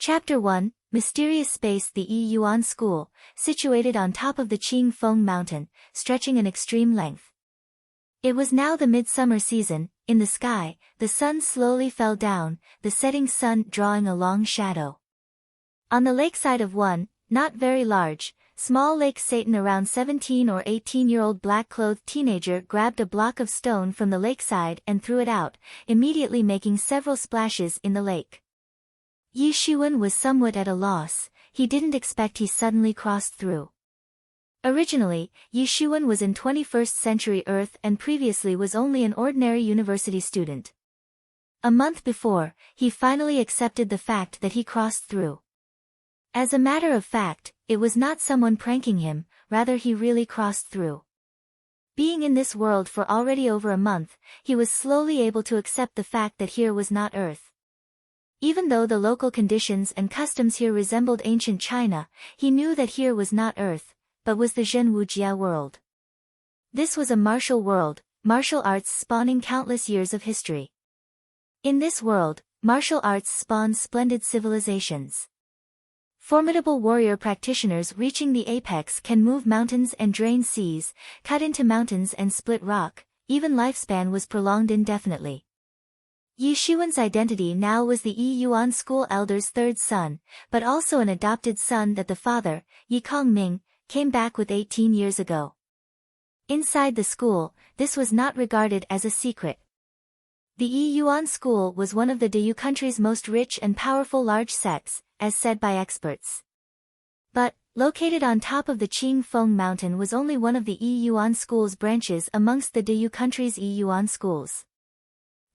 Chapter 1, Mysterious Space. The Yi Yuan School, situated on top of the Qing Feng Mountain, stretching an extreme length. It was now the midsummer season. In the sky, the sun slowly fell down, the setting sun drawing a long shadow. On the lakeside of one, not very large, small lake, Satan, around 17 or 18-year-old black-clothed teenager grabbed a block of stone from the lakeside and threw it out, immediately making several splashes in the lake. Yi Xuan was somewhat at a loss. He didn't expect he suddenly crossed through. Originally, Yi Xuan was in 21st century Earth and previously was only an ordinary university student. A month before, he finally accepted the fact that he crossed through. As a matter of fact, it was not someone pranking him, rather he really crossed through. Being in this world for already over a month, he was slowly able to accept the fact that here was not Earth. Even though the local conditions and customs here resembled ancient China, he knew that here was not Earth, but was the Zhenwujia world. This was a martial world, martial arts spawning countless years of history. In this world, martial arts spawned splendid civilizations. Formidable warrior practitioners reaching the apex can move mountains and drain seas, cut into mountains and split rock. Even lifespan was prolonged indefinitely. Yi Xuan's identity now was the Yi Yuan School elder's third son, but also an adopted son that the father, Yi Kongming, came back with 18 years ago. Inside the school, this was not regarded as a secret. The Yi Yuan School was one of the Diyu country's most rich and powerful large sects, as said by experts. But, located on top of the Qing Feng Mountain, was only one of the Yi Yuan School's branches amongst the Diyu country's Yi Yuan schools.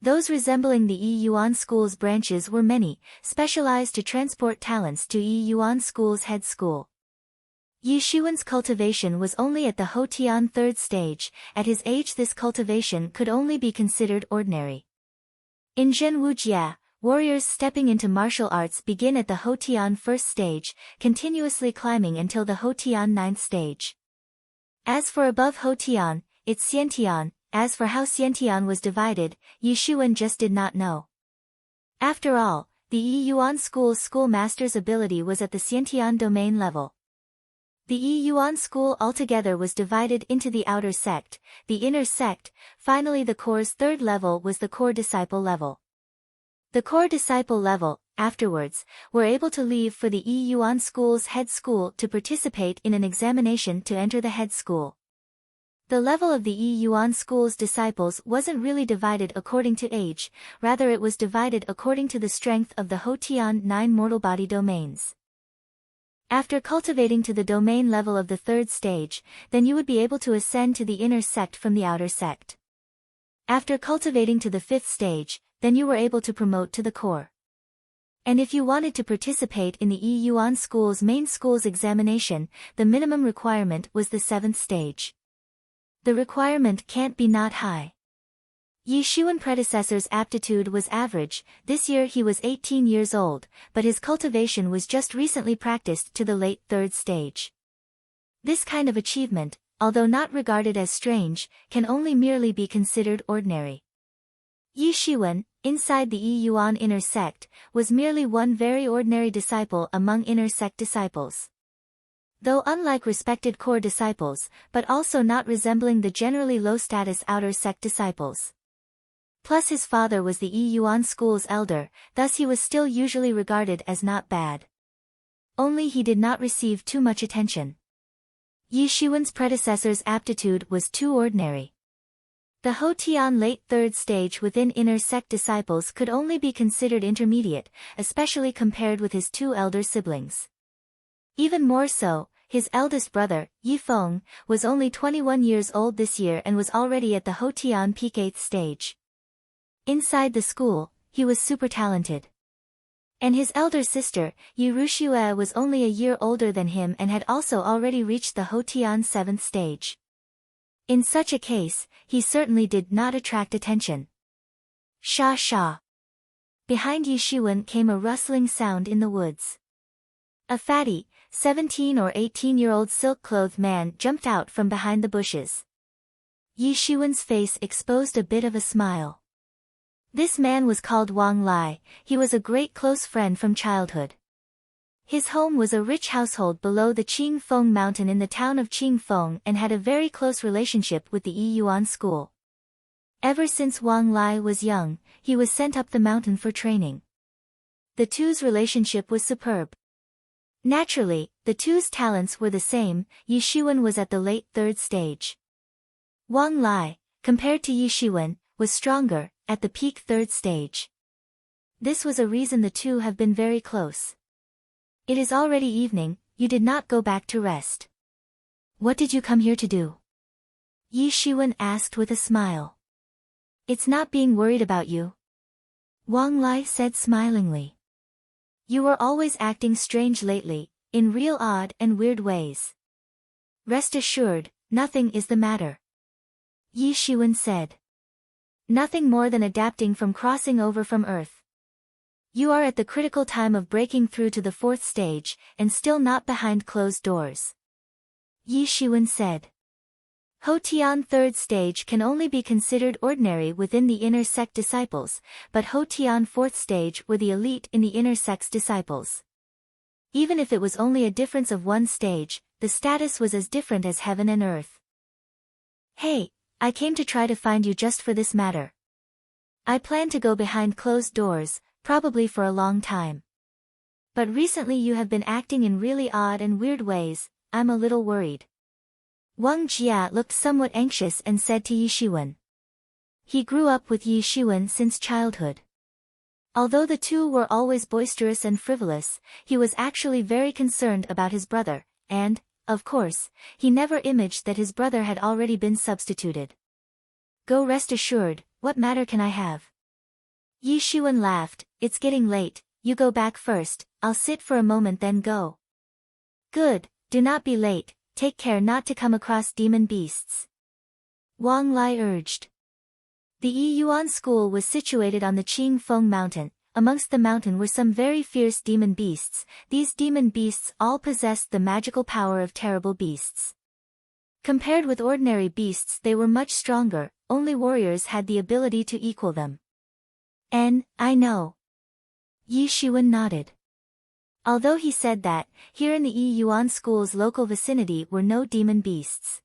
Those resembling the Yi Yuan School's branches were many, specialized to transport talents to Yi Yuan School's head school. Yi Xuan's cultivation was only at the Houtian third stage. At his age this cultivation could only be considered ordinary. In Zhenwujia, warriors stepping into martial arts begin at the Houtian first stage, continuously climbing until the Houtian ninth stage. As for above Houtian, it's Xiantian. As for how Xiantian was divided, Yi Xuan just did not know. After all, the Yi Yuan School's schoolmaster's ability was at the Xiantian domain level. The Yi Yuan School altogether was divided into the outer sect, the inner sect. Finally the core's third level was the core disciple level. The core disciple level, afterwards, were able to leave for the Yi Yuan School's head school to participate in an examination to enter the head school. The level of the Yi Yuan School's disciples wasn't really divided according to age, rather it was divided according to the strength of the Houtian 9 mortal body domains. After cultivating to the domain level of the third stage, then you would be able to ascend to the inner sect from the outer sect. After cultivating to the fifth stage, then you were able to promote to the core. And if you wanted to participate in the Yi Yuan School's main school's examination, the minimum requirement was the seventh stage. The requirement can't be not high. Yi Xuan predecessor's aptitude was average. This year he was 18 years old, but his cultivation was just recently practiced to the late third stage. This kind of achievement, although not regarded as strange, can only merely be considered ordinary. Yi Xuan, inside the Yi Yuan inner sect, was merely one very ordinary disciple among inner sect disciples. Though unlike respected core disciples, but also not resembling the generally low-status outer sect disciples. Plus his father was the Yi Yuan School's elder, thus he was still usually regarded as not bad. Only he did not receive too much attention. Yi Xuan's predecessor's aptitude was too ordinary. The Houtian late third stage within inner sect disciples could only be considered intermediate, especially compared with his two elder siblings. Even more so, his eldest brother, Yi Feng, was only 21 years old this year and was already at the Houtian peak 8th stage. Inside the school, he was super talented. And his elder sister, Yi Ruxue, was only a year older than him and had also already reached the Houtian 7th stage. In such a case, he certainly did not attract attention. Sha sha. Behind Yi Xuan came a rustling sound in the woods. A fatty, 17 or 18-year-old silk-clothed man jumped out from behind the bushes. Yi Xuan's face exposed a bit of a smile. This man was called Wang Lai. He was a great close friend from childhood. His home was a rich household below the Qingfeng mountain in the town of Qingfeng and had a very close relationship with the Yiyuan school. Ever since Wang Lai was young, he was sent up the mountain for training. The two's relationship was superb. Naturally, the two's talents were the same. Yi Shiwen was at the late third stage. Wang Lai, compared to Yi Shiwen, was stronger, at the peak third stage. This was a reason the two have been very close. It is already evening, you did not go back to rest. What did you come here to do? Yi Shiwen asked with a smile. It's not being worried about you. Wang Lai said smilingly. You were always acting strange lately, in real odd and weird ways. Rest assured, nothing is the matter. Yi Shiwen said. Nothing more than adapting from crossing over from Earth. You are at the critical time of breaking through to the fourth stage, and still not behind closed doors. Yi Shiwen said. Hotian third stage can only be considered ordinary within the inner sect disciples, but Hotian fourth stage were the elite in the inner sect's disciples. Even if it was only a difference of one stage, the status was as different as heaven and earth. Hey, I came to try to find you just for this matter. I plan to go behind closed doors, probably for a long time. But recently you have been acting in really odd and weird ways, I'm a little worried. Wang Jia looked somewhat anxious and said to Yi Shiwen. He grew up with Yi Shiwen since childhood. Although the two were always boisterous and frivolous, he was actually very concerned about his brother, and, of course, he never imagined that his brother had already been substituted. Go rest assured, what matter can I have? Yi Shiwen laughed, it's getting late, you go back first, I'll sit for a moment then go. Good, do not be late. Take care not to come across demon beasts. Wang Lai urged. The Yiyuan school was situated on the Qingfeng mountain. Amongst the mountain were some very fierce demon beasts. These demon beasts all possessed the magical power of terrible beasts. Compared with ordinary beasts they were much stronger, only warriors had the ability to equal them. I know. Yi Shiwen nodded. Although he said that, here in the Yiyuan school's local vicinity were no demon beasts.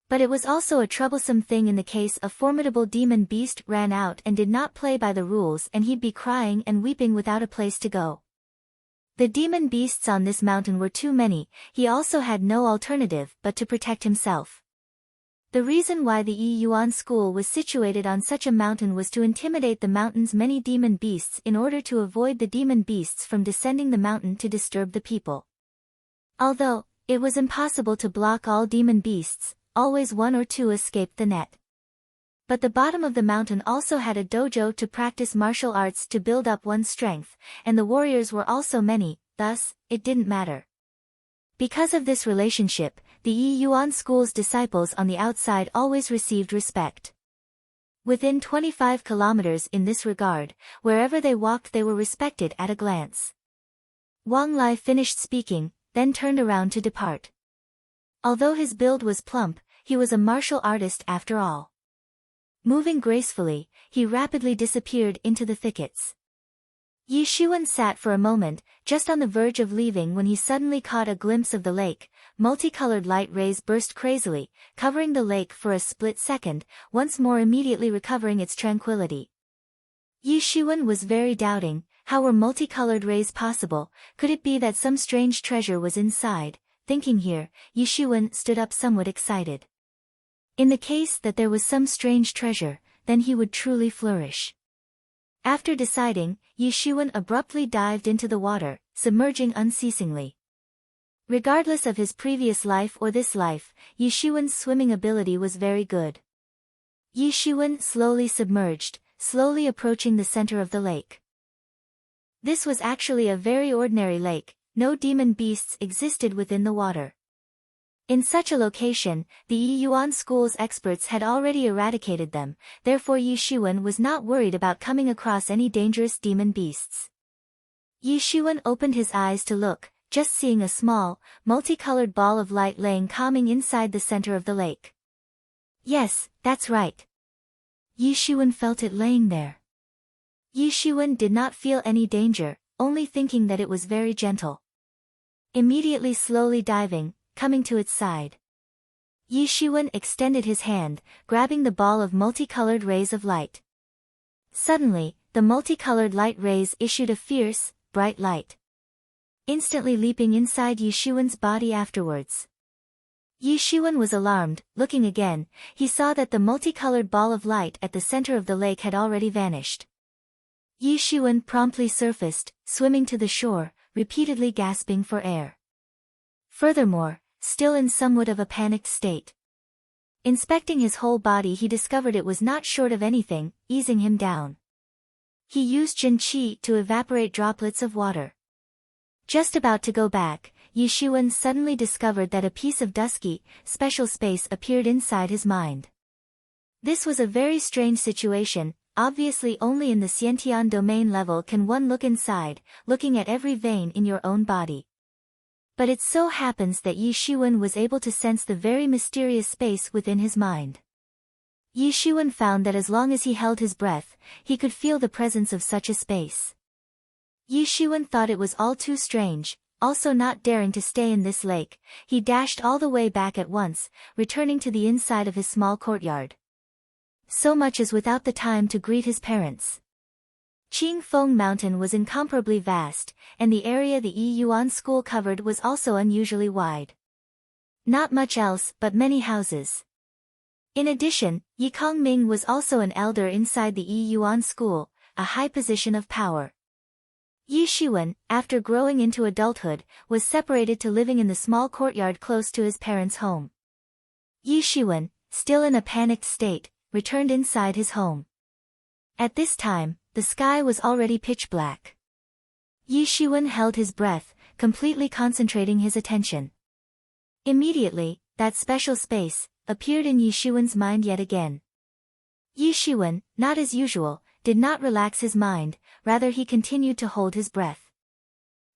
But it was also a troublesome thing in the case a formidable demon beast ran out and did not play by the rules and he'd be crying and weeping without a place to go. The demon beasts on this mountain were too many, he also had no alternative but to protect himself. The reason why the Yiyuan school was situated on such a mountain was to intimidate the mountain's many demon beasts in order to avoid the demon beasts from descending the mountain to disturb the people. Although, it was impossible to block all demon beasts, always one or two escaped the net. But the bottom of the mountain also had a dojo to practice martial arts to build up one's strength, and the warriors were also many, thus, it didn't matter. Because of this relationship, the Yiyuan school's disciples on the outside always received respect. Within 25 kilometers in this regard, wherever they walked they were respected at a glance. Wang Lai finished speaking, then turned around to depart. Although his build was plump, he was a martial artist after all. Moving gracefully, he rapidly disappeared into the thickets. Yi Shiwen sat for a moment, just on the verge of leaving when he suddenly caught a glimpse of the lake. Multicolored light rays burst crazily, covering the lake for a split second, once more immediately recovering its tranquility. Yi Shiwen was very doubting, how were multicolored rays possible, could it be that some strange treasure was inside? Thinking here, Yi Shiwen stood up somewhat excited. In the case that there was some strange treasure, then he would truly flourish. After deciding, Yi Shiwen abruptly dived into the water, submerging unceasingly. Regardless of his previous life or this life, Yi Shiwen's swimming ability was very good. Yi Shiwen slowly submerged, slowly approaching the center of the lake. This was actually a very ordinary lake, no demon beasts existed within the water. In such a location, the Yiyuan school's experts had already eradicated them, therefore Yi Shiwen was not worried about coming across any dangerous demon beasts. Yi Shiwen opened his eyes to look, just seeing a small, multicolored ball of light laying calming inside the center of the lake. Yes, that's right. Yi Shiwen felt it laying there. Yi Shiwen did not feel any danger, only thinking that it was very gentle. immediately slowly diving, coming to its side. Yi Shiwen extended his hand, grabbing the ball of multicolored rays of light. Suddenly, the multicolored light rays issued a fierce, bright light, instantly leaping inside Yi Shiwen's body afterwards. Yi Shiwen was alarmed. Looking again, he saw that the multicolored ball of light at the center of the lake had already vanished. Yi Shiwen promptly surfaced, swimming to the shore, repeatedly gasping for air. Furthermore, still in somewhat of a panicked state. Inspecting his whole body, he discovered it was not short of anything, easing him down. He used Jin Qi to evaporate droplets of water. Just about to go back, Yi Shiwen suddenly discovered that a piece of dusky, special space appeared inside his mind. This was a very strange situation. Obviously only in the Xiantian domain level can one look inside, looking at every vein in your own body. But it so happens that Yi Shiwen was able to sense the very mysterious space within his mind. Yi Shiwen found that as long as he held his breath, he could feel the presence of such a space. Yi Shiwen thought it was all too strange. Also not daring to stay in this lake, he dashed all the way back at once, returning to the inside of his small courtyard. So much as without the time to greet his parents. Qing Feng Mountain was incomparably vast, and the area the Yi Yuan school covered was also unusually wide. Not much else but many houses. In addition, Yi Kongming was also an elder inside the Yi Yuan school, a high position of power. Yi Shiwen, after growing into adulthood, was separated to living in the small courtyard close to his parents' home. Yi Shiwen, still in a panicked state, returned inside his home. At this time, the sky was already pitch black. Yi Shiwen held his breath, completely concentrating his attention. Immediately, that special space appeared in Yi Shiwen's mind yet again. Yi Shiwen, not as usual, did not relax his mind, rather he continued to hold his breath.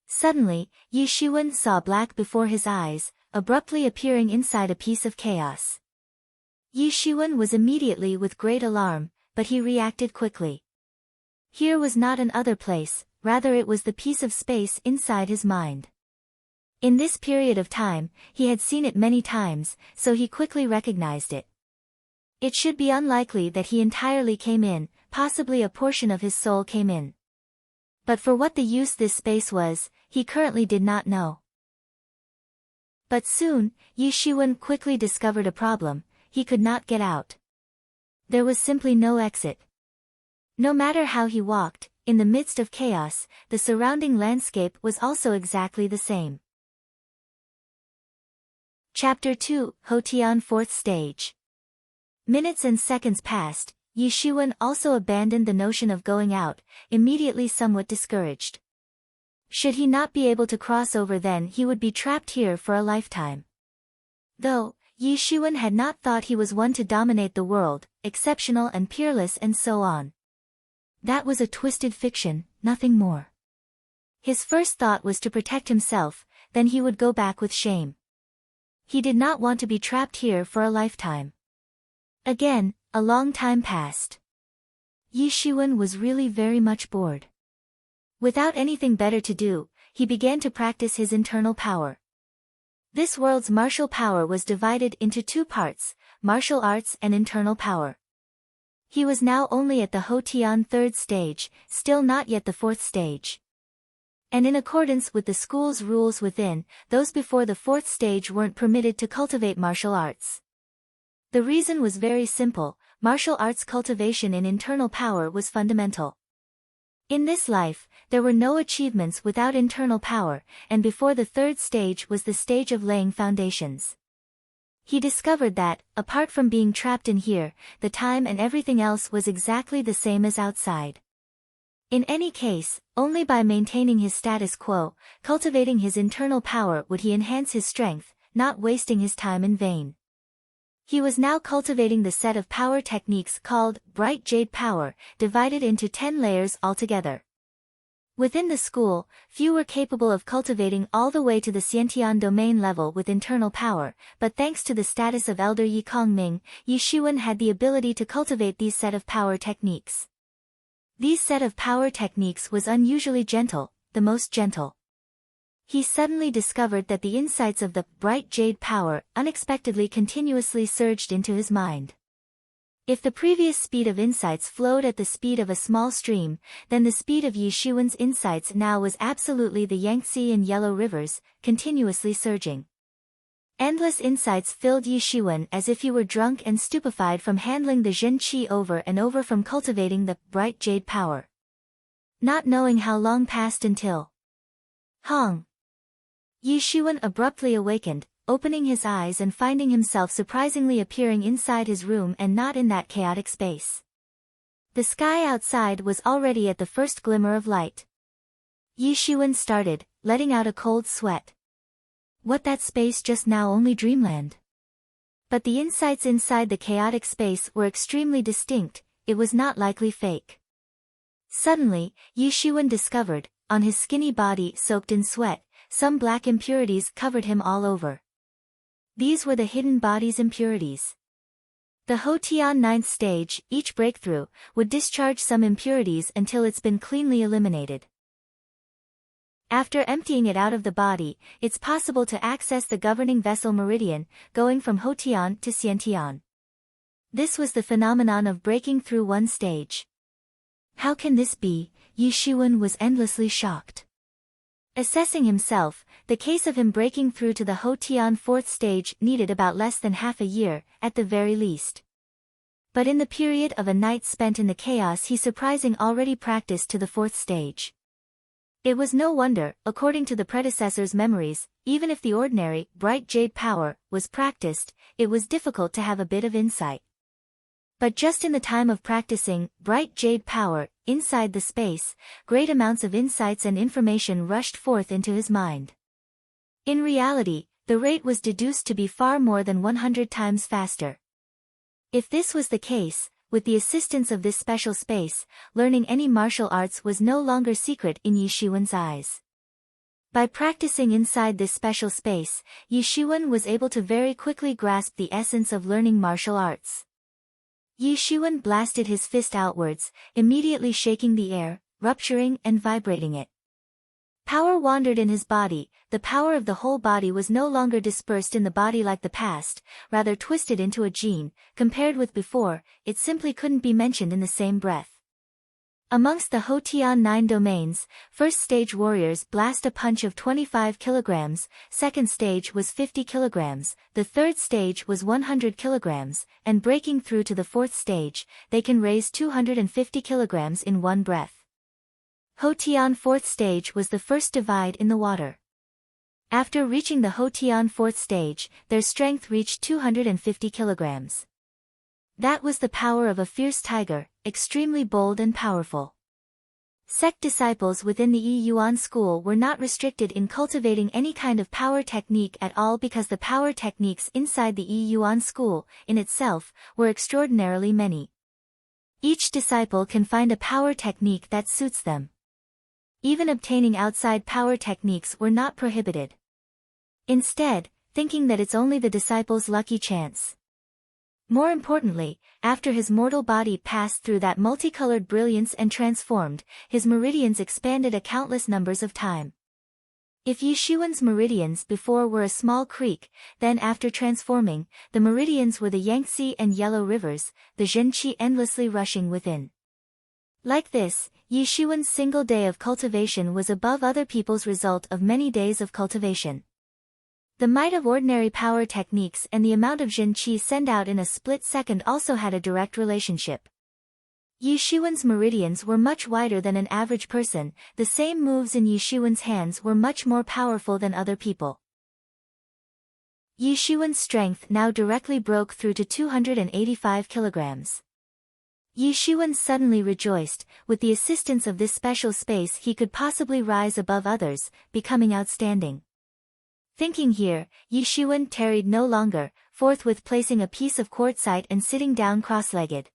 Suddenly, Yi Shiwen saw black before his eyes, abruptly appearing inside a piece of chaos. Yi Shiwen was immediately with great alarm, but he reacted quickly. Here was not an other place, rather it was the piece of space inside his mind. In this period of time, he had seen it many times, so he quickly recognized it. It should be unlikely that he entirely came in, possibly a portion of his soul came in. But for what the use this space was, he currently did not know. But soon, Yi Shiwen quickly discovered a problem. He could not get out. There was simply no exit. No matter how he walked, in the midst of chaos, the surrounding landscape was also exactly the same. Chapter 2, Hotian 4th Stage. Minutes and seconds passed. Yi Shiwen also abandoned the notion of going out, immediately somewhat discouraged. Should he not be able to cross over, then he would be trapped here for a lifetime. Though, Yi Shiwen had not thought he was one to dominate the world, exceptional and peerless and so on. That was a twisted fiction, nothing more. His first thought was to protect himself, then he would go back with shame. He did not want to be trapped here for a lifetime. Again, a long time passed. Yi Shiwen was really very much bored. Without anything better to do, he began to practice his internal power. This world's martial power was divided into two parts, martial arts and internal power. He was now only at the Hotian 3rd stage, still not yet the 4th stage. And in accordance with the school's rules within, those before the 4th stage weren't permitted to cultivate martial arts. The reason was very simple, martial arts cultivation in internal power was fundamental. In this life, there were no achievements without internal power, and before the 3rd stage was the stage of laying foundations. He discovered that, apart from being trapped in here, the time and everything else was exactly the same as outside. In any case, only by maintaining his status quo, cultivating his internal power would he enhance his strength, not wasting his time in vain. He was now cultivating the set of power techniques called Bright Jade Power, divided into 10 layers altogether. Within the school, few were capable of cultivating all the way to the Xiantian domain level with internal power, but thanks to the status of Elder Yi Kongming, Yi Shiwen had the ability to cultivate these set of power techniques. These set of power techniques was unusually gentle, the most gentle. He suddenly discovered that the insights of the bright jade power unexpectedly continuously surged into his mind. If the previous speed of insights flowed at the speed of a small stream, then the speed of Yi Xuan's insights now was absolutely the Yangtze and Yellow rivers, continuously surging. Endless insights filled Yi Xuan as if he were drunk and stupefied from handling the Zhen Qi over and over, from cultivating the bright jade power. Not knowing how long passed until Hong. Yi Xuan abruptly awakened, opening his eyes and finding himself surprisingly appearing inside his room and not in that chaotic space. The sky outside was already at the first glimmer of light. Yi Xuan started, letting out a cold sweat. What, that space just now only dreamland? But the insights inside the chaotic space were extremely distinct, it was not likely fake. Suddenly, Yi Xuan discovered, on his skinny body soaked in sweat, some black impurities covered him all over. These were the hidden body's impurities. The Hotian 9th stage, each breakthrough, would discharge some impurities until it's been cleanly eliminated. After emptying it out of the body, it's possible to access the governing vessel meridian, going from Hotian to Xiantian. This was the phenomenon of breaking through one stage. How can this be? Yi Xuan was endlessly shocked. Assessing himself, the case of him breaking through to the Hotian 4th stage needed about less than half a year, at the very least. But in the period of a night spent in the chaos, he surprising already practiced to the 4th stage. It was no wonder, according to the predecessor's memories, even if the ordinary, bright jade power was practiced, it was difficult to have a bit of insight. But just in the time of practicing bright jade power, inside the space, great amounts of insights and information rushed forth into his mind. In reality, the rate was deduced to be far more than 100 times faster. If this was the case, with the assistance of this special space, learning any martial arts was no longer secret in Yi Xuan's eyes. By practicing inside this special space, Yi Xuan was able to very quickly grasp the essence of learning martial arts. Yi Xuan blasted his fist outwards, immediately shaking the air, rupturing and vibrating it. Power wandered in his body, the power of the whole body was no longer dispersed in the body like the past, rather twisted into a gene, compared with before, it simply couldn't be mentioned in the same breath. Amongst the Hotian 9 domains, first stage warriors blast a punch of 25 kilograms, second stage was 50 kilograms, the third stage was 100 kilograms, and breaking through to the fourth stage, they can raise 250 kilograms in one breath. Hotian 4th stage was the first divide in the water. After reaching the Hotian 4th stage, their strength reached 250 kilograms. That was the power of a fierce tiger, extremely bold and powerful. Sect disciples within the Yi Yuan school were not restricted in cultivating any kind of power technique at all, because the power techniques inside the Yi Yuan school, in itself, were extraordinarily many. Each disciple can find a power technique that suits them. Even obtaining outside power techniques were not prohibited. Instead, thinking that it's only the disciple's lucky chance. More importantly, after his mortal body passed through that multicolored brilliance and transformed, his meridians expanded a countless numbers of time. If Yi Xuan's meridians before were a small creek, then after transforming, the meridians were the Yangtze and Yellow rivers, the Zhenqi endlessly rushing within. Like this, Yi Xuan's single day of cultivation was above other people's result of many days of cultivation. The might of ordinary power techniques and the amount of Zhenqi sent out in a split second also had a direct relationship. Yi Xuan's meridians were much wider than an average person, the same moves in Yi Xuan's hands were much more powerful than other people. Yi Xuan's strength now directly broke through to 285 kilograms. Yi Xuan suddenly rejoiced, with the assistance of this special space he could possibly rise above others, becoming outstanding. Thinking here, Yi Xuan tarried no longer, forthwith placing a piece of quartzite and sitting down cross-legged.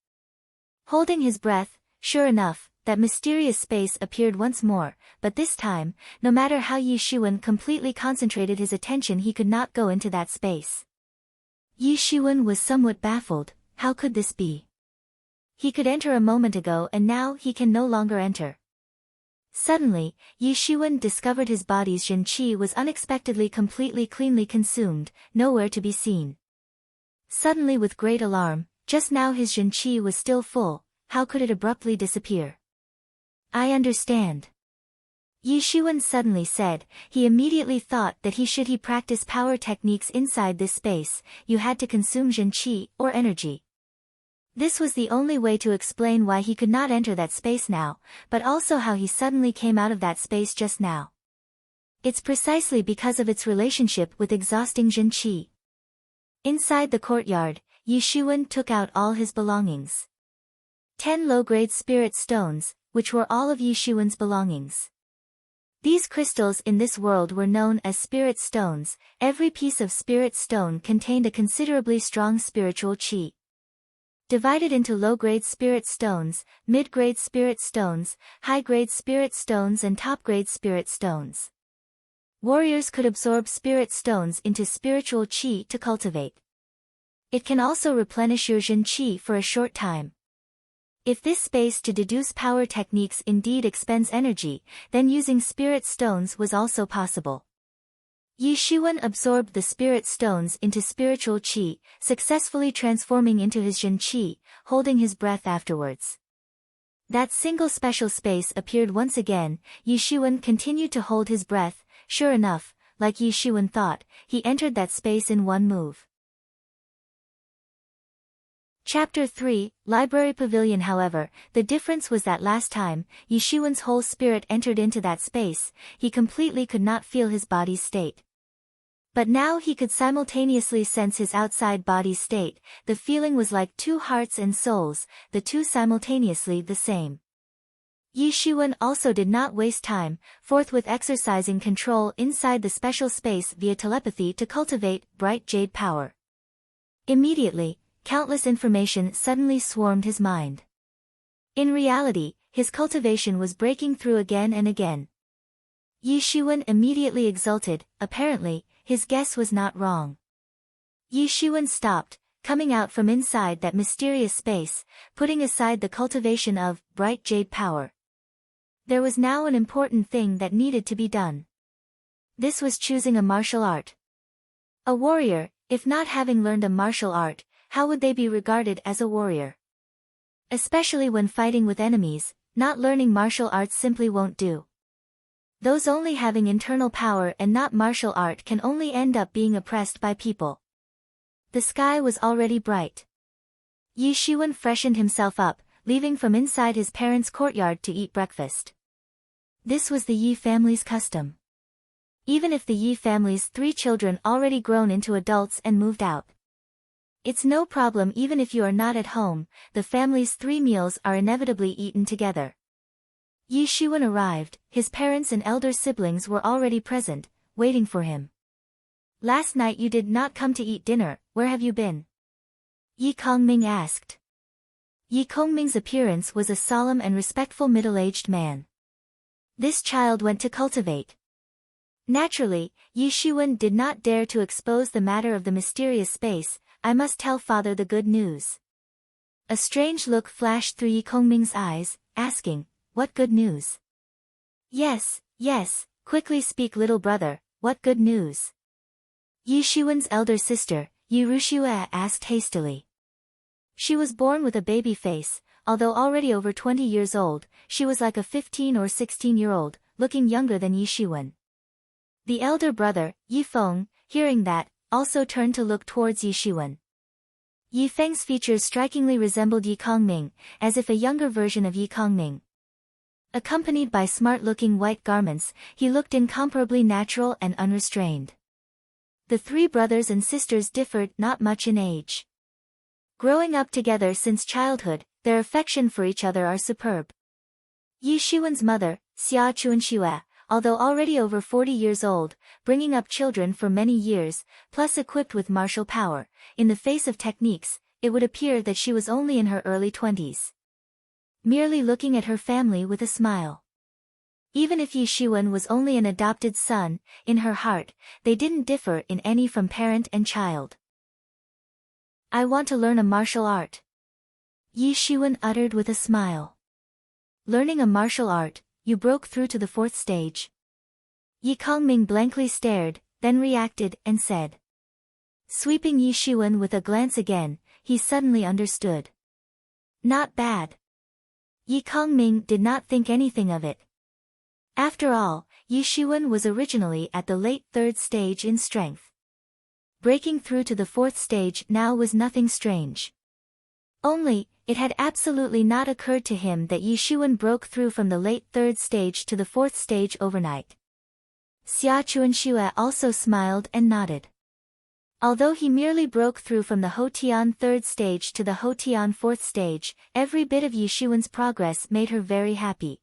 Holding his breath, sure enough, that mysterious space appeared once more, but this time, no matter how Yi Xuan completely concentrated his attention, he could not go into that space. Yi Xuan was somewhat baffled. How could this be? He could enter a moment ago and now he can no longer enter. Suddenly, Yi Shiwen discovered his body's Jin Qi was unexpectedly completely cleanly consumed, nowhere to be seen. Suddenly with great alarm, just now his Jin Qi was still full, how could it abruptly disappear? I understand. Yi Shiwen suddenly said. He immediately thought that should he practice power techniques inside this space, you had to consume Jin Qi, or energy. This was the only way to explain why he could not enter that space now, but also how he suddenly came out of that space just now. It's precisely because of its relationship with exhausting Jin Qi. Inside the courtyard, Yi Shiwen took out all his belongings. 10 low-grade spirit stones, which were all of Yi Shiwen's belongings. These crystals in this world were known as spirit stones. Every piece of spirit stone contained a considerably strong spiritual qi. Divided into low-grade spirit stones, mid-grade spirit stones, high-grade spirit stones and top-grade spirit stones. Warriors could absorb spirit stones into spiritual qi to cultivate. It can also replenish your Jin Qi for a short time. If this space to deduce power techniques indeed expends energy, then using spirit stones was also possible. Yi Shiwen absorbed the spirit stones into spiritual qi, successfully transforming into his Jin Qi, holding his breath afterwards. That single special space appeared once again. Yi Shiwen continued to hold his breath. Sure enough, like Yi Shiwen thought, he entered that space in one move. Chapter 3, Library Pavilion. However, the difference was that last time, Yi Shiwen's whole spirit entered into that space, he completely could not feel his body's state. But now he could simultaneously sense his outside body's state. The feeling was like two hearts and souls, the two simultaneously the same. Yi Shiwen also did not waste time, forthwith exercising control inside the special space via telepathy to cultivate bright jade power. Immediately, countless information suddenly swarmed his mind. In reality, his cultivation was breaking through again and again. Yi Shiwen immediately exulted. Apparently, his guess was not wrong. Yi Shiwen stopped, coming out from inside that mysterious space, putting aside the cultivation of bright jade power. There was now an important thing that needed to be done. This was choosing a martial art. A warrior, if not having learned a martial art, how would they be regarded as a warrior? Especially when fighting with enemies, not learning martial arts simply won't do. Those only having internal power and not martial art can only end up being oppressed by people. The sky was already bright. Yi Shiwen freshened himself up, leaving from inside his parents' courtyard to eat breakfast. This was the Yi family's custom. Even if the Yi family's 3 children already grown into adults and moved out. It's no problem even if you are not at home, the family's 3 meals are inevitably eaten together. Yi Shiwen arrived, his parents and elder siblings were already present, waiting for him. Last night you did not come to eat dinner, where have you been? Yi Kongming asked. Yi Kongming's appearance was a solemn and respectful middle-aged man. This child went to cultivate. Naturally, Yi Shiwen did not dare to expose the matter of the mysterious space. I must tell father the good news. A strange look flashed through Yi Kongming's eyes, asking, what good news? Yes, quickly speak little brother, what good news? Yi Shiwen's elder sister, Yi Rushue, asked hastily. She was born with a baby face. Although already over 20 years old, she was like a 15 or 16-year-old, looking younger than Yi Shiwen. The elder brother, Yi Feng, hearing that, also turned to look towards Yi Shiwen. Yi Feng's features strikingly resembled Yi Kongming, as if a younger version of Yi Kongming. Accompanied by smart-looking white garments, he looked incomparably natural and unrestrained. The 3 brothers and sisters differed not much in age. Growing up together since childhood, their affection for each other are superb. Yi Shiwen's mother, Xia Chuanxue, although already over 40 years old, bringing up children for many years, plus equipped with martial power, in the face of techniques, it would appear that she was only in her early 20s. Merely looking at her family with a smile. Even if Yi Shiwen was only an adopted son, in her heart, they didn't differ in any from parent and child. I want to learn a martial art. Yi Shiwen uttered with a smile. Learning a martial art, you broke through to the fourth stage? Yi Kongming blankly stared, then reacted and said. Sweeping Yi Shiwen with a glance again, he suddenly understood. Not bad. Yi Kongming did not think anything of it. After all, Yi Shiwen was originally at the late third stage in strength. Breaking through to the fourth stage now was nothing strange. Only, it had absolutely not occurred to him that Yi Shiwen broke through from the late third stage to the fourth stage overnight. Xia Chuanxue also smiled and nodded. Although he merely broke through from the Hotian third stage to the Hotian fourth stage, every bit of Yi Shiwen's progress made her very happy.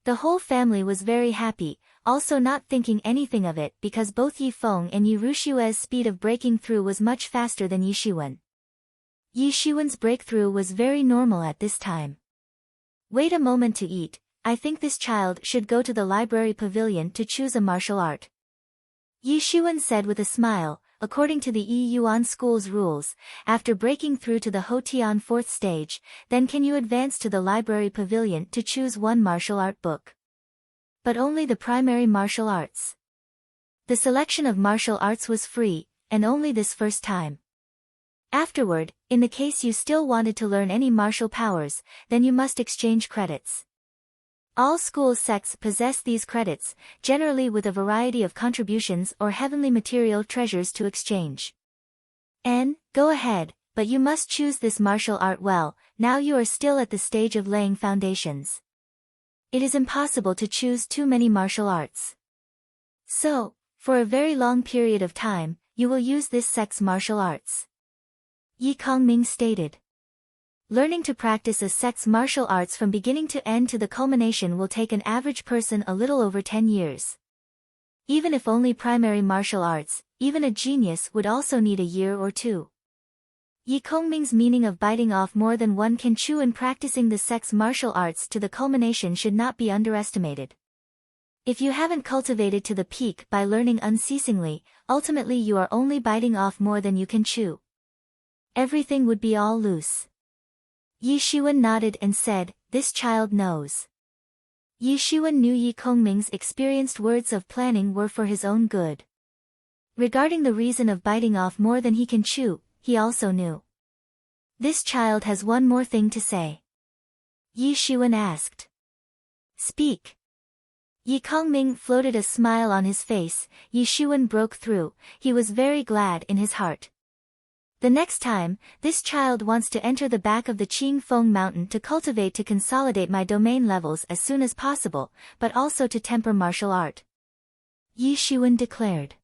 The whole family was very happy, also not thinking anything of it because both Yi Feng and Yi Rushue's speed of breaking through was much faster than Yi Shiwen. Yi Shiwen's breakthrough was very normal at this time. Wait a moment to eat, I think this child should go to the library pavilion to choose a martial art. Yi Shiwen said with a smile. According to the Yi Yuan school's rules, after breaking through to the Hotian fourth stage, then can you advance to the library pavilion to choose one martial art book. But only the primary martial arts. The selection of martial arts was free, and only this first time. Afterward, in the case you still wanted to learn any martial powers, then you must exchange credits. All school sects possess these credits, generally with a variety of contributions or heavenly material treasures to exchange. Go ahead, but you must choose this martial art well, now you are still at the stage of laying foundations. It is impossible to choose too many martial arts. So, for a very long period of time, you will use this sect's martial arts. Yi Kongming stated. Learning to practice a sect's martial arts from beginning to end to the culmination will take an average person a little over 10 years. Even if only primary martial arts, even a genius would also need a year or two. Yi Kongming's meaning of biting off more than one can chew in practicing the sect's martial arts to the culmination should not be underestimated. If you haven't cultivated to the peak by learning unceasingly, ultimately you are only biting off more than you can chew. Everything would be all loose. Yi Shiwen nodded and said, this child knows. Yi Shiwen knew Yi Kongming's experienced words of planning were for his own good. Regarding the reason of biting off more than he can chew, he also knew. This child has one more thing to say. Yi Shiwen asked. Speak. Yi Kongming floated a smile on his face. Yi Shiwen broke through, he was very glad in his heart. The next time, this child wants to enter the back of the Qing Feng mountain to cultivate to consolidate my domain levels as soon as possible, but also to temper martial art. Yi Shiwen declared.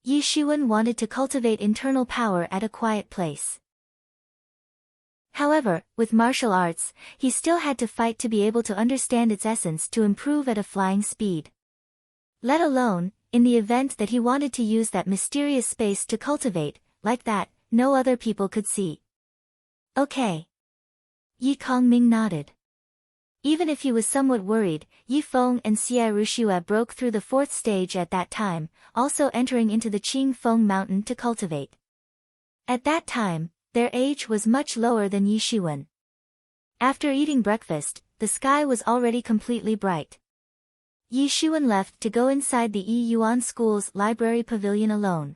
Yi Shiwen wanted to cultivate internal power at a quiet place. However, with martial arts, he still had to fight to be able to understand its essence to improve at a flying speed. Let alone, in the event that he wanted to use that mysterious space to cultivate, like that, no other people could see. Okay. Yi Kongming nodded. Even if he was somewhat worried, Yi Feng and Xie Rushue broke through the fourth stage at that time, also entering into the Qing Feng mountain to cultivate. At that time, their age was much lower than Yi Shiwen. After eating breakfast, the sky was already completely bright. Yi Shiwen left to go inside the Yi Yuan School's library pavilion alone.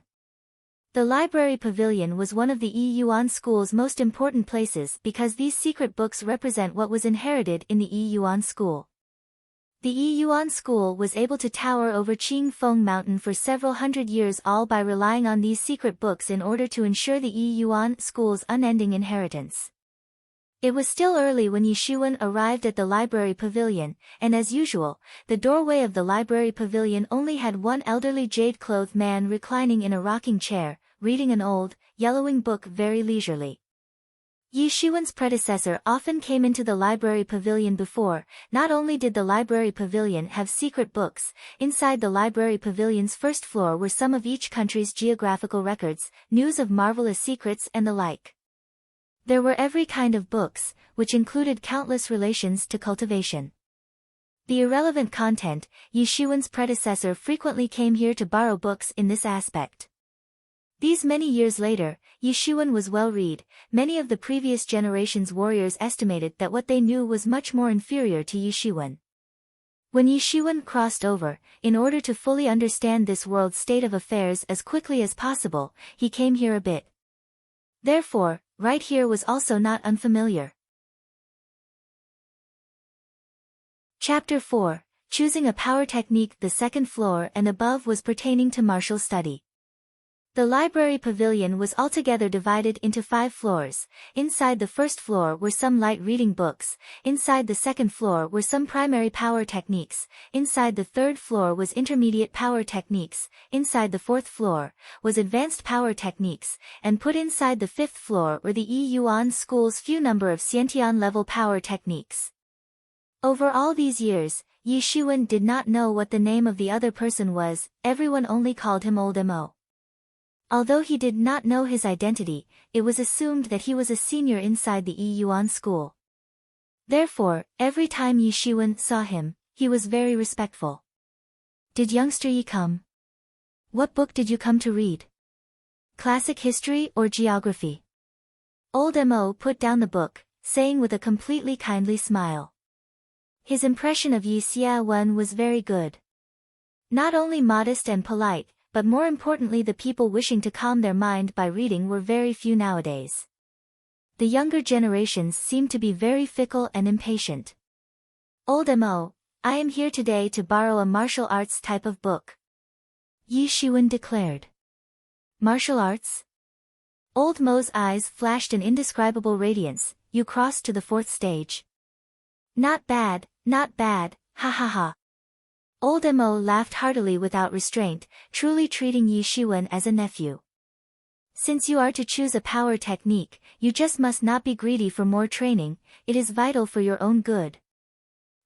The library pavilion was one of the Yi Yuan School's most important places because these secret books represent what was inherited in the Yi Yuan School. The Yi Yuan School was able to tower over Qing Feng Mountain for several hundred years, all by relying on these secret books in order to ensure the Yi Yuan School's unending inheritance. It was still early when Yi Shiwen arrived at the library pavilion, and as usual, the doorway of the library pavilion only had one elderly jade-clothed man reclining in a rocking chair, reading an old, yellowing book very leisurely. Yi Shiwen's predecessor often came into the library pavilion before. Not only did the library pavilion have secret books, inside the library pavilion's first floor were some of each country's geographical records, news of marvelous secrets and the like. There were every kind of books, which included countless relations to cultivation. The irrelevant content, Yi Shiwen's predecessor frequently came here to borrow books in this aspect. These many years later, Yi Shiwen was well read. Many of the previous generation's warriors estimated that what they knew was much more inferior to Yi Shiwen. When Yi Shiwen crossed over, in order to fully understand this world's state of affairs as quickly as possible, he came here a bit. Therefore, right here was also not unfamiliar. Chapter 4, Choosing a Power Technique. The second floor and above was pertaining to martial study. The library pavilion was altogether divided into 5 floors. Inside the first floor were some light reading books, inside the second floor were some primary power techniques, inside the third floor was intermediate power techniques, inside the fourth floor was advanced power techniques, and put inside the fifth floor were the Yi Yuan School's few number of Xiantian level power techniques. Over all these years, Yi Shiwen did not know what the name of the other person was, everyone only called him Old Mo. Although he did not know his identity, it was assumed that he was a senior inside the Yi Yuan school. Therefore, every time Yi Shiwen saw him, he was very respectful. "Did youngster Yi come? What book did you come to read? Classic history or geography?" Old Mo put down the book, saying with a completely kindly smile. His impression of Yi Xiawen was very good. Not only modest and polite, but more importantly the people wishing to calm their mind by reading were very few nowadays. The younger generations seem to be very fickle and impatient. "Old Mo, I am here today to borrow a martial arts type of book," Yi Shiwen declared. "Martial arts?" Old Mo's eyes flashed an indescribable radiance. "You crossed to the 4th stage. Not bad, ha ha ha." Old Mo laughed heartily without restraint, truly treating Yi Shiwen as a nephew. "Since you are to choose a power technique, you just must not be greedy for more training, it is vital for your own good,"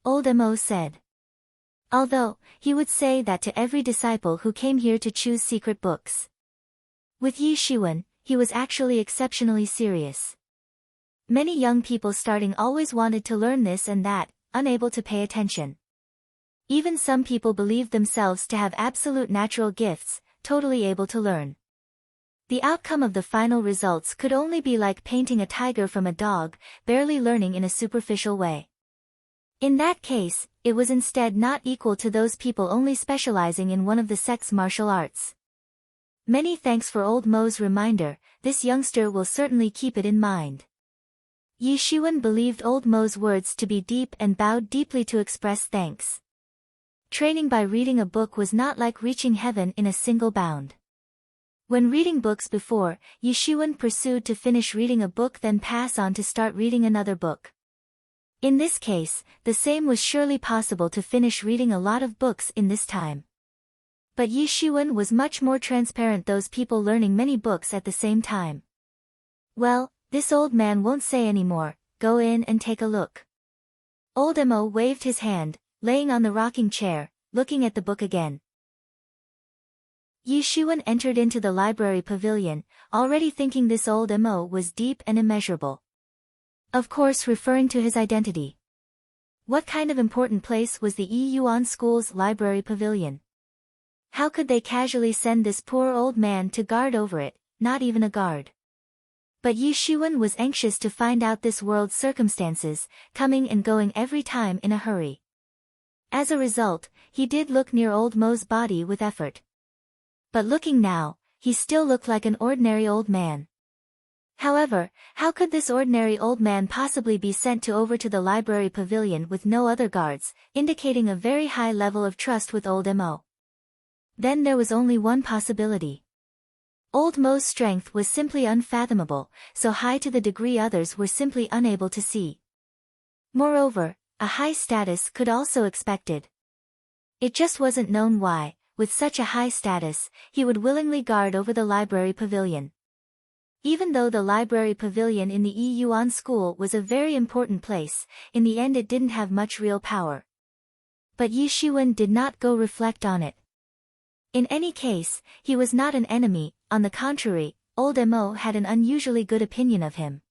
Old Mo said. Although, he would say that to every disciple who came here to choose secret books. With Yi Shiwen, he was actually exceptionally serious. Many young people starting always wanted to learn this and that, unable to pay attention. Even some people believed themselves to have absolute natural gifts, totally able to learn. The outcome of the final results could only be like painting a tiger from a dog, barely learning in a superficial way. In that case, it was instead not equal to those people only specializing in one of the sect's martial arts. Many thanks for Old Mo's reminder, this youngster will certainly keep it in mind. Yi Shiwen believed Old Mo's words to be deep and bowed deeply to express thanks. Training by reading a book was not like reaching heaven in a single bound. When reading books before, Yi Shiwen pursued to finish reading a book then pass on to start reading another book. In this case, the same was surely possible to finish reading a lot of books in this time. But Yi Shiwen was much more transparent, those people learning many books at the same time. "Well, this old man won't say any more, go in and take a look." Old Mo waved his hand, laying on the rocking chair, looking at the book again. Yi Shiwen entered into the library pavilion, already thinking this Old Mo was deep and immeasurable. Of course referring to his identity. What kind of important place was the Yi Yuan School's library pavilion? How could they casually send this poor old man to guard over it, not even a guard? But Yi Shiwen was anxious to find out this world's circumstances, coming and going every time in a hurry. As a result, he did look near Old Mo's body with effort. But looking now, he still looked like an ordinary old man. However, how could this ordinary old man possibly be sent over to the library pavilion with no other guards, indicating a very high level of trust with Old Mo? Then there was only one possibility. Old Mo's strength was simply unfathomable, so high to the degree others were simply unable to see. Moreover, a high status could also expected. It just wasn't known why, with such a high status, he would willingly guard over the library pavilion. Even though the library pavilion in the Yi Yuan school was a very important place, in the end it didn't have much real power. But Yi Shiwen did not go reflect on it. In any case, he was not an enemy, on the contrary, Old Mo had an unusually good opinion of him.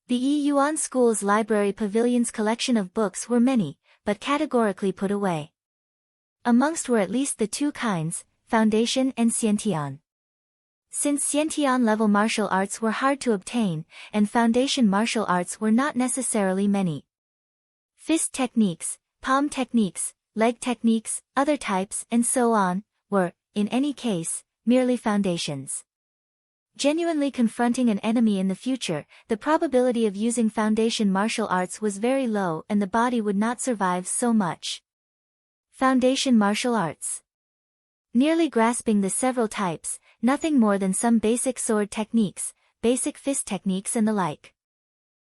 The Yi Yuan school's library pavilion's collection of books were many, but categorically put away. Amongst were at least the 2 kinds, Foundation and Xiantian. Since Xiantian level martial arts were hard to obtain, and Foundation martial arts were not necessarily many. Fist techniques, palm techniques, leg techniques, other types, and so on, were, in any case, merely foundations. Genuinely confronting an enemy in the future, the probability of using foundation martial arts was very low and the body would not survive so much. Foundation martial arts. Nearly grasping the several types, nothing more than some basic sword techniques, basic fist techniques and the like.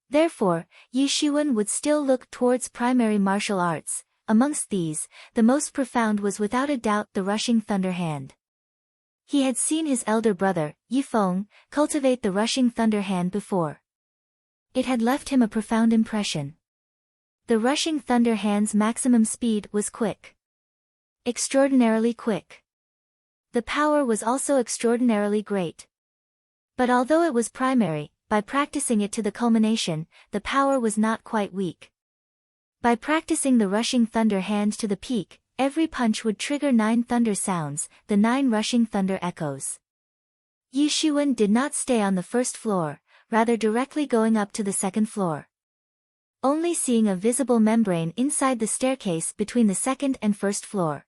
Therefore, Yi Shiwen would still look towards primary martial arts. Amongst these, the most profound was without a doubt the rushing thunder hand. He had seen his elder brother, Yi Feng, cultivate the rushing thunder hand before. It had left him a profound impression. The rushing thunder hand's maximum speed was quick. Extraordinarily quick. The power was also extraordinarily great. But although it was primary, by practicing it to the culmination, the power was not quite weak. By practicing the rushing thunder hand to the peak, every punch would trigger 9 thunder sounds, the 9 rushing thunder echoes. Yi Shiwen did not stay on the first floor, rather directly going up to the second floor. Only seeing a visible membrane inside the staircase between the second and first floor.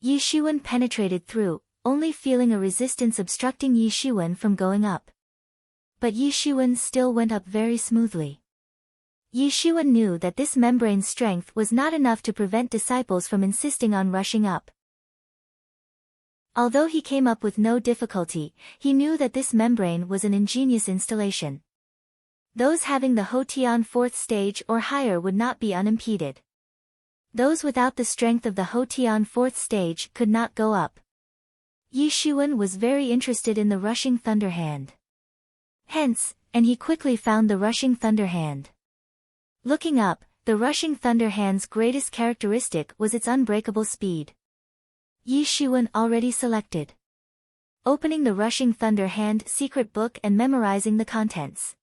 Yi Shiwen penetrated through, only feeling a resistance obstructing Yi Shiwen from going up. But Yi Shiwen still went up very smoothly. Yi Shiwen knew that this membrane's strength was not enough to prevent disciples from insisting on rushing up. Although he came up with no difficulty, he knew that this membrane was an ingenious installation. Those having the Hotian 4th stage or higher would not be unimpeded. Those without the strength of the Hotian 4th stage could not go up. Yi Shiwen was very interested in the rushing thunder hand. And he quickly found the rushing thunder hand. Looking up, the rushing thunder hand's greatest characteristic was its unbreakable speed. Yi Shiwen already selected. Opening the rushing thunder hand secret book and memorizing the contents.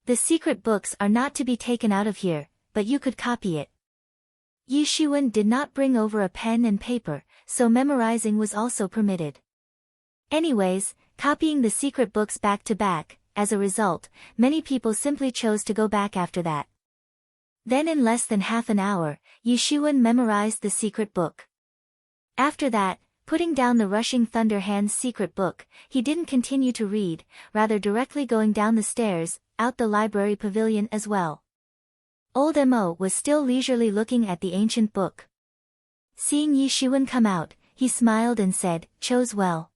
The secret books are not to be taken out of here, but you could copy it. Yi Shiwen did not bring over a pen and paper, so memorizing was also permitted. Anyways, copying the secret books back to back, as a result, many people simply chose to go back after that. Then in less than half an hour, Yi Shiwen memorized the secret book. After that, putting down the rushing thunder hand's secret book, he didn't continue to read, rather directly going down the stairs, out the library pavilion as well. Old Mo was still leisurely looking at the ancient book. Seeing Yi Shiwen come out, he smiled and said, "Chose well."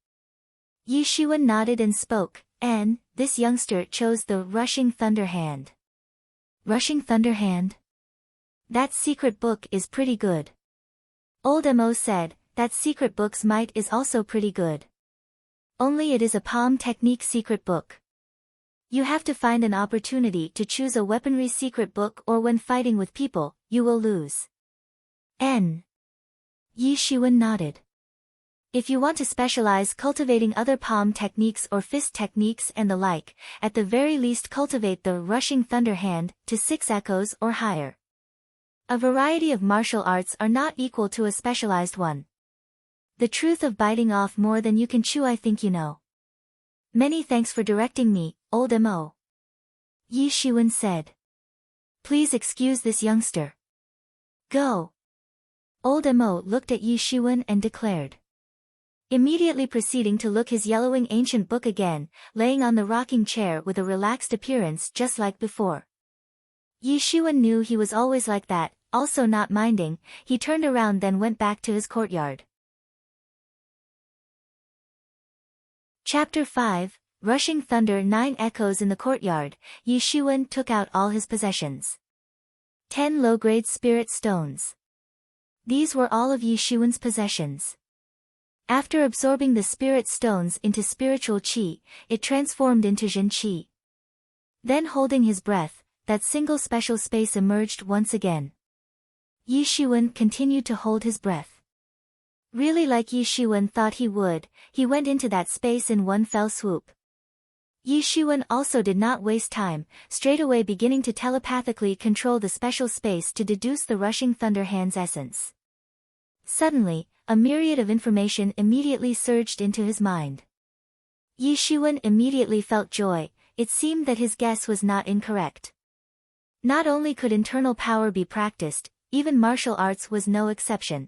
Yi Shiwen nodded and spoke, "And, this youngster chose the rushing thunder hand." Rushing thunder hand? That secret book is pretty good. Old Mo said, "That secret book's might is also pretty good. Only it is a palm technique secret book. You have to find an opportunity to choose a weaponry secret book or when fighting with people, you will lose." Yi Shiwen nodded. If you want to specialize cultivating other palm techniques or fist techniques and the like, at the very least cultivate the rushing thunder hand to 6 echoes or higher. A variety of martial arts are not equal to a specialized one. The truth of biting off more than you can chew I think you know. Many thanks for directing me, Old Mo. Yi Shiwen said. Please excuse this youngster. Go. Old Mo looked at Yi Shiwen and declared. Immediately proceeding to look his yellowing ancient book again, laying on the rocking chair with a relaxed appearance just like before. Yi Shiwen knew he was always like that, also not minding, he turned around then went back to his courtyard. Chapter 5, Rushing Thunder 9 Echoes in the courtyard, Yi Shiwen took out all his possessions. 10 low-grade spirit stones. These were all of Yi Shiwen's possessions. After absorbing the spirit stones into spiritual qi, it transformed into Jin qi. Then holding his breath, that single special space emerged once again. Yi Shiwen continued to hold his breath. Really like Yi Shiwen thought he would, he went into that space in one fell swoop. Yi Shiwen also did not waste time, straightaway beginning to telepathically control the special space to deduce the rushing thunder hand's essence. Suddenly, a myriad of information immediately surged into his mind. Yi Shiwen immediately felt joy, it seemed that his guess was not incorrect. Not only could internal power be practiced, even martial arts was no exception.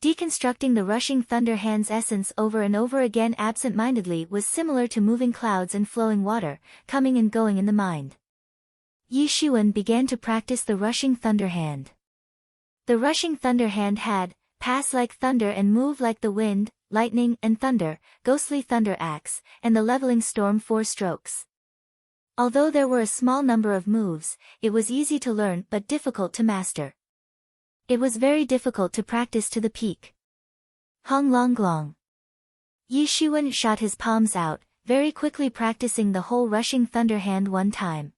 Deconstructing the rushing thunder hand's essence over and over again absent-mindedly was similar to moving clouds and flowing water, coming and going in the mind. Yi Shiwen began to practice the rushing thunder hand. The rushing thunder hand had, pass like thunder and move like the wind, lightning and thunder, ghostly thunder axe, and the leveling storm 4 strokes. Although there were a small number of moves, it was easy to learn but difficult to master. It was very difficult to practice to the peak. Hong Long Glong. Yi Shiwen shot his palms out, very quickly practicing the whole rushing thunder hand one time.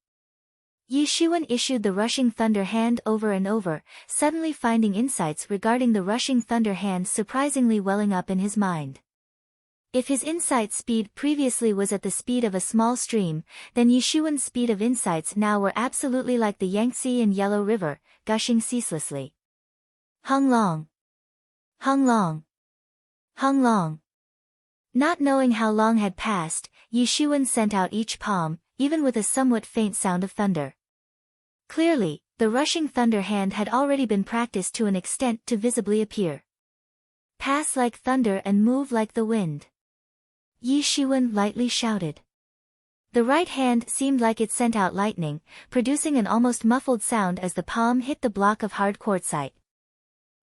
Yi Shiwen issued the rushing thunder hand over and over, suddenly finding insights regarding the rushing thunder hand surprisingly welling up in his mind. If his insight speed previously was at the speed of a small stream, then Yi Shiwen's speed of insights now were absolutely like the Yangtze and Yellow River, gushing ceaselessly. Hung Long. Hung Long. Hung Long. Not knowing how long had passed, Yi Shiwen sent out each palm, even with a somewhat faint sound of thunder. Clearly, the rushing thunder hand had already been practiced to an extent to visibly appear. Pass like thunder and move like the wind. Yi Shiwen lightly shouted. The right hand seemed like it sent out lightning, producing an almost muffled sound as the palm hit the block of hard quartzite.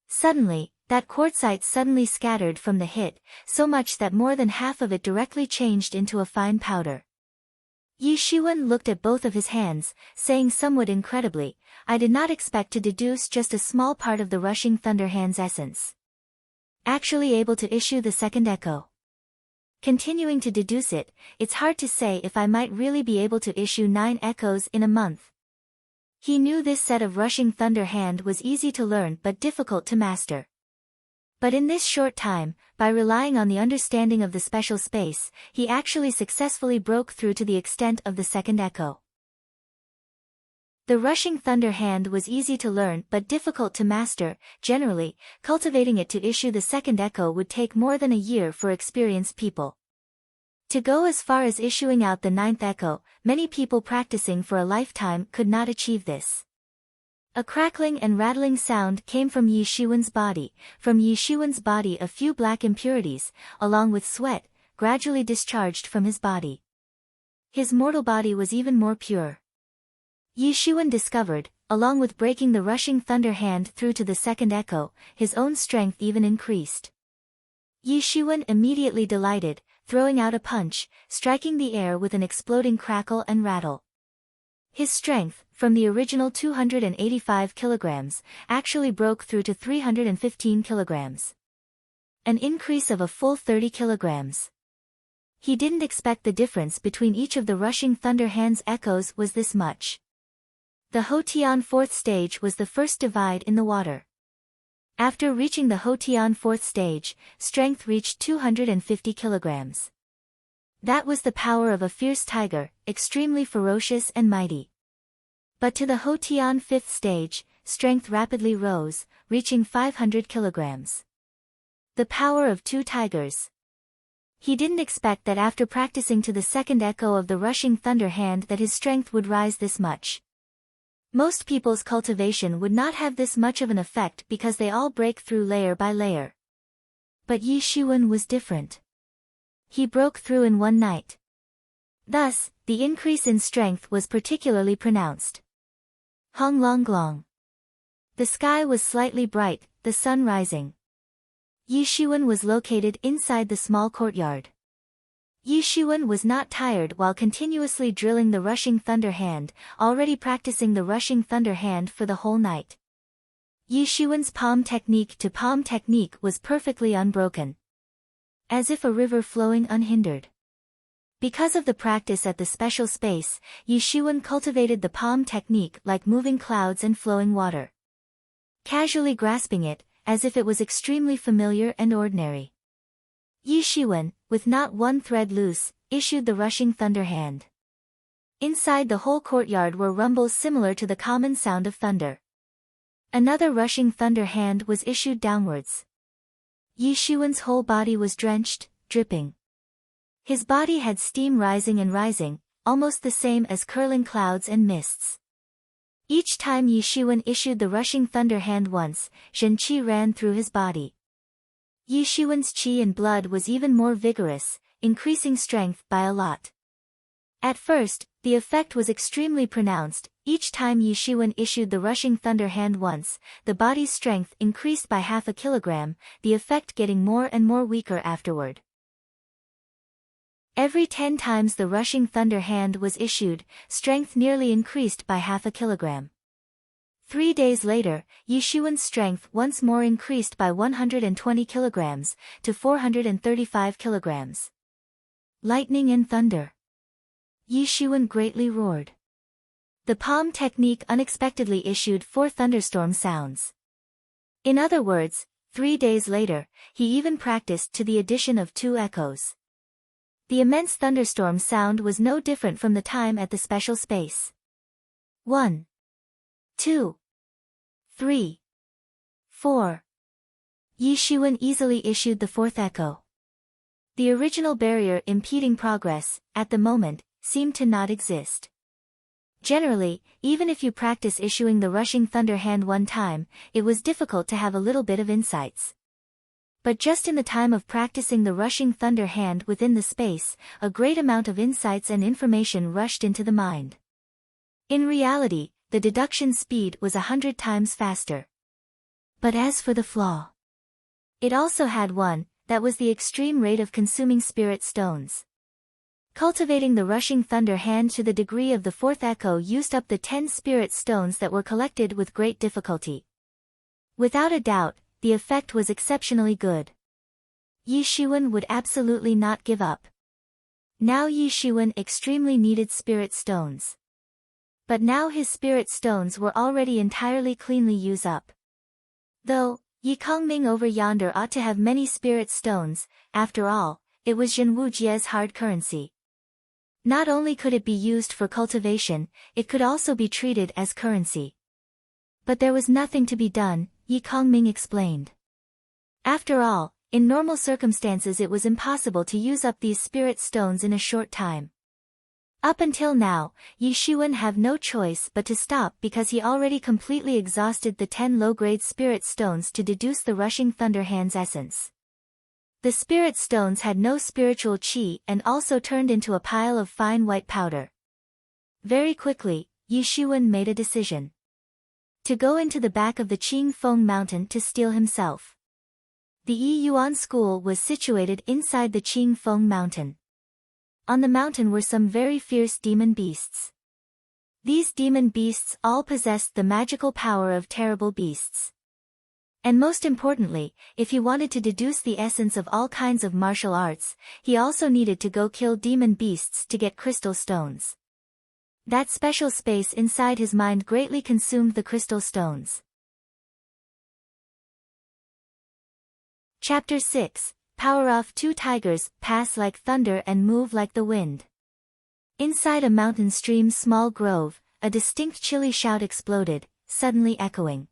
Suddenly, that quartzite suddenly scattered from the hit, so much that more than half of it directly changed into a fine powder. Yi Shiwen looked at both of his hands, saying somewhat incredibly, I did not expect to deduce just a small part of the rushing thunder hand's essence. Actually able to issue the second echo. Continuing to deduce it, it's hard to say if I might really be able to issue 9 echoes in a month. He knew this set of rushing thunder hand was easy to learn but difficult to master. But in this short time, by relying on the understanding of the special space, he actually successfully broke through to the extent of the second echo. The rushing thunder hand was easy to learn but difficult to master. Generally, cultivating it to issue the second echo would take more than a year for experienced people. To go as far as issuing out the 9th echo, many people practicing for a lifetime could not achieve this. A crackling and rattling sound came from Yi Shiwen's body. From Yi Shiwen's body a few black impurities, along with sweat, gradually discharged from his body. His mortal body was even more pure. Yi Shiwen discovered, along with breaking the rushing thunder hand through to the second echo, his own strength even increased. Yi Shiwen immediately delighted, throwing out a punch, striking the air with an exploding crackle and rattle. His strength, from the original 285 kilograms, actually broke through to 315 kilograms. An increase of a full 30 kilograms. He didn't expect the difference between each of the rushing thunder hand's echoes was this much. The Hotian 4th stage was the first divide in the water. After reaching the Hotian 4th stage, strength reached 250 kilograms. That was the power of a fierce tiger, extremely ferocious and mighty. But to the Hotian 5th stage, strength rapidly rose, reaching 500 kilograms. The power of 2 tigers. He didn't expect that after practicing to the second echo of the rushing thunder hand that his strength would rise this much. Most people's cultivation would not have this much of an effect because they all break through layer by layer. But Yi Shiwen was different. He broke through in one night. Thus, the increase in strength was particularly pronounced. Hong Long Glong. The sky was slightly bright, the sun rising. Yi Shiwen was located inside the small courtyard. Yi Shiwen was not tired while continuously drilling the rushing thunder hand, already practicing the rushing thunder hand for the whole night. Yi Shiwen's palm technique to palm technique was perfectly unbroken. As if a river flowing unhindered. Because of the practice at the special space, Yi Shiwen cultivated the palm technique like moving clouds and flowing water. Casually grasping it, as if it was extremely familiar and ordinary. Yi Shiwen, with not one thread loose, issued the rushing thunder hand. Inside the whole courtyard were rumbles similar to the common sound of thunder. Another rushing thunder hand was issued downwards. Yi Shiwen's whole body was drenched, dripping. His body had steam rising and rising, almost the same as curling clouds and mists. Each time Yi Shiwen issued the rushing thunder hand once, Zhen Qi ran through his body. Yi Shiwen's qi and blood was even more vigorous, increasing strength by a lot. At first, the effect was extremely pronounced. Each time Yi Shiwen issued the rushing thunder hand once, the body's strength increased by half a kilogram, the effect getting more and more weaker afterward. Every 10 times the rushing thunder hand was issued, strength nearly increased by half a kilogram. 3 days later, Yi Shiwen's strength once more increased by 120 kilograms, to 435 kilograms. Lightning and thunder. Yi Shiwen greatly roared. The palm technique unexpectedly issued 4 thunderstorm sounds. In other words, 3 days later, he even practiced to the addition of 2 echoes. The immense thunderstorm sound was no different from the time at the special space. 1, 2, 3, 4. Yi Shiwen easily issued the 4th echo. The original barrier impeding progress, at the moment, seemed to not exist. Generally, even if you practice issuing the rushing thunder hand one time, it was difficult to have a little bit of insights. But just in the time of practicing the rushing thunder hand within the space, a great amount of insights and information rushed into the mind. In reality, the deduction speed was 100 times faster. But as for the flaw, it also had one, that was the extreme rate of consuming spirit stones. Cultivating the rushing thunder hand to the degree of the 4th echo used up the 10 spirit stones that were collected with great difficulty. Without a doubt, the effect was exceptionally good. Yi Shiwen would absolutely not give up. Now Yi Shiwen extremely needed spirit stones. But now his spirit stones were already entirely cleanly used up. Though, Yi Kongming over yonder ought to have many spirit stones, after all, it was Zhen Wujie's hard currency. Not only could it be used for cultivation, it could also be treated as currency. But there was nothing to be done, Yi Kongming explained. After all, in normal circumstances it was impossible to use up these spirit stones in a short time. Up until now, Yi Shiwen have no choice but to stop because he already completely exhausted the 10 low-grade spirit stones to deduce the rushing thunder hand's essence. The spirit stones had no spiritual qi and also turned into a pile of fine white powder. Very quickly, Yi Shiwen made a decision. To go into the back of the Qing Feng mountain to steal himself. The Yi Yuan school was situated inside the Qing Feng mountain. On the mountain were some very fierce demon beasts. These demon beasts all possessed the magical power of terrible beasts. And most importantly, if he wanted to deduce the essence of all kinds of martial arts, he also needed to go kill demon beasts to get crystal stones. That special space inside his mind greatly consumed the crystal stones. Chapter 6. Power off 2 tigers, pass like thunder and move like the wind. Inside a mountain stream's small grove, a distinct chilly shout exploded, suddenly echoing.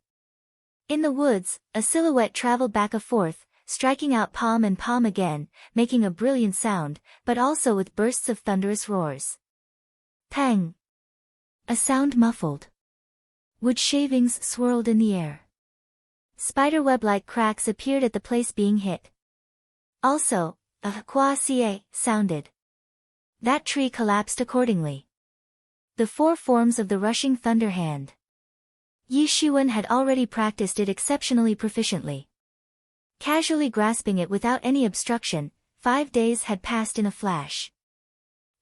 In the woods, a silhouette traveled back and forth, striking out palm and palm again, making a brilliant sound, but also with bursts of thunderous roars. Pang! A sound muffled. Wood shavings swirled in the air. Spiderweb-like cracks appeared at the place being hit. Also, a kwa-sie sounded. That tree collapsed accordingly. The 4 forms of the rushing thunder hand. Yi Shiwen had already practiced it exceptionally proficiently. Casually grasping it without any obstruction, 5 days had passed in a flash.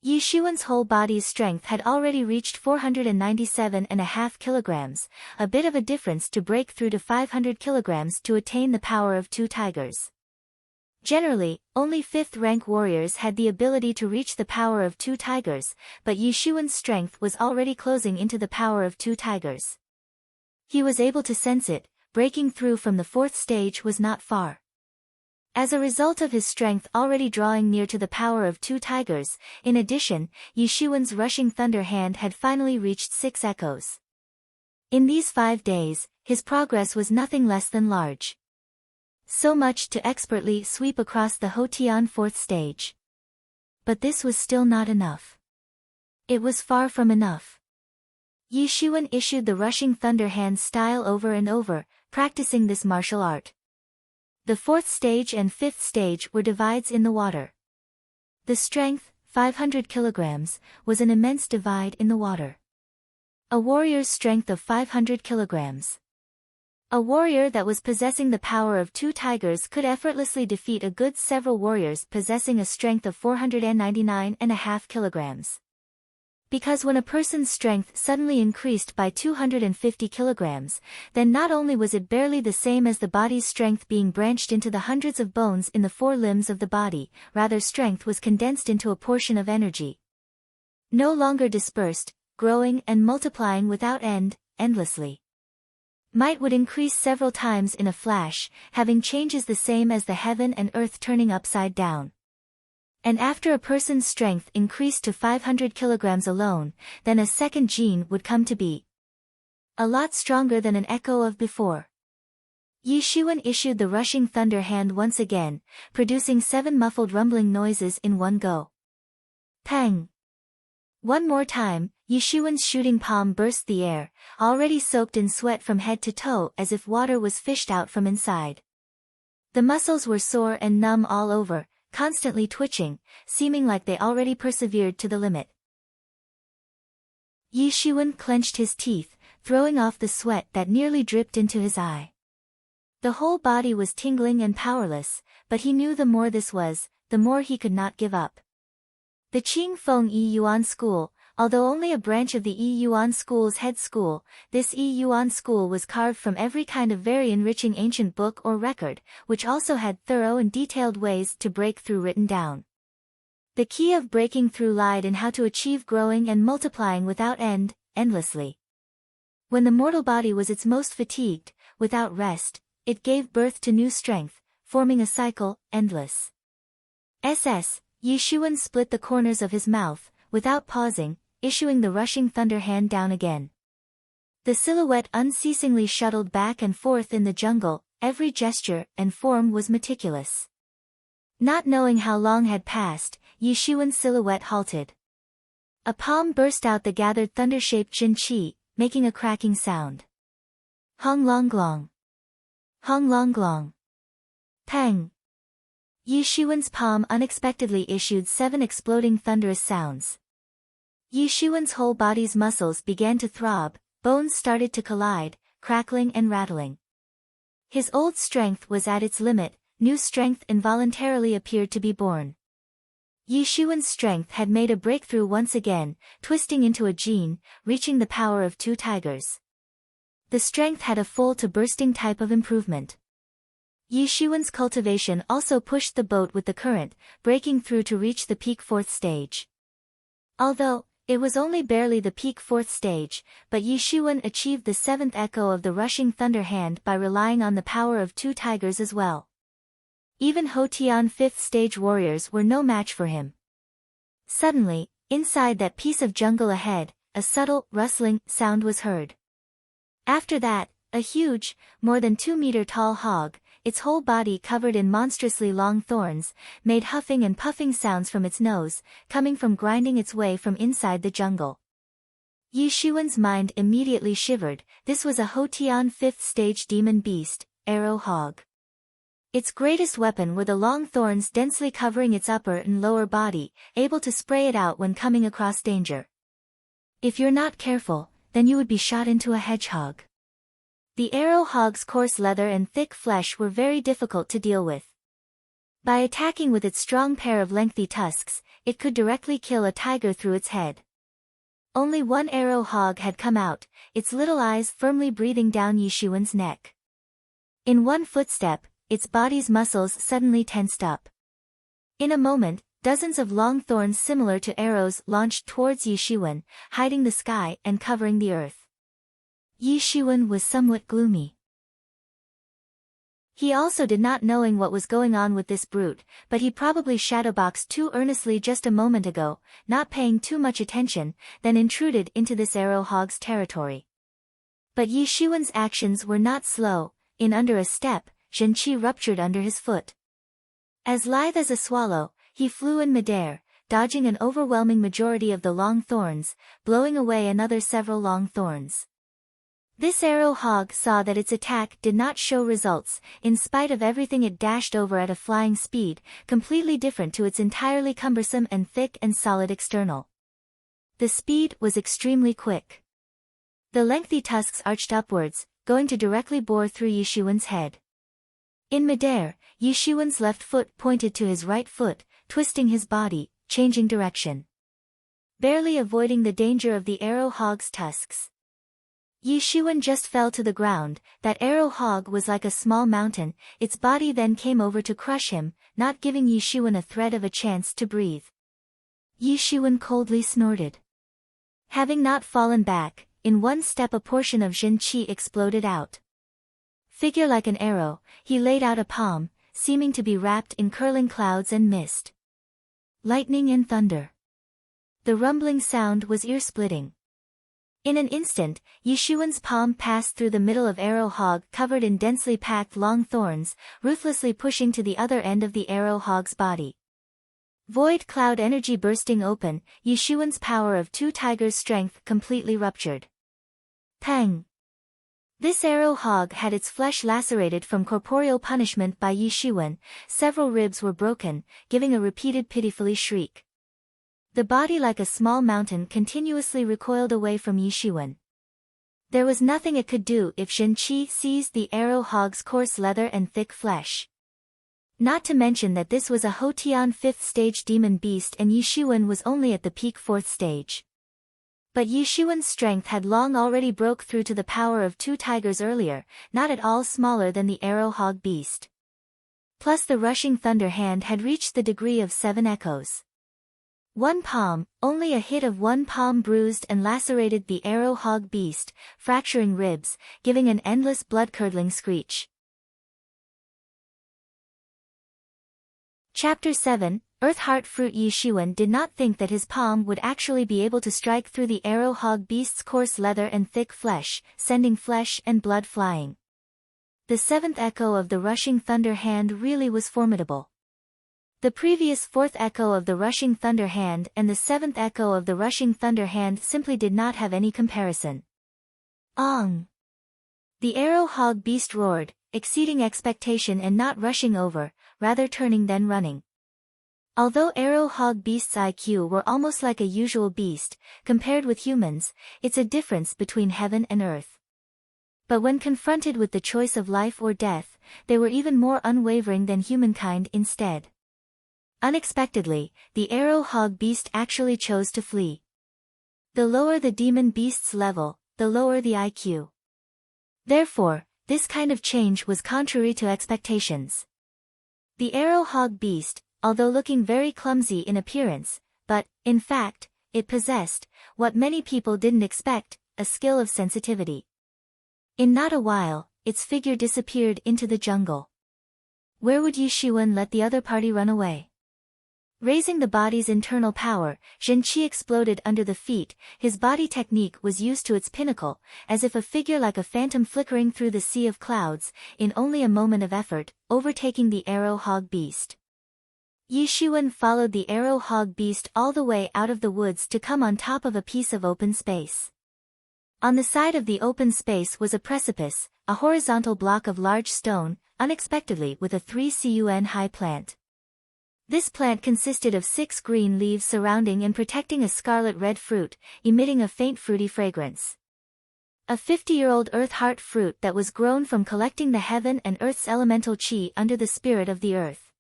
Yi Shiwen's whole body's strength had already reached 497.5 kilograms, a bit of a difference to break through to 500 kilograms to attain the power of 2 tigers. Generally, only 5th-rank warriors had the ability to reach the power of 2 tigers, but Yi Shiwen's strength was already closing into the power of 2 tigers. He was able to sense it, breaking through from the 4th stage was not far. As a result of his strength already drawing near to the power of 2 tigers, in addition, Yi Shiwen's rushing thunder hand had finally reached 6 echoes. In these 5 days, his progress was nothing less than large. So much to expertly sweep across the Hotian 4th stage. But this was still not enough. It was far from enough. Yi Xuan issued the rushing thunder hand style over and over, practicing this martial art. The fourth stage and fifth stage were divides in the water. The strength, 500 kilograms, was an immense divide in the water. A warrior's strength of 500 kilograms. A warrior that was possessing the power of 2 tigers could effortlessly defeat a good several warriors possessing a strength of 499.5 kilograms. Because when a person's strength suddenly increased by 250 kilograms, then not only was it barely the same as the body's strength being branched into the hundreds of bones in the 4 limbs of the body, rather strength was condensed into a portion of energy. No longer dispersed, growing and multiplying without end, endlessly. Might would increase several times in a flash, having changes the same as the heaven and earth turning upside down. And after a person's strength increased to 500 kilograms alone, then a second gene would come to be a lot stronger than an echo of before. Yi Xuan issued the rushing thunder hand once again, producing 7 muffled rumbling noises in one go. Pang! One more time, Yi Xuan's shooting palm burst the air, already soaked in sweat from head to toe as if water was fished out from inside. The muscles were sore and numb all over, constantly twitching, seeming like they already persevered to the limit. Yi Xuan clenched his teeth, throwing off the sweat that nearly dripped into his eye. The whole body was tingling and powerless, but he knew the more this was, the more he could not give up. The Qing Feng Yi Yuan School, although only a branch of the Yi Yuan School's head school, this Yi Yuan School was carved from every kind of very enriching ancient book or record, which also had thorough and detailed ways to break through written down. The key of breaking through lied in how to achieve growing and multiplying without end, endlessly. When the mortal body was its most fatigued, without rest, it gave birth to new strength, forming a cycle, endless. Yi Xuan split the corners of his mouth, without pausing, issuing the rushing thunder hand down again. The silhouette unceasingly shuttled back and forth in the jungle, every gesture and form was meticulous. Not knowing how long had passed, Yi Xuan's silhouette halted. A palm burst out the gathered thunder-shaped Jin Qi, making a cracking sound. Hong long glong. Hong long glong. Pang. Yi Xuan's palm unexpectedly issued 7 exploding thunderous sounds. Yi Xuan's whole body's muscles began to throb, bones started to collide, crackling and rattling. His old strength was at its limit, new strength involuntarily appeared to be born. Yi Xuan's strength had made a breakthrough once again, twisting into a gene, reaching the power of 2 tigers. The strength had a full to bursting type of improvement. Yi Xuan's cultivation also pushed the boat with the current, breaking through to reach the peak 4th stage. Although it was only barely the peak 4th stage, but Yi Xuan achieved the 7th echo of the rushing thunder hand by relying on the power of 2 tigers as well. Even Hotian 5th stage warriors were no match for him. Suddenly, inside that piece of jungle ahead, a subtle, rustling sound was heard. After that, a huge, more than 2-meter tall hog, its whole body covered in monstrously long thorns, made huffing and puffing sounds from its nose, coming from grinding its way from inside the jungle. Yi Xuan's mind immediately shivered. This was a Hotian 5th stage demon beast, Arrow Hog. Its greatest weapon were the long thorns densely covering its upper and lower body, able to spray it out when coming across danger. If you're not careful, then you would be shot into a hedgehog. The arrow hog's coarse leather and thick flesh were very difficult to deal with. By attacking with its strong pair of lengthy tusks, it could directly kill a tiger through its head. Only one arrow hog had come out, its little eyes firmly breathing down Yi Xuan's neck. In one footstep, its body's muscles suddenly tensed up. In a moment, dozens of long thorns similar to arrows launched towards Yi Xuan, hiding the sky and covering the earth. Yi Xuan was somewhat gloomy. He also did not knowing what was going on with this brute, but he probably shadowboxed too earnestly just a moment ago, not paying too much attention, then intruded into this arrow hog's territory. But Yi Xuan's actions were not slow. In under a step, Zhenqi ruptured under his foot. As lithe as a swallow, he flew in midair, dodging an overwhelming majority of the long thorns, blowing away another several long thorns. This arrow hog saw that its attack did not show results, in spite of everything it dashed over at a flying speed, completely different to its entirely cumbersome and thick and solid external. The speed was extremely quick. The lengthy tusks arched upwards, going to directly bore through Yishuan's head. In midair, Yishuan's left foot pointed to his right foot, twisting his body, changing direction. Barely avoiding the danger of the arrow hog's tusks. Yishuan just fell to the ground. That arrow hog was like a small mountain, its body then came over to crush him, not giving Yishuan a thread of a chance to breathe. Yishuan coldly snorted. Having not fallen back, in one step a portion of Zhen Qi exploded out. Figure like an arrow, he laid out a palm, seeming to be wrapped in curling clouds and mist. Lightning and thunder. The rumbling sound was ear-splitting. In an instant, Yishuan's palm passed through the middle of arrow hog covered in densely packed long thorns, ruthlessly pushing to the other end of the arrow hog's body. Void cloud energy bursting open, Yishuan's power of 2 tigers' strength completely ruptured. Pang! This arrow hog had its flesh lacerated from corporeal punishment by Yishuan, several ribs were broken, giving a repeated pitifully shriek. The body like a small mountain continuously recoiled away from Yishuan. There was nothing it could do if Zhen Qi seized the arrow hog's coarse leather and thick flesh. Not to mention that this was a Hotian 5th stage demon beast and Yishuan was only at the peak 4th stage. But Yishuan's strength had long already broke through to the power of 2 tigers earlier, not at all smaller than the arrow hog beast. Plus the rushing thunder hand had reached the degree of 7 echoes. One palm, only a hit of one palm bruised and lacerated the arrow hog beast, fracturing ribs, giving an endless blood-curdling screech. Chapter 7, Earth Heart Fruit. Yishuan did not think that his palm would actually be able to strike through the arrow hog beast's coarse leather and thick flesh, sending flesh and blood flying. The 7th echo of the rushing thunder hand really was formidable. The previous 4th echo of the rushing thunder hand and the 7th echo of the rushing thunder hand simply did not have any comparison. Ong! The arrow hog beast roared, exceeding expectation and not rushing over, rather turning then running. Although arrow hog beast's IQ were almost like a usual beast, compared with humans, it's a difference between heaven and earth. But when confronted with the choice of life or death, they were even more unwavering than humankind instead. Unexpectedly, the arrow hog beast actually chose to flee. The lower the demon beast's level, the lower the IQ. Therefore, this kind of change was contrary to expectations. The arrow hog beast, although looking very clumsy in appearance, but, in fact, it possessed, what many people didn't expect, a skill of sensitivity. In not a while, its figure disappeared into the jungle. Where would Yishuan let the other party run away? Raising the body's internal power, Zhen Qi exploded under the feet, his body technique was used to its pinnacle, as if a figure like a phantom flickering through the sea of clouds, in only a moment of effort, overtaking the arrow hog beast. Yishuan followed the arrow hog beast all the way out of the woods to come on top of a piece of open space. On the side of the open space was a precipice, a horizontal block of large stone, unexpectedly with a 3 cun high plant. This plant consisted of 6 green leaves surrounding and protecting a scarlet-red fruit, emitting a faint fruity fragrance. A 50-year-old earth heart fruit that was grown from collecting the heaven and earth's elemental qi under the spirit of the earth.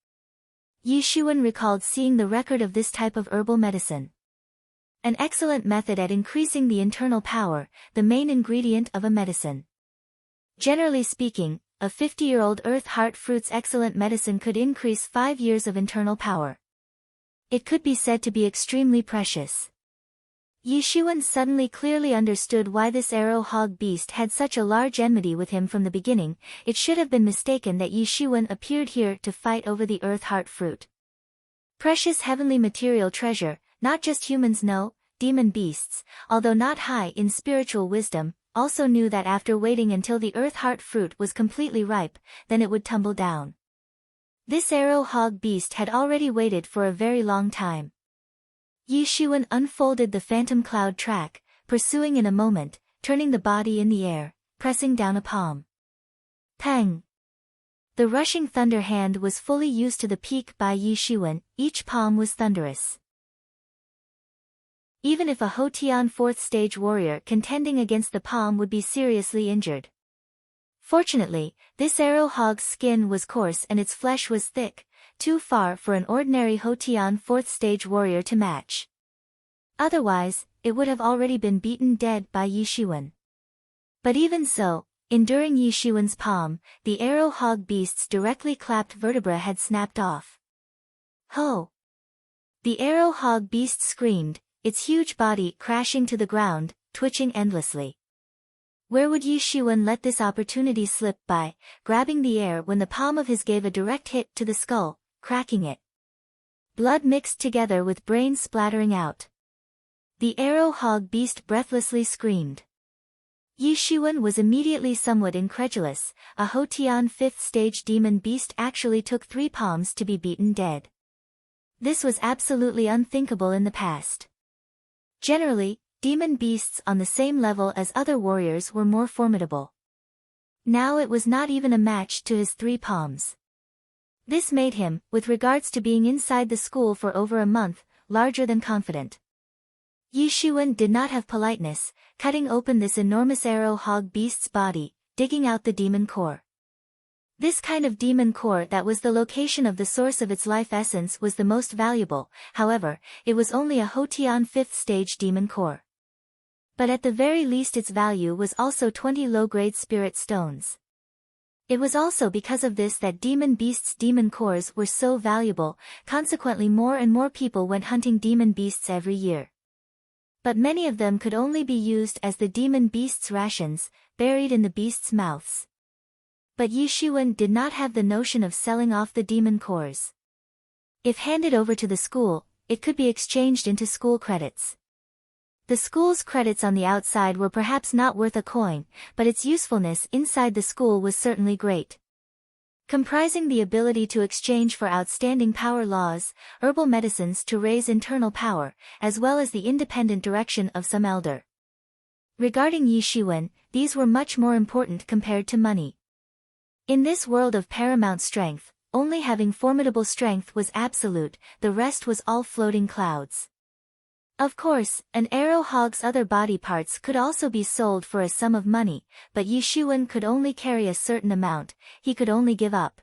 Yishuan recalled seeing the record of this type of herbal medicine. An excellent method at increasing the internal power, the main ingredient of a medicine. Generally speaking, a 50-year-old earth heart fruit's excellent medicine could increase 5 years of internal power. It could be said to be extremely precious. Yishuan suddenly clearly understood why this arrow hog beast had such a large enmity with him from the beginning. It should have been mistaken that Yishuan appeared here to fight over the earth heart fruit. Precious heavenly material treasure, not just humans know, demon beasts, although not high in spiritual wisdom, also knew that after waiting until the earth heart fruit was completely ripe, then it would tumble down. This arrow hog beast had already waited for a very long time. Yi Xuan unfolded the phantom cloud track, pursuing in a moment, turning the body in the air, pressing down a palm. Pang! The rushing thunder hand was fully used to the peak by Yi Xuan, each palm was thunderous. Even if a Hotian 4th stage warrior contending against the palm would be seriously injured. Fortunately, this arrow hog's skin was coarse and its flesh was thick, too far for an ordinary Hotian 4th stage warrior to match. Otherwise, it would have already been beaten dead by Yi Xuan. But even so, enduring Yi Xuan's palm, the arrow hog beast's directly clapped vertebra had snapped off. Ho! The arrow hog beast screamed, its huge body crashing to the ground, twitching endlessly. Where would Yi Xuan let this opportunity slip by, grabbing the air when the palm of his gave a direct hit to the skull, cracking it. Blood mixed together with brain splattering out. The arrow hog beast breathlessly screamed. Yi Xuan was immediately somewhat incredulous. A Hotian 5th stage demon beast actually took 3 palms to be beaten dead. This was absolutely unthinkable in the past. Generally, demon beasts on the same level as other warriors were more formidable. Now it was not even a match to his 3 palms. This made him, with regards to being inside the school for over a month, larger than confident. Yi Xuan did not have politeness, cutting open this enormous arrow hog beast's body, digging out the demon core. This kind of demon core that was the location of the source of its life essence was the most valuable. However, it was only a Hotian 5th stage demon core. But at the very least its value was also 20 low-grade spirit stones. It was also because of this that demon beasts' demon cores were so valuable, consequently more and more people went hunting demon beasts every year. But many of them could only be used as the demon beasts' rations, buried in the beasts' mouths. But Yi Xuan did not have the notion of selling off the demon cores. If handed over to the school, it could be exchanged into school credits. The school's credits on the outside were perhaps not worth a coin, but its usefulness inside the school was certainly great. Comprising the ability to exchange for outstanding power laws, herbal medicines to raise internal power, as well as the independent direction of some elder. Regarding Yi Xuan, these were much more important compared to money. In this world of paramount strength, only having formidable strength was absolute, the rest was all floating clouds. Of course, an arrow hog's other body parts could also be sold for a sum of money, but Yi Xuan could only carry a certain amount, he could only give up.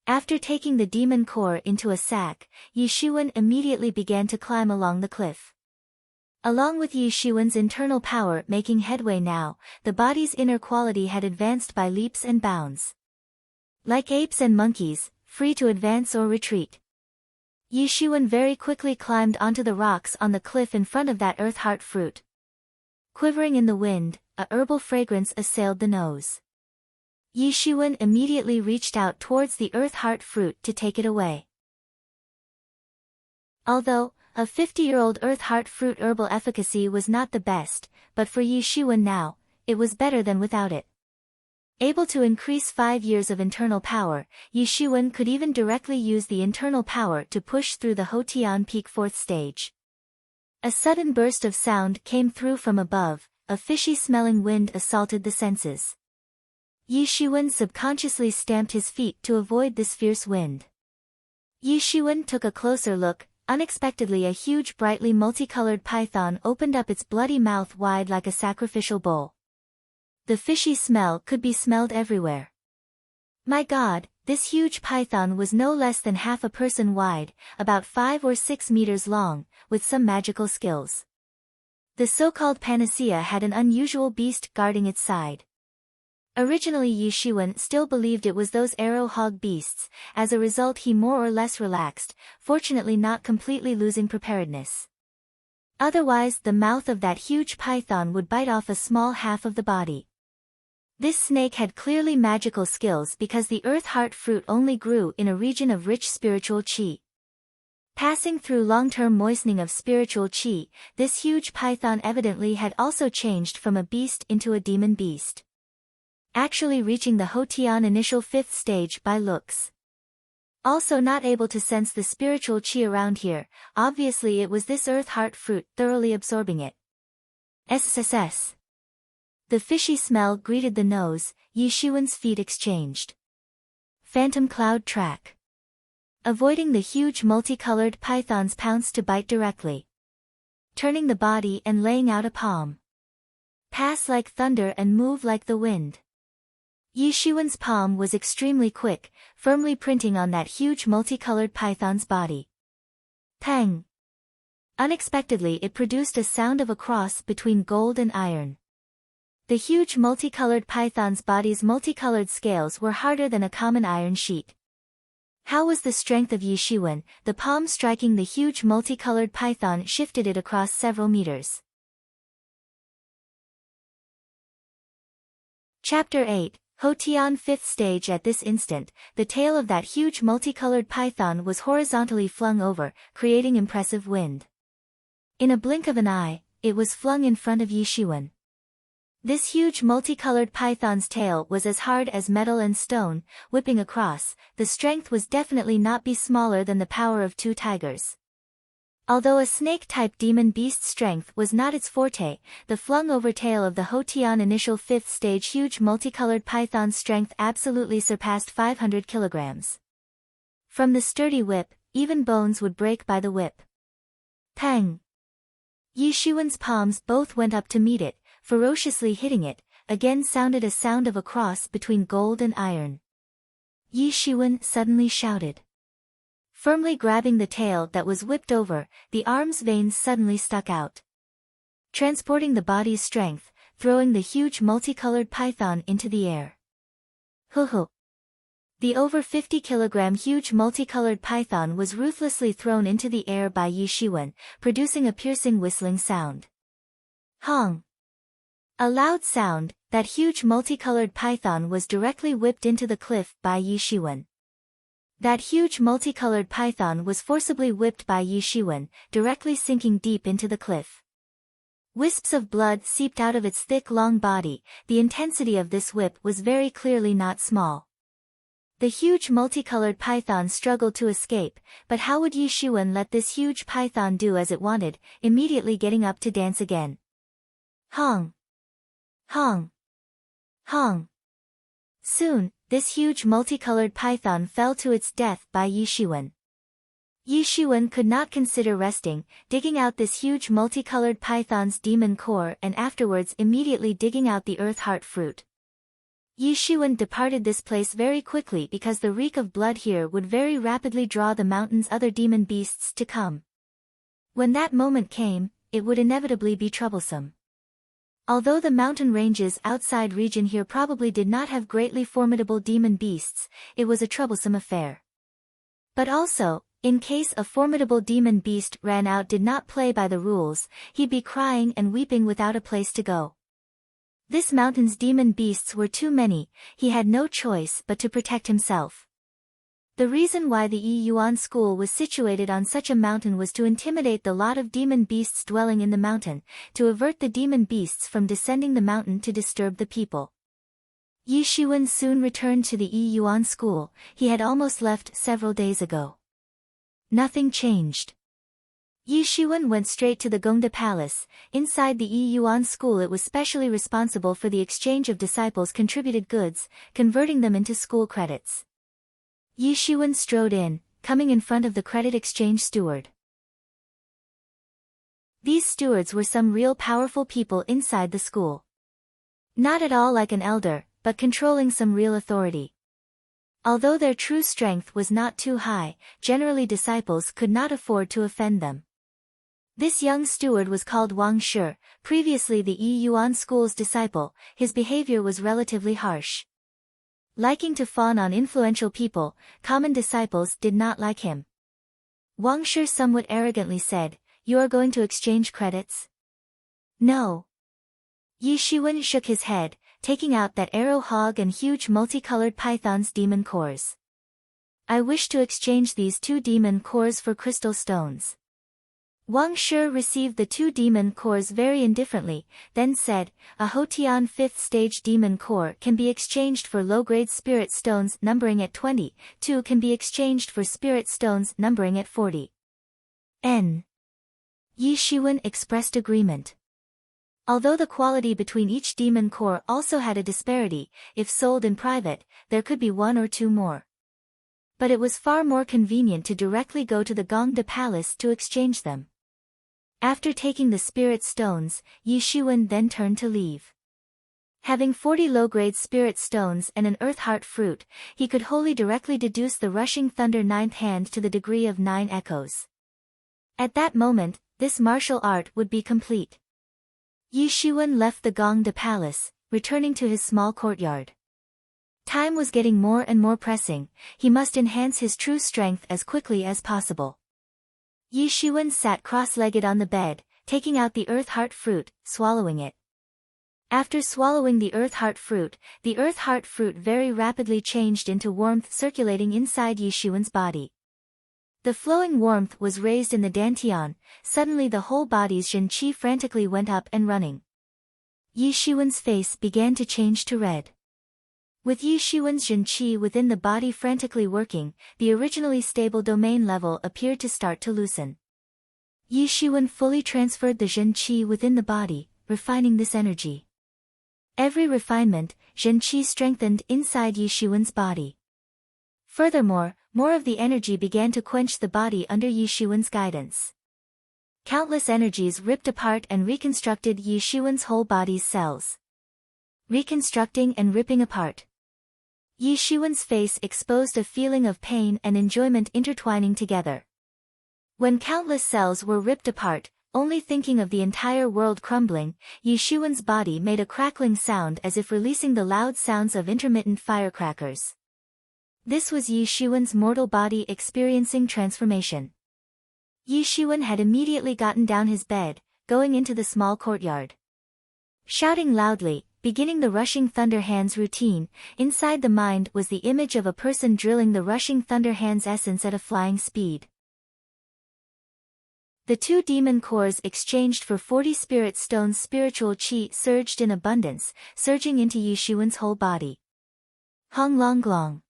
After taking the demon core into a sack, Yi Xuan immediately began to climb along the cliff. Along with Yi Xuan's internal power making headway now, the body's inner quality had advanced by leaps and bounds. Like apes and monkeys, free to advance or retreat. Yi Xuan very quickly climbed onto the rocks on the cliff in front of that earth heart fruit. Quivering in the wind, a herbal fragrance assailed the nose. Yi Xuan immediately reached out towards the earth heart fruit to take it away. Although, a 50-year-old earth heart fruit herbal efficacy was not the best, but for Yi Xuan now, it was better than without it. Able to increase 5 years of internal power, Yi Xuan could even directly use the internal power to push through the Hotian Peak 4th stage. A sudden burst of sound came through from above, a fishy-smelling wind assaulted the senses. Yi Xuan subconsciously stamped his feet to avoid this fierce wind. Yi Xuan took a closer look. Unexpectedly a huge brightly multicolored python opened up its bloody mouth wide like a sacrificial bowl. The fishy smell could be smelled everywhere. My God, this huge python was no less than half a person wide, about 5 or 6 meters long, with some magical skills. The so-called panacea had an unusual beast guarding its side. Originally Yi Xuan still believed it was those arrow hog beasts, as a result he more or less relaxed, fortunately not completely losing preparedness. Otherwise the mouth of that huge python would bite off a small half of the body. This snake had clearly magical skills because the earth heart fruit only grew in a region of rich spiritual qi. Passing through long-term moistening of spiritual qi, this huge python evidently had also changed from a beast into a demon beast. Actually reaching the Hotian initial 5th stage by looks. Also not able to sense the spiritual qi around here, obviously it was this earth heart fruit thoroughly absorbing it. SSS. The fishy smell greeted the nose, Yi Shiwen's feet exchanged. Phantom cloud track. Avoiding the huge multicolored python's pounce to bite directly. Turning the body and laying out a palm. Pass like thunder and move like the wind. Yi Shiwen's palm was extremely quick, firmly printing on that huge multicolored python's body. Pang! Unexpectedly it produced a sound of a cross between gold and iron. The huge multicolored python's body's multicolored scales were harder than a common iron sheet. How was the strength of Yi Shiwen? The palm striking the huge multicolored python shifted it across several meters. Chapter 8, Hotian 5th Stage. At this instant, the tail of that huge multicolored python was horizontally flung over, creating impressive wind. In a blink of an eye, it was flung in front of Yi Shiwen. This huge multicolored python's tail was as hard as metal and stone, whipping across. The strength was definitely not be smaller than the power of 2 tigers. Although a snake-type demon beast strength was not its forte, the flung-over tail of the Hotian initial 5th stage huge multicolored python's strength absolutely surpassed 500 kilograms. From the sturdy whip, even bones would break by the whip. Pang! Yi Shiwen's palms both went up to meet it, ferociously hitting it. Again sounded a sound of a cross between gold and iron. Yi Shiwen suddenly shouted. Firmly grabbing the tail that was whipped over, the arm's veins suddenly stuck out. Transporting the body's strength, throwing the huge multicolored python into the air. Hoo-hoo! The over 50-kilogram huge multicolored python was ruthlessly thrown into the air by Yi Shiwen, producing a piercing whistling sound. Hong! A loud sound, that huge multicolored python was directly whipped into the cliff by Yi Shiwen. That huge multicolored python was forcibly whipped by Yi Shiwen, directly sinking deep into the cliff. Wisps of blood seeped out of its thick long body. The intensity of this whip was very clearly not small. The huge multicolored python struggled to escape, but how would Yi Shiwen let this huge python do as it wanted, immediately getting up to dance again? Hong! Hong! Hong! Soon, this huge multicolored python fell to its death by Yi Shiwen. Yi Shiwen could not consider resting, digging out this huge multicolored python's demon core and afterwards immediately digging out the earth heart fruit. Yi Shiwen departed this place very quickly because the reek of blood here would very rapidly draw the mountain's other demon beasts to come. When that moment came, it would inevitably be troublesome. Although the mountain ranges outside region here probably did not have greatly formidable demon beasts, it was a troublesome affair. But also, in case a formidable demon beast ran out did not play by the rules, he'd be crying and weeping without a place to go. This mountain's demon beasts were too many, he had no choice but to protect himself. The reason why the Yi Yuan school was situated on such a mountain was to intimidate the lot of demon beasts dwelling in the mountain, to avert the demon beasts from descending the mountain to disturb the people. Yi Shiwen soon returned to the Yi Yuan school. He had almost left several days ago. Nothing changed. Yi Shiwen went straight to the Gongda Palace. Inside the Yi Yuan school it was specially responsible for the exchange of disciples' contributed goods, converting them into school credits. Yi Shiwen strode in, coming in front of the credit exchange steward. These stewards were some real powerful people inside the school. Not at all like an elder, but controlling some real authority. Although their true strength was not too high, generally disciples could not afford to offend them. This young steward was called Wang Shi, previously the Yi Yuan school's disciple. His behavior was relatively harsh. Liking to fawn on influential people, common disciples did not like him. Wang Shi somewhat arrogantly said, "You are going to exchange credits?" "No." Yi Shiwen shook his head, taking out that arrow hog and huge multicolored python's demon cores. "I wish to exchange these 2 demon cores for crystal stones." Wang Shi received the two demon cores very indifferently, then said, "A Hotian 5th stage demon core can be exchanged for low-grade spirit stones numbering at 20, two can be exchanged for spirit stones numbering at 40. Yi Shiwen expressed agreement. Although the quality between each demon core also had a disparity, if sold in private, there could be one or two more. But it was far more convenient to directly go to the Gongda Palace to exchange them. After taking the spirit stones, Yi Shiwen then turned to leave. Having 40 low-grade spirit stones and an earth heart fruit, he could wholly directly deduce the rushing thunder 9th hand to the degree of 9 echoes. At that moment, this martial art would be complete. Yi Shiwen left the Gongda Palace, returning to his small courtyard. Time was getting more and more pressing, he must enhance his true strength as quickly as possible. Yi Shiwen sat cross-legged on the bed, taking out the earth heart fruit, swallowing it. After swallowing the earth heart fruit very rapidly changed into warmth circulating inside Yi Shiwen's body. The flowing warmth was raised in the dantian, suddenly the whole body's Zhen Qi frantically went up and running. Yi Shiwen's face began to change to red. With Yi Shiwen's Zhen Qi within the body frantically working, the originally stable domain level appeared to start to loosen. Yi Shiwen fully transferred the Zhen Qi within the body, refining this energy. Every refinement, Zhen Qi strengthened inside Yi Shiwen's body. Furthermore, more of the energy began to quench the body under Yi Shiwen's guidance. Countless energies ripped apart and reconstructed Yi Shiwen's whole body's cells. Reconstructing and ripping apart. Yi Shiwen's face exposed a feeling of pain and enjoyment intertwining together. When countless cells were ripped apart, only thinking of the entire world crumbling, Yi Shiwen's body made a crackling sound as if releasing the loud sounds of intermittent firecrackers. This was Yi Shiwen's mortal body experiencing transformation. Yi Shiwen had immediately gotten down his bed, going into the small courtyard. Shouting loudly, beginning the rushing thunder hands routine, inside the mind was the image of a person drilling the rushing thunder hands essence at a flying speed. The two demon cores exchanged for 40 spirit stones. Spiritual qi surged in abundance, surging into Yi Shiwen's whole body. Hong long glong.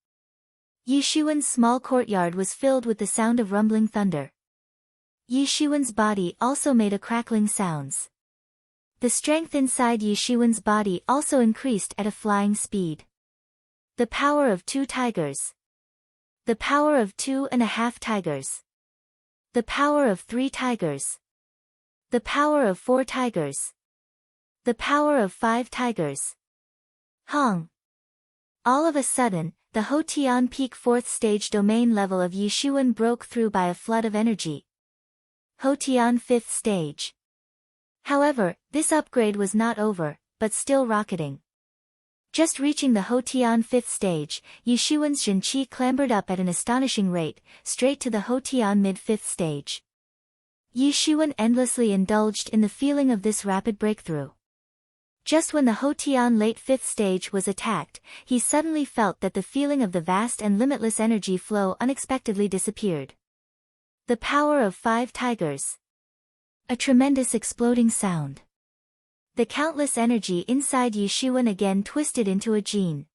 Yi Shiwen's small courtyard was filled with the sound of rumbling thunder. Yi Shiwen's body also made a crackling sounds. The strength inside Yi Shiwen's body also increased at a flying speed. The power of 2 tigers. The power of 2.5 tigers. The power of 3 tigers. The power of 4 tigers. The power of 5 tigers. Hong. All of a sudden, the Hotian Peak 4th stage domain level of Yi Shiwen broke through by a flood of energy. Hotian 5th stage. However, this upgrade was not over, but still rocketing. Just reaching the Hotian 5th stage, Yi Shiwen's Zhen Qi clambered up at an astonishing rate, straight to the Hotian mid-5th stage. Yi Shiwen endlessly indulged in the feeling of this rapid breakthrough. Just when the Hotian late 5th stage was attacked, he suddenly felt that the feeling of the vast and limitless energy flow unexpectedly disappeared. The power of 5 tigers. A tremendous exploding sound. The countless energy inside Yi Shiwen again twisted into a gene.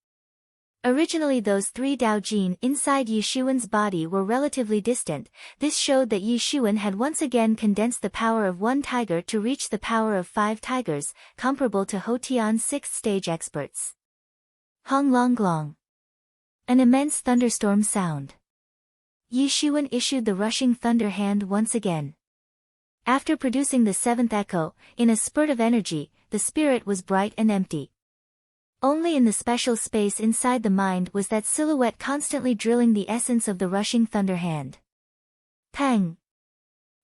Originally those 3 Dao gene inside Yi Shiwen's body were relatively distant. This showed that Yi Shiwen had once again condensed the power of 1 tiger to reach the power of 5 tigers, comparable to Hotian 6th stage experts. Hong long glong. An immense thunderstorm sound. Yi Shiwen issued the rushing thunder hand once again. After producing the 7th echo, in a spurt of energy, the spirit was bright and empty. Only in the special space inside the mind was that silhouette constantly drilling the essence of the rushing thunder hand. Pang!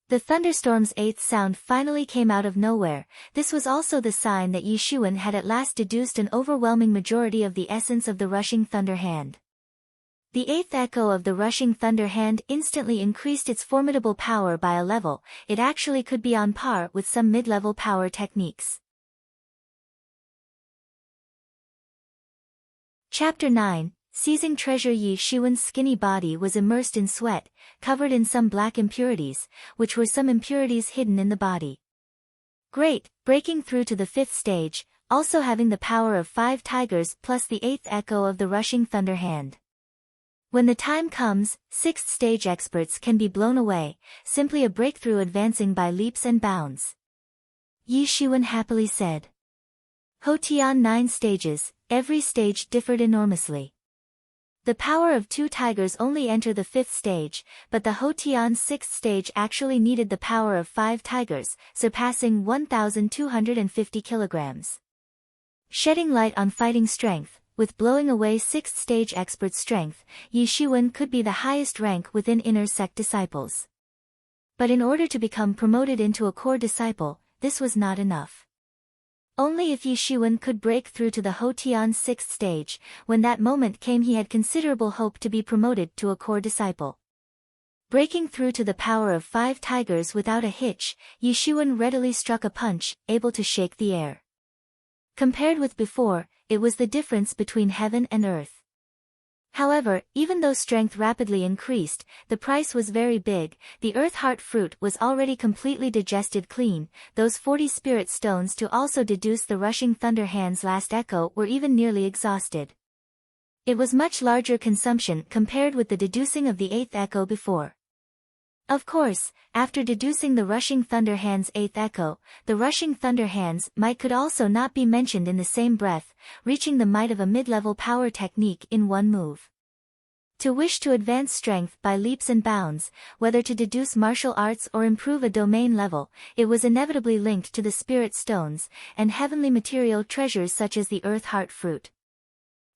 The thunderstorm's 8th sound finally came out of nowhere. This was also the sign that Yi Shiwen had at last deduced an overwhelming majority of the essence of the rushing thunder hand. The 8th echo of the rushing thunder hand instantly increased its formidable power by a level. It actually could be on par with some mid-level power techniques. Chapter 9, Seizing treasure, Yi Shiwen's skinny body was immersed in sweat, covered in some black impurities, which were some impurities hidden in the body. Great, breaking through to the 5th stage, also having the power of 5 tigers plus the 8th echo of the rushing thunder hand. When the time comes, 6th stage experts can be blown away, simply a breakthrough advancing by leaps and bounds. Yi Shiwen happily said. Hotian 9 stages, every stage differed enormously. The power of 2 tigers only enter the 5th stage, but the Hotian 6th stage actually needed the power of 5 tigers, surpassing 1,250 kilograms. Shedding light on fighting strength, with blowing away 6th stage expert strength, Yi Shiwen could be the highest rank within inner sect disciples. But in order to become promoted into a core disciple, this was not enough. Only if Yi Shiwen could break through to the Hotian 6th stage, when that moment came he had considerable hope to be promoted to a core disciple. Breaking through to the power of 5 tigers without a hitch, Yi Shiwen readily struck a punch, able to shake the air. Compared with before, it was the difference between heaven and earth. However, even though strength rapidly increased, the price was very big. The earth heart fruit was already completely digested clean. Those 40 spirit stones to also deduce the rushing thunder hand's last echo were even nearly exhausted. It was much larger consumption compared with the deducing of the 8th echo before. Of course, after deducing the rushing thunder hand's 8th echo, the rushing thunder hand's might could also not be mentioned in the same breath, reaching the might of a mid-level power technique in one move. To wish to advance strength by leaps and bounds, whether to deduce martial arts or improve a domain level, it was inevitably linked to the spirit stones, and heavenly material treasures such as the earth heart fruit.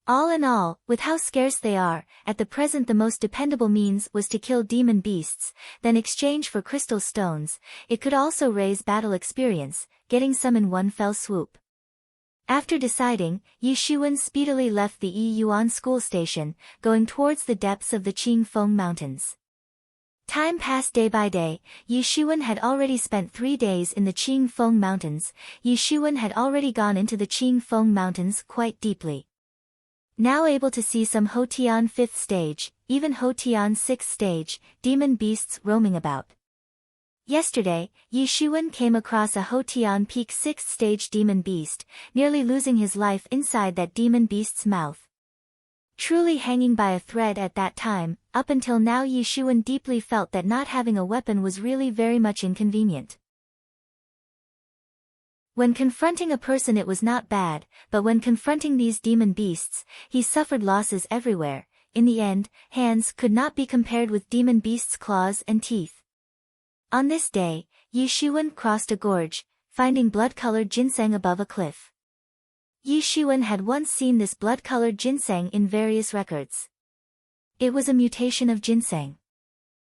All in all, with how scarce they are, at the present the most dependable means was to kill demon beasts, then exchange for crystal stones. It could also raise battle experience, getting some in one fell swoop. After deciding, Yi Shiwen speedily left the Yi Yuan school station, going towards the depths of the Qingfeng Mountains. Time passed day by day. Yi Shiwen had already spent 3 days in the Qingfeng Mountains. Yi Shiwen had already gone into the Qingfeng Mountains quite deeply. Now able to see some Hotian 5th stage, even Hotian 6th stage, demon beasts roaming about. Yesterday, Yi Shiwen came across a Hotian Peak 6th stage demon beast, nearly losing his life inside that demon beast's mouth. Truly hanging by a thread at that time, up until now Yi Shiwen deeply felt that not having a weapon was really very much inconvenient. When confronting a person it was not bad, but when confronting these demon beasts, he suffered losses everywhere. In the end, hands could not be compared with demon beasts' claws and teeth. On this day, Yi Shiwen crossed a gorge, finding blood-colored ginseng above a cliff. Yi Shiwen had once seen this blood-colored ginseng in various records. It was a mutation of ginseng.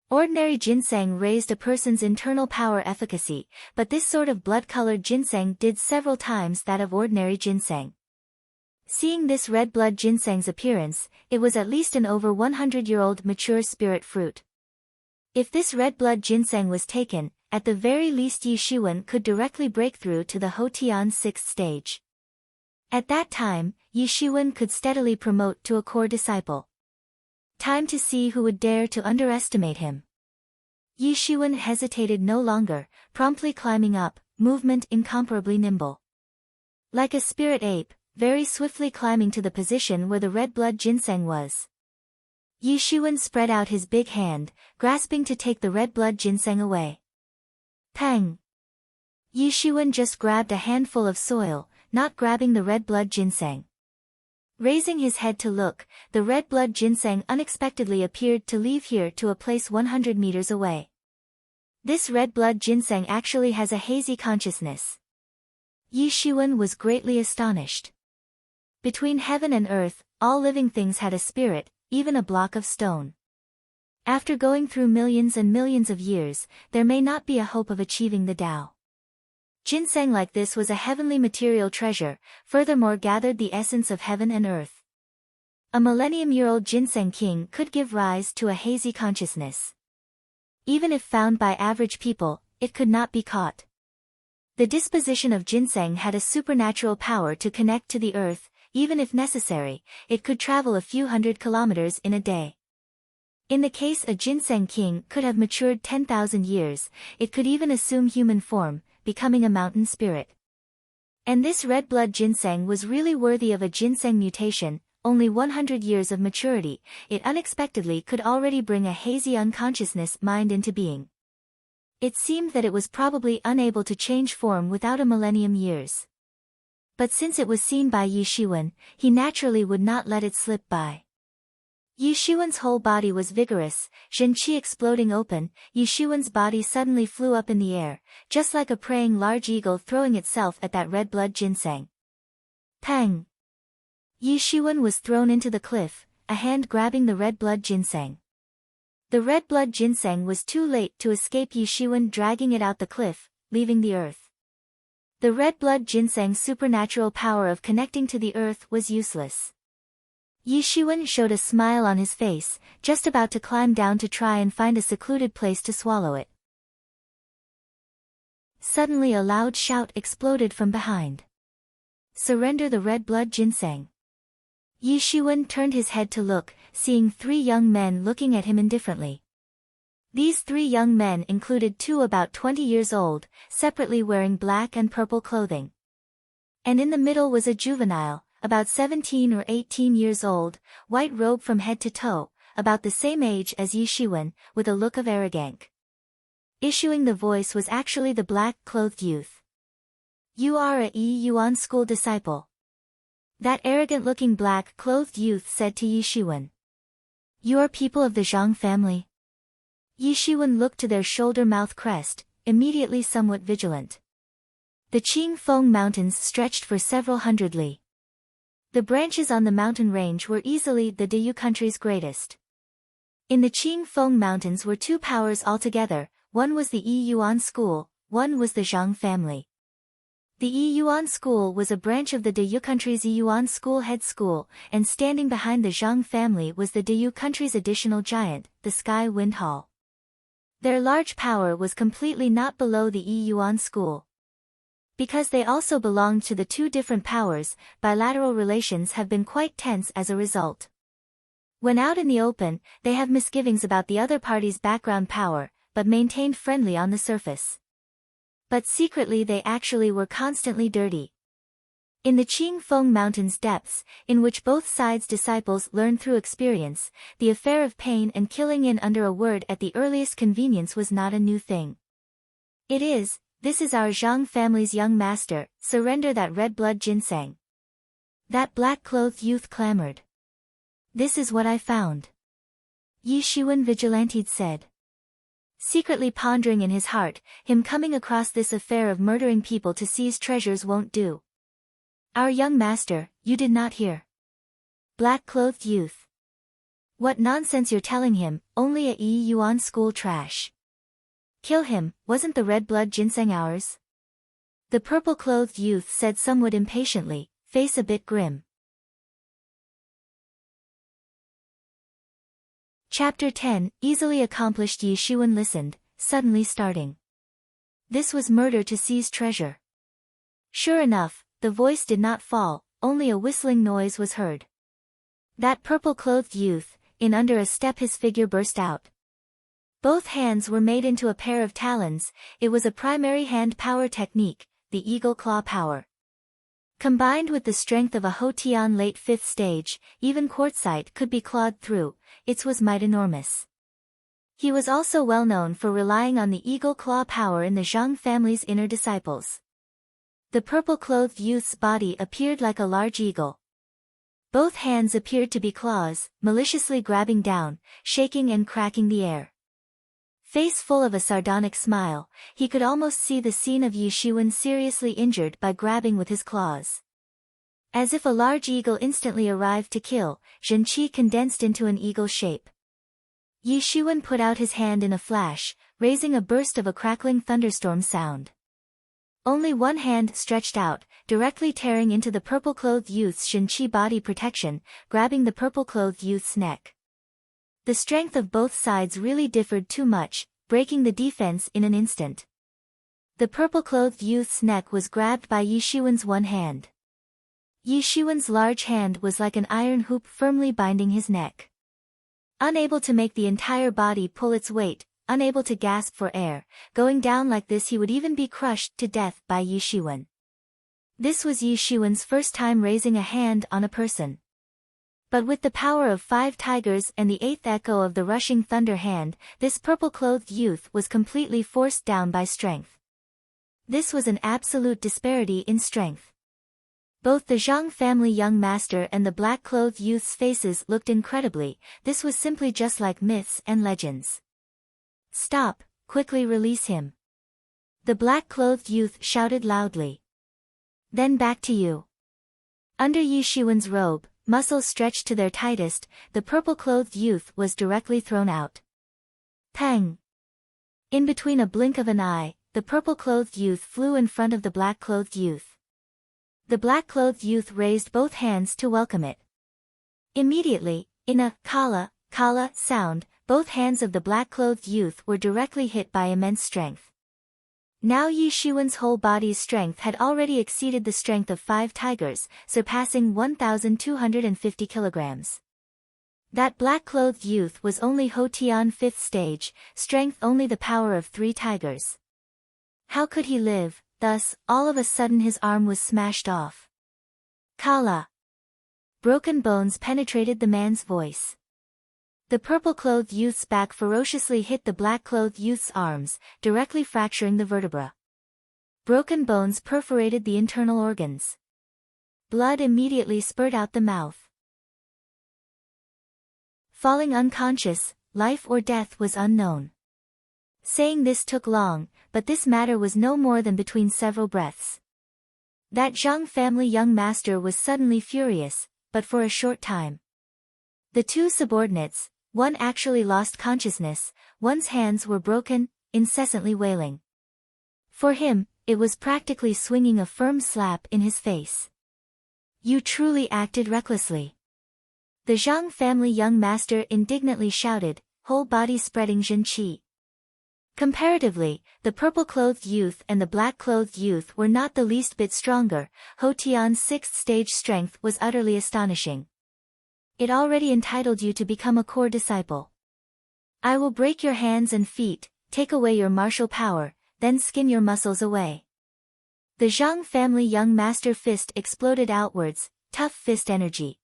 Ordinary ginseng raised a person's internal power efficacy, but this sort of blood-colored ginseng did several times that of ordinary ginseng. Seeing this red blood ginseng's appearance, it was at least an over 100-year-old mature spirit fruit. If this red blood ginseng was taken, at the very least Yi Shiwen could directly break through to the Hotian 6th stage. At that time, Yi Shiwen could steadily promote to a core disciple. Time to see who would dare to underestimate him. Yi Shiwen hesitated no longer, promptly climbing up, movement incomparably nimble. Like a spirit ape, very swiftly climbing to the position where the red blood ginseng was. Yi Shiwen spread out his big hand, grasping to take the red blood ginseng away. Pang! Yi Shiwen just grabbed a handful of soil, not grabbing the red blood ginseng. Raising his head to look, the red blood ginseng unexpectedly appeared to leave here to a place 100 meters away. This red blood ginseng actually has a hazy consciousness. Yi Shiwen was greatly astonished. Between heaven and earth, all living things had a spirit, even a block of stone. After going through millions and millions of years, there may not be a hope of achieving the Tao. Ginseng like this was a heavenly material treasure, furthermore gathered the essence of heaven and earth. A millennium-year-old ginseng king could give rise to a hazy consciousness. Even if found by average people, it could not be caught. The disposition of ginseng had a supernatural power to connect to the earth, even if necessary, it could travel a few hundred kilometers in a day. In the case a ginseng king could have matured 10,000 years, it could even assume human form, becoming a mountain spirit. And this red blood ginseng was really worthy of a ginseng mutation. Only 100 years of maturity, it unexpectedly could already bring a hazy unconsciousness mind into being. It seemed that it was probably unable to change form without a millennium years. But since it was seen by Yi Shiwen, he naturally would not let it slip by. Yi Shiwen's whole body was vigorous, Zhenqi exploding open. Yi Shiwen's body suddenly flew up in the air, just like a praying large eagle throwing itself at that red blood ginseng. Pang! Yi Shiwen was thrown into the cliff, a hand grabbing the red blood ginseng. The red blood ginseng was too late to escape Yi Shiwen, dragging it out the cliff, leaving the earth. The red blood ginseng's supernatural power of connecting to the earth was useless. Yi Shiwen showed a smile on his face, just about to climb down to try and find a secluded place to swallow it. Suddenly a loud shout exploded from behind. "Surrender the red blood ginseng." Yi Shiwen turned his head to look, seeing 3 young men looking at him indifferently. These 3 young men included 2 about 20 years old, separately wearing black and purple clothing. And in the middle was a juvenile, about 17 or 18 years old, white robe from head to toe, about the same age as Yi Shiwen, with a look of arrogance. Issuing the voice was actually the black-clothed youth. "You are a Yi Yuan school disciple," that arrogant-looking black-clothed youth said to Yi Shiwen. "You are people of the Zhang family?" Yi Shiwen looked to their shoulder-mouth crest, immediately somewhat vigilant. The Qingfeng Mountains stretched for several hundred li. The branches on the mountain range were easily the Diyu country's greatest. In the Qingfeng Mountains were 2 powers altogether, one was the Yi Yuan school, one was the Zhang family. The Yi Yuan school was a branch of the Diyu country's Yi Yuan school head school, and standing behind the Zhang family was the Diyu country's additional giant, the Sky Wind Hall. Their large power was completely not below the Yi Yuan school. Because they also belonged to the 2 different powers, bilateral relations have been quite tense as a result. When out in the open, they have misgivings about the other party's background power, but maintained friendly on the surface. But secretly they actually were constantly dirty. In the Qingfeng Mountains depths, in which both sides' disciples learn through experience, the affair of pain and killing in under a word at the earliest convenience was not a new thing. This is our Zhang family's young master, surrender that red blood ginseng." That black-clothed youth clamored. "This is what I found," Yi Shiwen vigilante said. Secretly pondering in his heart, him coming across this affair of murdering people to seize treasures won't do. "Our young master, you did not hear." Black-clothed youth. "What nonsense you're telling him, only a Yi Yuan school trash." "Kill him, wasn't the red blood ginseng ours?" The purple-clothed youth said somewhat impatiently, face a bit grim. Chapter 10, easily accomplished. Yi Shiwen listened, suddenly starting. This was murder to seize treasure. Sure enough, the voice did not fall, only a whistling noise was heard. That purple-clothed youth, in under a step his figure burst out. Both hands were made into a pair of talons. It was a primary hand power technique, the eagle claw power. Combined with the strength of a Hotian late 5th stage, even quartzite could be clawed through. Its was might enormous. He was also well known for relying on the eagle claw power in the Zhang family's inner disciples. The purple-clothed youth's body appeared like a large eagle. Both hands appeared to be claws, maliciously grabbing down, shaking and cracking the air. Face full of a sardonic smile, he could almost see the scene of Yi Shiwen seriously injured by grabbing with his claws. As if a large eagle instantly arrived to kill, Zhenqi condensed into an eagle shape. Yi Shiwen put out his hand in a flash, raising a burst of a crackling thunderstorm sound. Only one hand stretched out, directly tearing into the purple-clothed youth's Zhenqi body protection, grabbing the purple-clothed youth's neck. The strength of both sides really differed too much, breaking the defense in an instant. The purple-clothed youth's neck was grabbed by Yi Shiwen's one hand. Yi Xuan's large hand was like an iron hoop firmly binding his neck. Unable to make the entire body pull its weight, unable to gasp for air, going down like this he would even be crushed to death by Yi Xuan. This was Yi Xuan's first time raising a hand on a person. But with the power of 5 tigers and the 8th echo of the rushing thunder hand, this purple-clothed youth was completely forced down by strength. This was an absolute disparity in strength. Both the Zhang family young master and the black-clothed youth's faces looked incredibly. This was simply just like myths and legends. Stop, quickly release him. The black-clothed youth shouted loudly. Then back to you. Under Yi Xuan's robe, muscles stretched to their tightest, the purple-clothed youth was directly thrown out. Pang! In between a blink of an eye, the purple-clothed youth flew in front of the black-clothed youth. The black-clothed youth raised both hands to welcome it. Immediately, in a kala sound, both hands of the black-clothed youth were directly hit by immense strength. Now Yi Xuan's whole body's strength had already exceeded the strength of 5 tigers, surpassing 1,250 kilograms. That black-clothed youth was only Ho Tian 5th stage, strength only the power of 3 tigers. How could he live? Thus, all of a sudden his arm was smashed off. Kala! Broken bones penetrated the man's voice. The purple-clothed youth's back ferociously hit the black-clothed youth's arms, directly fracturing the vertebra. Broken bones perforated the internal organs. Blood immediately spurted out the mouth. Falling unconscious, life or death was unknown. Saying this took long, but this matter was no more than between several breaths. That Zhang family young master was suddenly furious, but for a short time. The 2 subordinates, one actually lost consciousness, one's hands were broken, incessantly wailing. For him, it was practically swinging a firm slap in his face. You truly acted recklessly. The Zhang family young master indignantly shouted, whole body spreading Zhen qi. Comparatively, the purple-clothed youth and the black-clothed youth were not the least bit stronger. Ho Tian's 6th stage strength was utterly astonishing. It already entitled you to become a core disciple. I will break your hands and feet, take away your martial power, then skin your muscles away. The Zhang family young master fist exploded outwards, tough fist energy.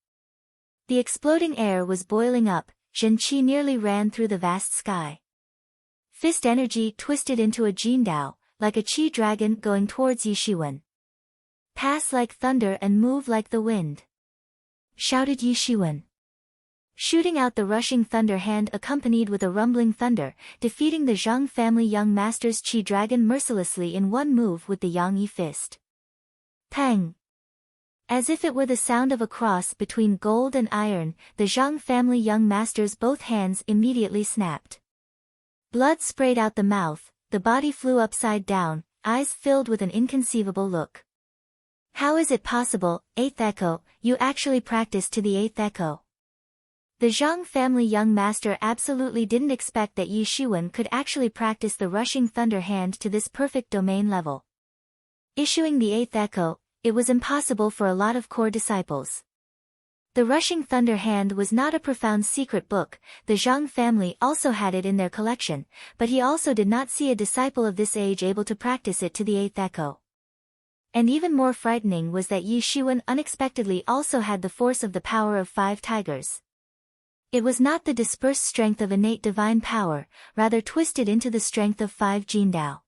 The exploding air was boiling up, Zhen qi nearly ran through the vast sky. Fist energy twisted into a Jindao, like a chi dragon going towards Yi Xuan. Pass like thunder and move like the wind, shouted Yi Xuan. Shooting out the rushing thunder hand accompanied with a rumbling thunder, defeating the Zhang family young master's chi dragon mercilessly in one move with the Yang Yi fist. Pang! As if it were the sound of a cross between gold and iron, the Zhang family young master's both hands immediately snapped. Blood sprayed out the mouth, the body flew upside down, eyes filled with an inconceivable look. How is it possible, 8th echo, you actually practiced to the 8th echo? The Zhang family young master absolutely didn't expect that Yi Xuan could actually practice the rushing thunder hand to this perfect domain level. Issuing the 8th echo, it was impossible for a lot of core disciples. The rushing thunder hand was not a profound secret book, the Zhang family also had it in their collection, but he also did not see a disciple of this age able to practice it to the 8th echo. And even more frightening was that Yi Xuan unexpectedly also had the force of the power of 5 tigers. It was not the dispersed strength of innate divine power, rather twisted into the strength of 5 Jindao.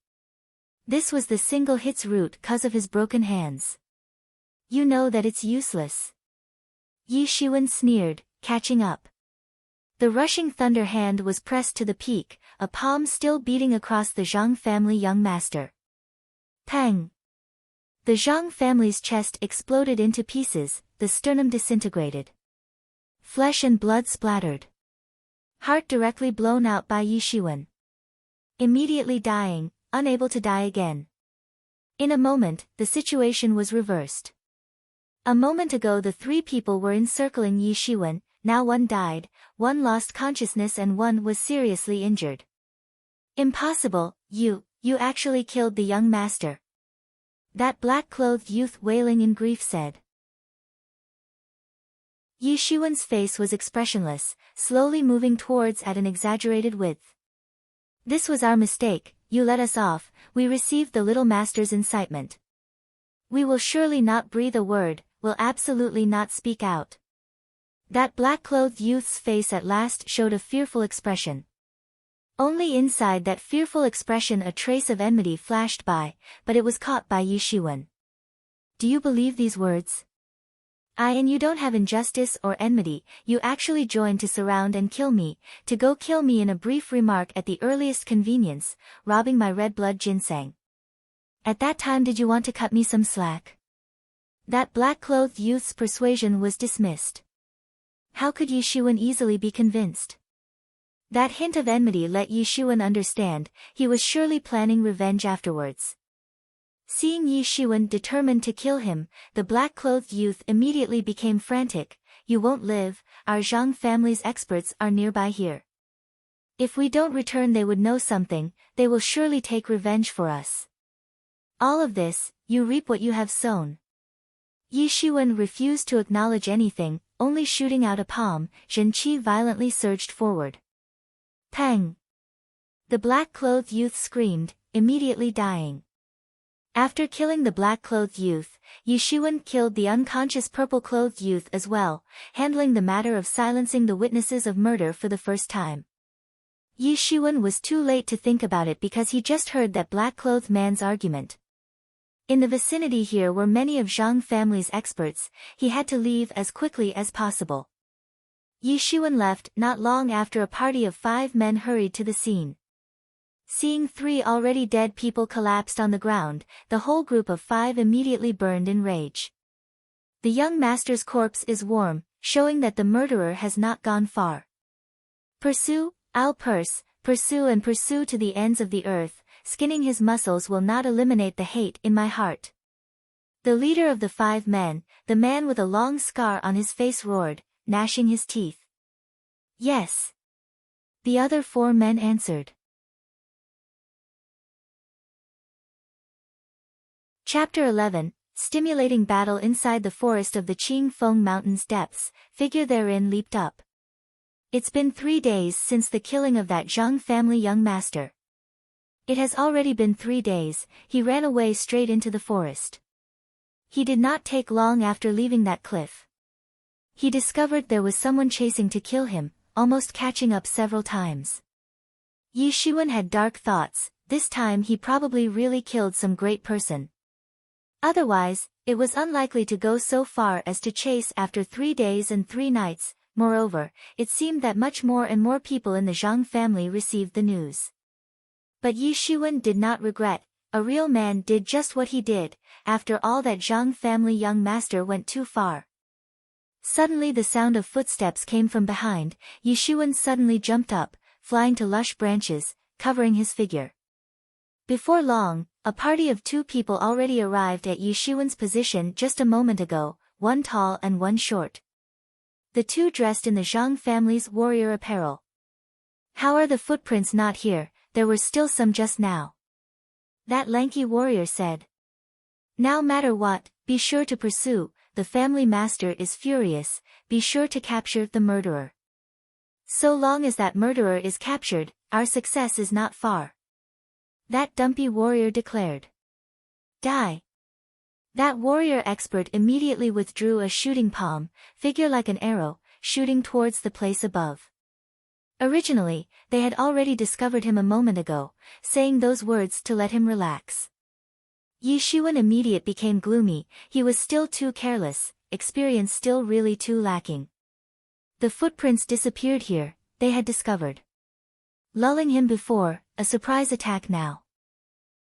This was the single hit's root cause of his broken hands. You know that it's useless. Yi Xuan sneered, catching up. The rushing thunder hand was pressed to the peak, a palm still beating across the Zhang family young master. Pang! The Zhang family's chest exploded into pieces, the sternum disintegrated. Flesh and blood splattered. Heart directly blown out by Yi Xuan. Immediately dying, unable to die again. In a moment, the situation was reversed. A moment ago the 3 people were encircling Yi Xuan, now one died, one lost consciousness and one was seriously injured. Impossible, you actually killed the young master. That black-clothed youth wailing in grief said. Yi Xuan's face was expressionless, slowly moving towards at an exaggerated width. This was our mistake, you let us off, we received the little master's incitement. We will surely not breathe a word, will absolutely not speak out. That black-clothed youth's face at last showed a fearful expression. Only inside that fearful expression a trace of enmity flashed by, but it was caught by Yi Xuan. Do you believe these words? And you don't have injustice or enmity, you actually joined to surround and kill me, to go kill me in a brief remark at the earliest convenience, robbing my red blood ginseng. At that time did you want to cut me some slack? That black-clothed youth's persuasion was dismissed. How could Yi Xuan easily be convinced? That hint of enmity let Yi Xuan understand, he was surely planning revenge afterwards. Seeing Yi Xuan determined to kill him, the black-clothed youth immediately became frantic. You won't live, our Zhang family's experts are nearby here. If we don't return they would know something, they will surely take revenge for us. All of this, you reap what you have sown. Yi Xuan refused to acknowledge anything, only shooting out a palm. Zhen Qi violently surged forward. Pang! The black-clothed youth screamed, immediately dying. After killing the black-clothed youth, Yi Xuan killed the unconscious purple-clothed youth as well, handling the matter of silencing the witnesses of murder for the first time. Yi Xuan was too late to think about it because he just heard that black-clothed man's argument. In the vicinity here were many of Zhang family's experts, he had to leave as quickly as possible. Yi Xuan left not long after a party of 5 men hurried to the scene. Seeing 3 already dead people collapsed on the ground, the whole group of 5 immediately burned in rage. The young master's corpse is warm, showing that the murderer has not gone far. Pursue, I'll pursue and pursue to the ends of the earth, skinning his muscles will not eliminate the hate in my heart. The leader of the 5 men, the man with a long scar on his face roared, gnashing his teeth. Yes. The other 4 men answered. Chapter 11, Stimulating Battle Inside the Forest of the Qing Feng Mountains Depths, figure therein leaped up. It's been 3 days since the killing of that Zhang family young master. It has already been 3 days, he ran away straight into the forest. He did not take long after leaving that cliff. He discovered there was someone chasing to kill him, almost catching up several times. Yi Xuan had dark thoughts, this time he probably really killed some great person. Otherwise, it was unlikely to go so far as to chase after 3 days and 3 nights, moreover, it seemed that much more and more people in the Zhang family received the news. But Yi Xuan did not regret, a real man did just what he did, after all that Zhang family young master went too far. Suddenly the sound of footsteps came from behind, Yi Xuan suddenly jumped up, flying to lush branches, covering his figure. Before long, a party of 2 people already arrived at Yi Xuan's position just a moment ago, one tall and one short. The 2 dressed in the Zhang family's warrior apparel. How are the footprints not here? There were still some just now. That lanky warrior said. No matter what, be sure to pursue, the family master is furious, be sure to capture the murderer. So long as that murderer is captured, our success is not far. That dumpy warrior declared. Die. That warrior expert immediately withdrew a shooting palm, figure like an arrow, shooting towards the place above. Originally, they had already discovered him a moment ago, saying those words to let him relax. Yi Xuan immediate became gloomy, he was still too careless, experience still really too lacking. The footprints disappeared here, they had discovered. Lulling him before, a surprise attack now.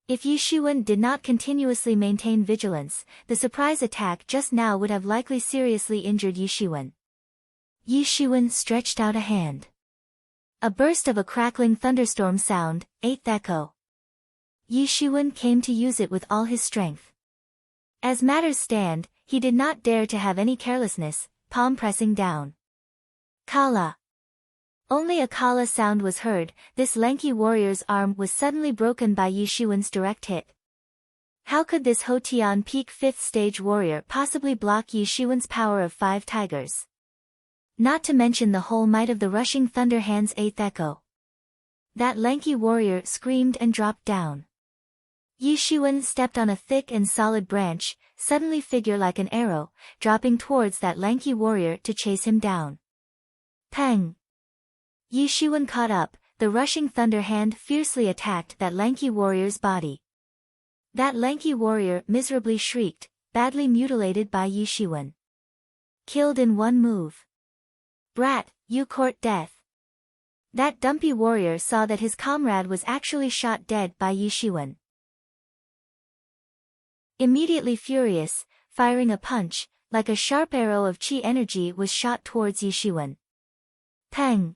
If Yi Xuan did not continuously maintain vigilance, the surprise attack just now would have likely seriously injured Yi Xuan. Yi Xuan stretched out a hand. A burst of a crackling thunderstorm sound, 8th echo. Yi Xuan came to use it with all his strength. As matters stand, he did not dare to have any carelessness, palm pressing down. Kala. Only a kala sound was heard, this lanky warrior's arm was suddenly broken by Yi Xuan's direct hit. How could this Hotian Peak 5th stage warrior possibly block Yi Xuan's power of 5 tigers? Not to mention the whole might of the rushing thunder hand's eighth echo. That lanky warrior screamed and dropped down. Yi Shiwen stepped on a thick and solid branch, suddenly figure like an arrow, dropping towards that lanky warrior to chase him down. Pang! Yi Shiwen caught up, the rushing thunder hand fiercely attacked that lanky warrior's body. That lanky warrior miserably shrieked, badly mutilated by Yi Shiwen. Killed in one move. Brat, you court death. That dumpy warrior saw that his comrade was actually shot dead by Yi Shiwen. Immediately furious, firing a punch, like a sharp arrow of chi energy was shot towards Yi Shiwen. Pang!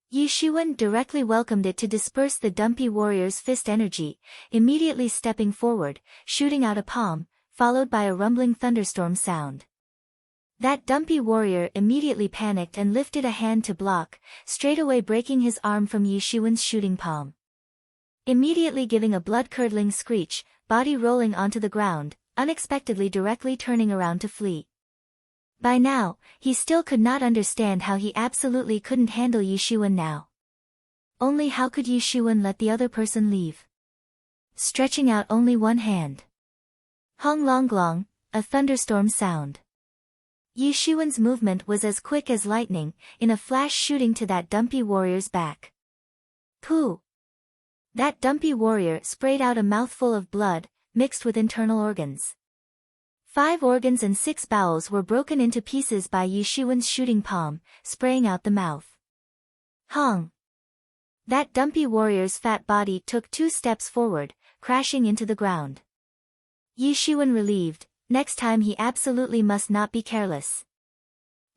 Yi Shiwen directly welcomed it to disperse the dumpy warrior's fist energy, immediately stepping forward, shooting out a palm, followed by a rumbling thunderstorm sound. That dumpy warrior immediately panicked and lifted a hand to block, straightaway breaking his arm from Yi Shiwen's shooting palm. Immediately giving a blood-curdling screech, body rolling onto the ground, unexpectedly directly turning around to flee. By now, he still could not understand how he absolutely couldn't handle Yi Shiwen now. Only how could Yi Shiwen let the other person leave? Stretching out only one hand. Hong long glong, a thunderstorm sound. Yi Shiwen's movement was as quick as lightning, in a flash shooting to that dumpy warrior's back. Pooh! That dumpy warrior sprayed out a mouthful of blood, mixed with internal organs. 5 organs and 6 bowels were broken into pieces by Yi Shiwen's shooting palm, spraying out the mouth. Hong! That dumpy warrior's fat body took 2 steps forward, crashing into the ground. Yi Shiwen relieved, next time he absolutely must not be careless.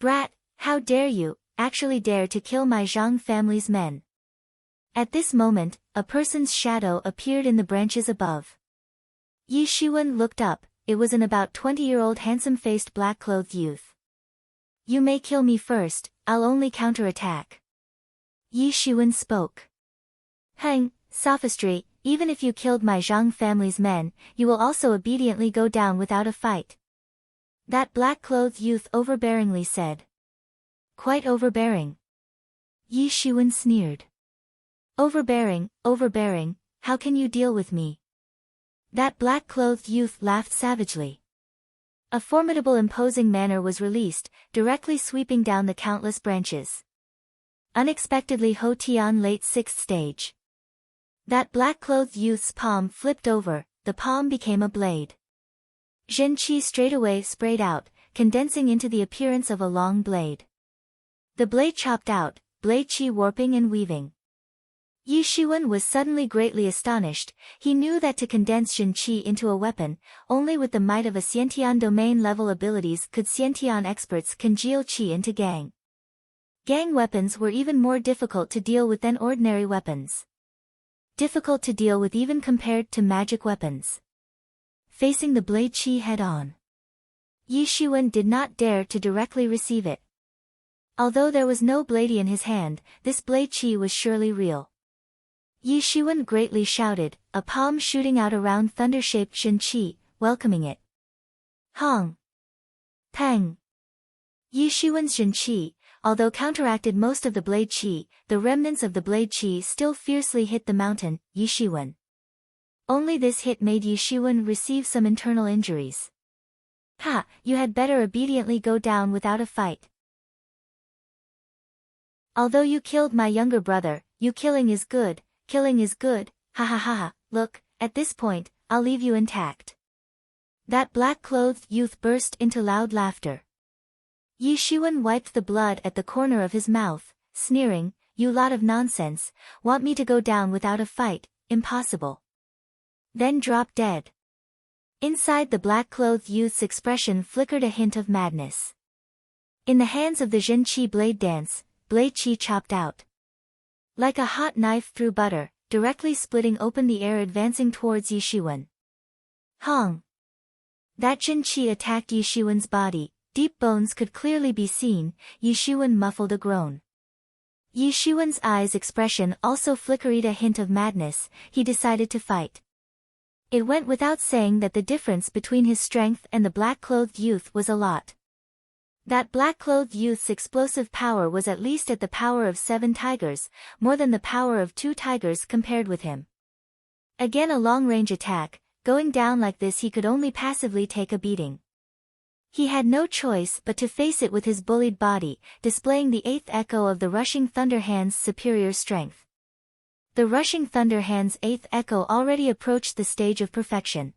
Brat, how dare you, actually dare to kill my Zhang family's men. At this moment, a person's shadow appeared in the branches above. Yi Shiwen looked up, it was an about 20-year-old handsome-faced black-clothed youth. You may kill me first, I'll only counterattack. Yi Shiwen spoke. Hang, sophistry, even if you killed my Zhang family's men, you will also obediently go down without a fight. That black-clothed youth overbearingly said. Quite overbearing. Yi Shiwen sneered. Overbearing, overbearing, how can you deal with me? That black-clothed youth laughed savagely. A formidable imposing manner was released, directly sweeping down the countless branches. Unexpectedly Ho Tian late 6th stage. That black-clothed youth's palm flipped over, the palm became a blade. Zhen Qi straightaway sprayed out, condensing into the appearance of a long blade. The blade chopped out, blade qi warping and weaving. Yi Shiwen was suddenly greatly astonished. He knew that to condense Zhen Qi into a weapon, only with the might of a Xiantian domain-level abilities could Xiantian experts congeal qi into gang. Gang weapons were even more difficult to deal with than ordinary weapons. Difficult to deal with even compared to magic weapons. Facing the blade qi head-on, Yi Shiwen did not dare to directly receive it. Although there was no bladey in his hand, this blade qi was surely real. Yi Shiwen greatly shouted, a palm shooting out around thunder-shaped Zhen Qi, welcoming it. Hong! Pang! Yi Shiwen's Zhen Qi, although counteracted most of the blade qi, the remnants of the blade qi still fiercely hit the mountain, Yi Shiwen. Only this hit made Yi Shiwen receive some internal injuries. Ha, you had better obediently go down without a fight. Although you killed my younger brother, you killing is good, ha ha ha ha, look, at this point, I'll leave you intact. That black-clothed youth burst into loud laughter. Yi Shiwen wiped the blood at the corner of his mouth, sneering, you lot of nonsense, want me to go down without a fight, impossible. Then drop dead. Inside the black-clothed youth's expression flickered a hint of madness. In the hands of the Zhen Qi blade dance, blade qi chopped out. Like a hot knife through butter, directly splitting open the air advancing towards Yi Shiwen. Hong! That Zhen Qi attacked Yi Shiwen's body, deep bones could clearly be seen, Yi Shiwen muffled a groan. Yi Shiwen's eyes' expression also flickered a hint of madness, he decided to fight. It went without saying that the difference between his strength and the black-clothed youth was a lot. That black-clothed youth's explosive power was at least at the power of 7 tigers, more than the power of 2 tigers compared with him. Again a long-range attack, going down like this he could only passively take a beating. He had no choice but to face it with his bullied body, displaying the 8th echo of the rushing Thunder Hand's superior strength. The rushing Thunder Hand's 8th echo already approached the stage of perfection.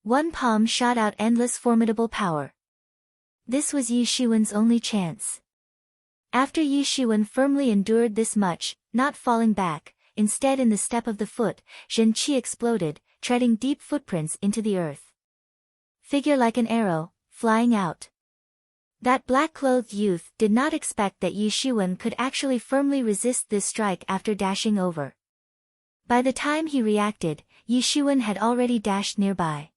One palm shot out endless formidable power. This was Yi Shiwen's only chance. After Yi Shiwen firmly endured this much, not falling back, instead in the step of the foot, Zhen Qi exploded, treading deep footprints into the earth. Figure like an arrow, flying out. That black-clothed youth did not expect that Yi Shiwen could actually firmly resist this strike after dashing over. By the time he reacted, Yi Shiwen had already dashed nearby.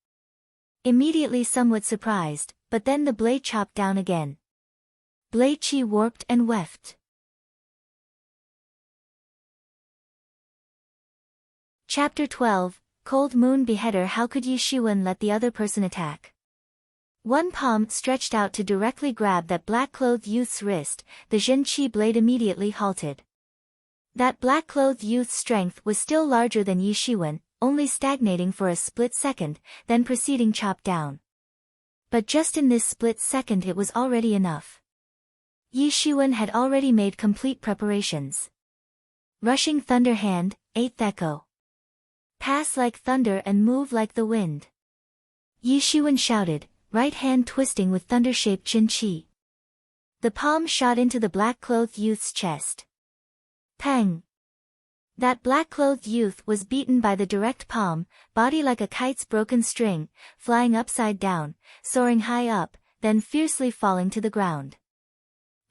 Immediately somewhat surprised, but then the blade chopped down again. Blade Qi warped and weft. Chapter 12, Cold Moon Beheader. How could Yi Shiwen let the other person attack? One palm stretched out to directly grab that black-clothed youth's wrist, the Zhen Qi blade immediately halted. That black-clothed youth's strength was still larger than Yi Shiwen, only stagnating for a split second, then proceeding chop down. But just in this split second it was already enough. Yi Shiwen had already made complete preparations. Rushing Thunder Hand, 8th echo. Pass like thunder and move like the wind. Yi Shiwen shouted, right hand twisting with thunder-shaped Zhen Qi. The palm shot into the black-clothed youth's chest. Pang! That black-clothed youth was beaten by the direct palm, body like a kite's broken string, flying upside down, soaring high up, then fiercely falling to the ground.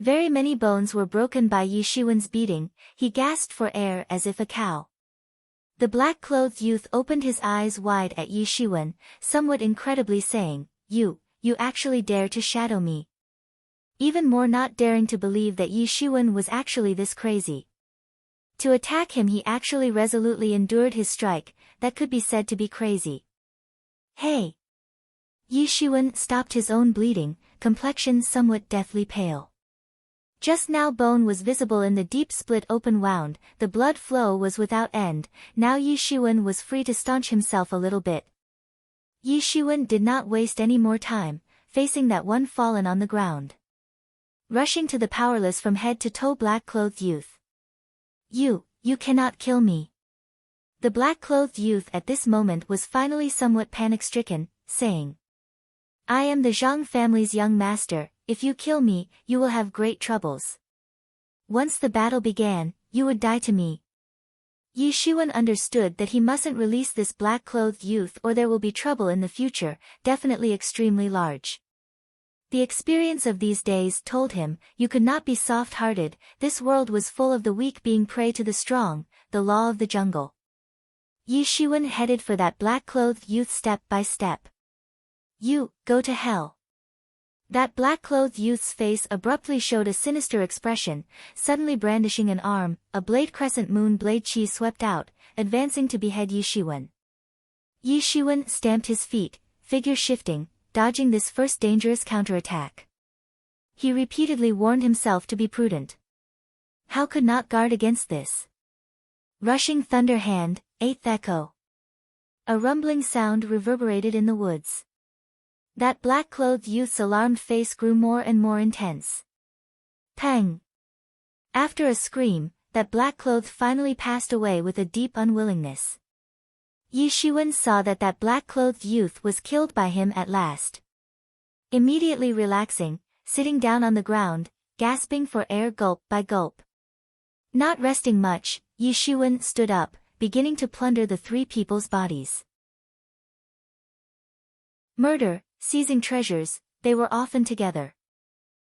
Very many bones were broken by Yi Shiwen's beating, he gasped for air as if a cow. The black-clothed youth opened his eyes wide at Yi Shiwen, somewhat incredibly saying, You actually dare to shadow me. Even more not daring to believe that Yi Shiwen was actually this crazy. To attack him he actually resolutely endured his strike, that could be said to be crazy. Hey! Yi Shiwen stopped his own bleeding, complexion somewhat deathly pale. Just now bone was visible in the deep split open wound, the blood flow was without end, now Yi Shiwen was free to staunch himself a little bit. Yi Shiwen did not waste any more time, facing that one fallen on the ground. Rushing to the powerless from head to toe black-clothed youth. You cannot kill me. The black-clothed youth at this moment was finally somewhat panic-stricken, saying, I am the Zhang family's young master, if you kill me, you will have great troubles. Once the battle began, you would die to me. Yi Shiwen understood that he mustn't release this black-clothed youth or there will be trouble in the future, definitely extremely large. The experience of these days told him, you could not be soft-hearted, this world was full of the weak being prey to the strong, the law of the jungle. Yi Shiwen headed for that black-clothed youth step by step. You, go to hell. That black-clothed youth's face abruptly showed a sinister expression, suddenly brandishing an arm, a blade crescent moon blade Qi swept out, advancing to behead Yi Shiwen. Yi Shiwen stamped his feet, figure shifting, dodging this first dangerous counterattack. He repeatedly warned himself to be prudent. How could not guard against this? Rushing Thunder Hand, 8th echo. A rumbling sound reverberated in the woods. That black-clothed youth's alarmed face grew more and more intense. Pang! After a scream, that black-cloth finally passed away with a deep unwillingness. Yi Shiwen saw that that black-clothed youth was killed by him at last. Immediately relaxing, sitting down on the ground, gasping for air gulp by gulp. Not resting much, Yi Shiwen stood up, beginning to plunder the 3 people's bodies. Murder, seizing treasures, they were often together.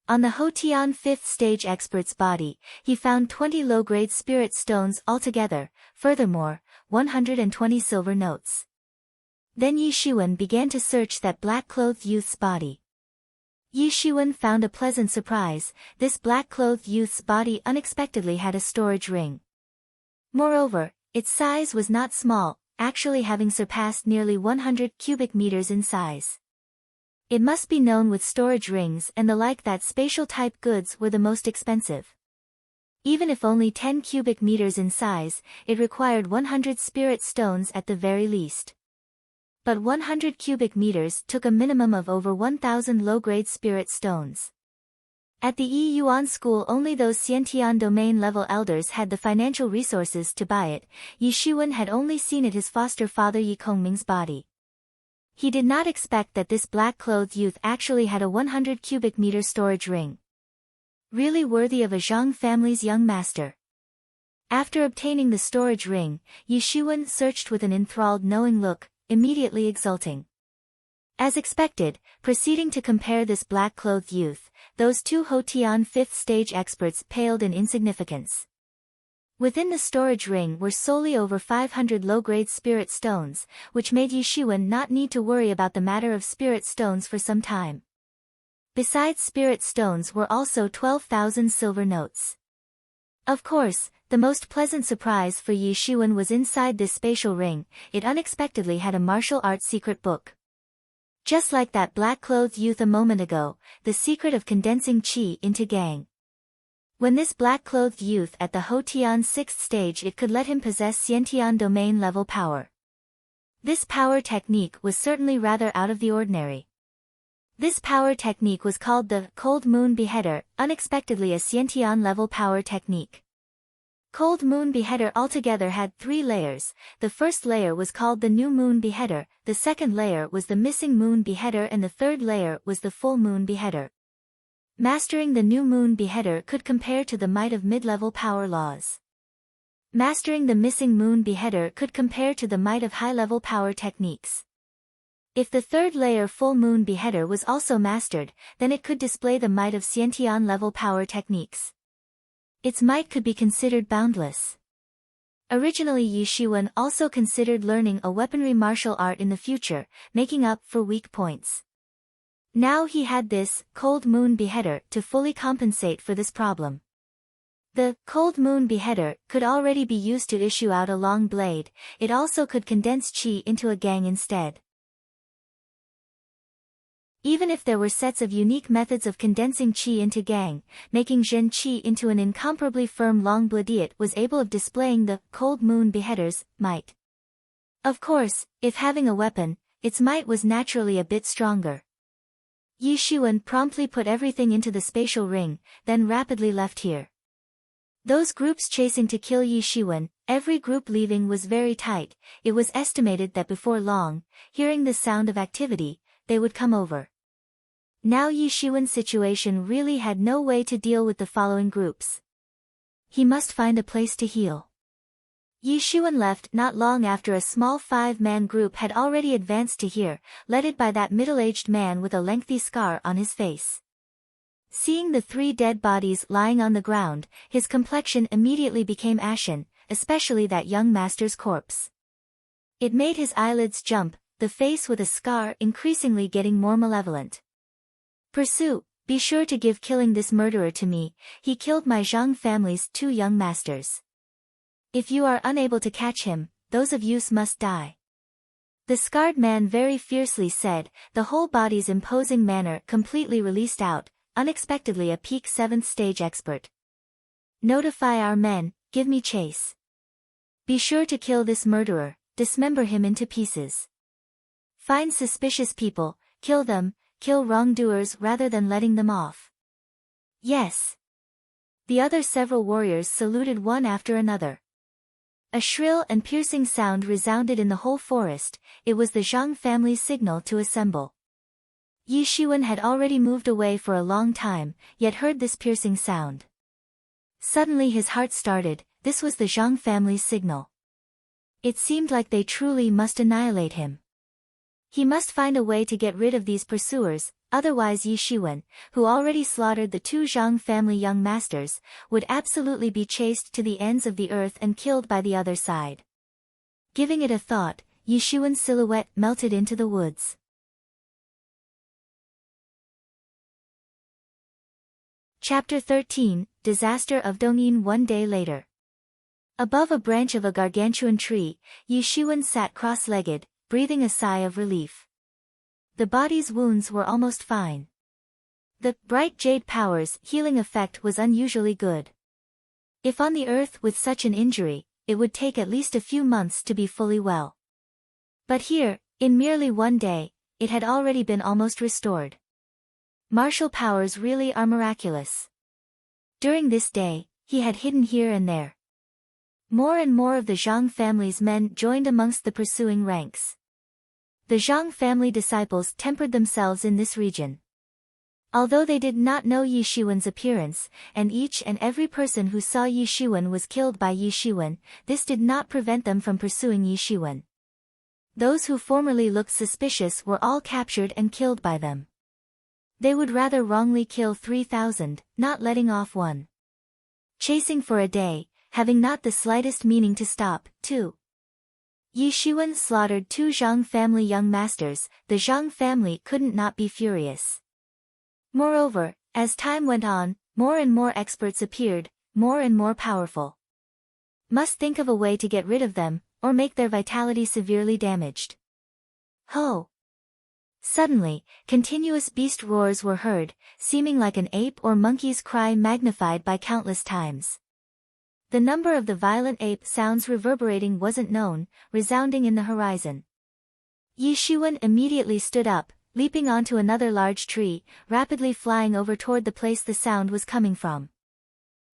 On the Hotian 5th stage expert's body, he found 20 low-grade spirit stones altogether, furthermore, 120 silver notes. Then Yi Shiwen began to search that black-clothed youth's body. Yi Shiwen found a pleasant surprise, this black-clothed youth's body unexpectedly had a storage ring. Moreover, its size was not small, actually having surpassed nearly 100 cubic meters in size. It must be known with storage rings and the like that spatial-type goods were the most expensive. Even if only 10 cubic meters in size, it required 100 spirit stones at the very least. But 100 cubic meters took a minimum of over 1,000 low-grade spirit stones. At the Yi Yuan school only those Xiantian domain-level elders had the financial resources to buy it. Yi Shiwen had only seen it his foster father Yi Kongming's body. He did not expect that this black-clothed youth actually had a 100 cubic meter storage ring. Really worthy of a Zhang family's young master. After obtaining the storage ring, Yi Shiwen searched with an enthralled knowing look, immediately exulting. As expected, proceeding to compare this black-clothed youth, those two Hotian 5th stage experts paled in insignificance. Within the storage ring were solely over 500 low-grade spirit stones, which made Yi Shiwen not need to worry about the matter of spirit stones for some time. Besides spirit stones were also 12,000 silver notes. Of course, the most pleasant surprise for Yi Shiwen was inside this spatial ring. It unexpectedly had a martial arts secret book. Just like that black-clothed youth a moment ago, the secret of condensing qi into gang. When this black-clothed youth at the Hotian 6th stage it could let him possess Xiantian domain-level power. This power technique was certainly rather out of the ordinary. This power technique was called the Cold Moon Beheader, unexpectedly a Xiantian level power technique. Cold Moon Beheader altogether had 3 layers. The first layer was called the New Moon Beheader, the second layer was the Missing Moon Beheader and the third layer was the Full Moon Beheader. Mastering the New Moon Beheader could compare to the might of mid-level power laws. Mastering the Missing Moon Beheader could compare to the might of high-level power techniques. If the third layer Full Moon Beheader was also mastered, then it could display the might of Xiantian level power techniques. Its might could be considered boundless. Originally Yi Shiwen also considered learning a weaponry martial art in the future, making up for weak points. Now he had this Cold Moon Beheader to fully compensate for this problem. The Cold Moon Beheader could already be used to issue out a long blade, it also could condense qi into a gang instead. Even if there were sets of unique methods of condensing qi into gang, making Zhen qi into an incomparably firm long blade was able of displaying the Cold Moon Beheader's might. Of course, if having a weapon, its might was naturally a bit stronger. Yi Shiwen promptly put everything into the spatial ring, then rapidly left here. Those groups chasing to kill Yi Shiwen, every group leaving was very tight. It was estimated that before long, hearing the sound of activity, they would come over. Now Yi Shiwen's situation really had no way to deal with the following groups. He must find a place to heal. Yi Shiwen left not long after a small 5-man group had already advanced to here, led by that middle-aged man with a lengthy scar on his face. Seeing the 3 dead bodies lying on the ground, his complexion immediately became ashen, especially that young master's corpse. It made his eyelids jump, the face with a scar increasingly getting more malevolent. Pursue, be sure to give killing this murderer to me, he killed my Zhang family's 2 young masters. If you are unable to catch him, those of you must die. The scarred man very fiercely said, the whole body's imposing manner completely released out, unexpectedly a peak 7th stage expert. Notify our men, give me chase. Be sure to kill this murderer, dismember him into pieces. Find suspicious people, kill them, kill wrongdoers rather than letting them off. Yes. The other several warriors saluted one after another. A shrill and piercing sound resounded in the whole forest, it was the Zhang family's signal to assemble. Yi Shiwen had already moved away for a long time, yet heard this piercing sound. Suddenly his heart started, this was the Zhang family's signal. It seemed like they truly must annihilate him. He must find a way to get rid of these pursuers, otherwise Yi Shiwen, who already slaughtered the 2 Zhang family young masters, would absolutely be chased to the ends of the earth and killed by the other side. Giving it a thought, Yi Shiwen's silhouette melted into the woods. Chapter 13, Disaster of Dongyin. One day later. Above a branch of a gargantuan tree, Yi Shiwen sat cross-legged, breathing a sigh of relief. The body's wounds were almost fine. The bright jade power's healing effect was unusually good. If on the earth with such an injury, it would take at least a few months to be fully well. But here, in merely one day, it had already been almost restored. Martial powers really are miraculous. During this day, he had hidden here and there. More and more of the Zhang family's men joined amongst the pursuing ranks. The Zhang family disciples tempered themselves in this region. Although they did not know Yi Shiwen's appearance, and each and every person who saw Yi Shiwen was killed by Yi Shiwen, this did not prevent them from pursuing Yi Shiwen. Those who formerly looked suspicious were all captured and killed by them. They would rather wrongly kill 3,000, not letting off one. Chasing for a day, having not the slightest meaning to stop, too. Yi Shiwen slaughtered 2 Zhang family young masters. The Zhang family couldn't not be furious. Moreover, as time went on, more and more experts appeared, more and more powerful. Must think of a way to get rid of them, or make their vitality severely damaged. Ho! Suddenly, continuous beast roars were heard, seeming like an ape or monkey's cry magnified by countless times. The number of the violent ape sounds reverberating wasn't known, resounding in the horizon. Yi Shiwen immediately stood up, leaping onto another large tree, rapidly flying over toward the place the sound was coming from.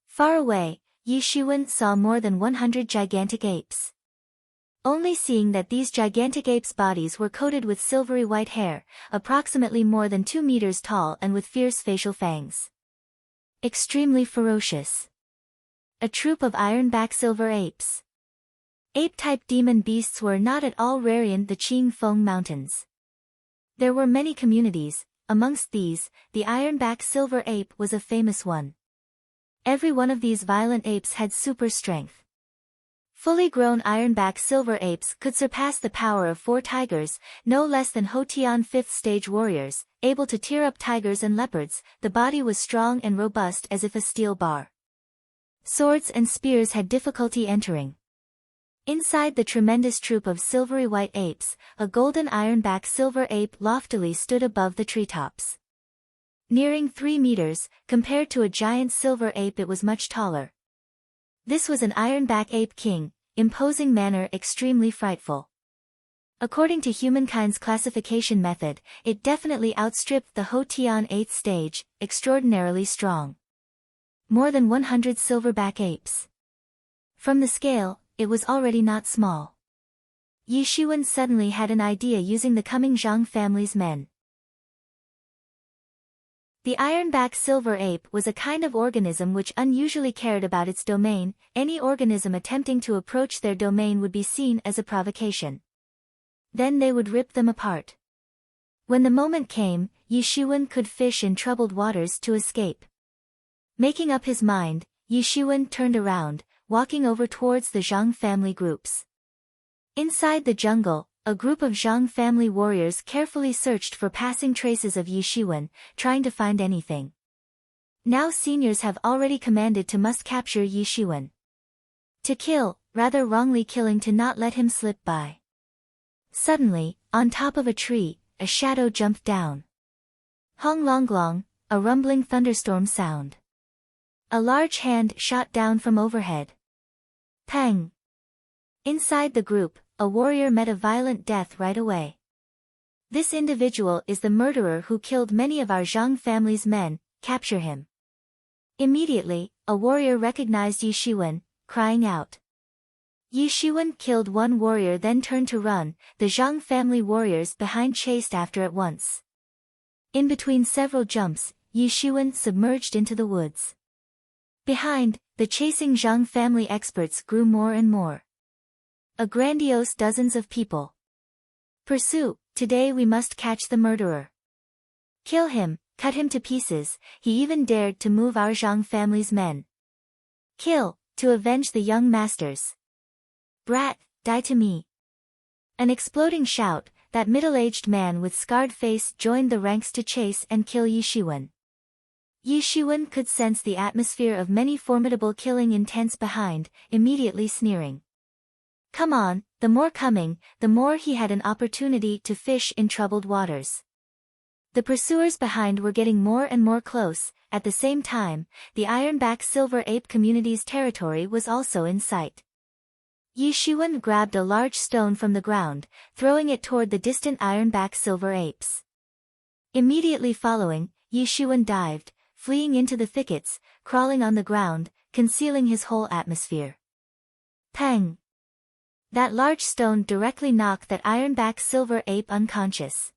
Far away, Yi Shiwen saw more than 100 gigantic apes. Only seeing that these gigantic apes' bodies were coated with silvery white hair, approximately more than 2 meters tall and with fierce facial fangs. Extremely ferocious. A troop of ironback silver apes. Ape-type demon beasts were not at all rare in the Qing Feng Mountains. There were many communities, amongst these, the ironback silver ape was a famous one. Every one of these violent apes had super strength. Fully grown ironback silver apes could surpass the power of 4 tigers, no less than Hotian 5th stage warriors, able to tear up tigers and leopards. The body was strong and robust as if a steel bar. Swords and spears had difficulty entering. Inside the tremendous troop of silvery white apes, a golden ironback silver ape loftily stood above the treetops. Nearing 3 meters, compared to a giant silver ape it was much taller. This was an ironback ape king, imposing manner extremely frightful. According to humankind's classification method, it definitely outstripped the Hotian 8th stage, extraordinarily strong. More than 100 silverback apes. From the scale, it was already not small. Yi Shiwen suddenly had an idea using the coming Zhang family's men. The ironback silver ape was a kind of organism which unusually cared about its domain. Any organism attempting to approach their domain would be seen as a provocation. Then they would rip them apart. When the moment came, Yi Shiwen could fish in troubled waters to escape. Making up his mind, Yi Shiwen turned around, walking over towards the Zhang family groups. Inside the jungle, a group of Zhang family warriors carefully searched for passing traces of Yi Shiwen, trying to find anything. Now seniors have already commanded to must capture Yi Shiwen. To kill, rather wrongly killing to not let him slip by. Suddenly, on top of a tree, a shadow jumped down. Hong long glong, a rumbling thunderstorm sound. A large hand shot down from overhead. Pang! Inside the group, a warrior met a violent death right away. This individual is the murderer who killed many of our Zhang family's men. Capture him. Immediately, a warrior recognized Yi Shiwen, crying out. Yi Shiwen killed one warrior then turned to run. The Zhang family warriors behind chased after at once. In between several jumps, Yi Shiwen submerged into the woods. Behind, the chasing Zhang family experts grew more and more. A grandiose dozens of people. Pursue, today we must catch the murderer. Kill him, cut him to pieces, he even dared to move our Zhang family's men. Kill, to avenge the young masters. Brat, die to me. An exploding shout, that middle-aged man with scarred face joined the ranks to chase and kill Yi Shiwen. Yi Shiwen could sense the atmosphere of many formidable killing intents behind, immediately sneering. Come on, the more coming, the more he had an opportunity to fish in troubled waters. The pursuers behind were getting more and more close. At the same time, the ironback silver ape community's territory was also in sight. Yi Xuan grabbed a large stone from the ground, throwing it toward the distant ironback silver apes. Immediately following, Yi Xuan dived, fleeing into the thickets, crawling on the ground, concealing his whole atmosphere. Pang! That large stone directly knocked that ironback silver ape unconscious.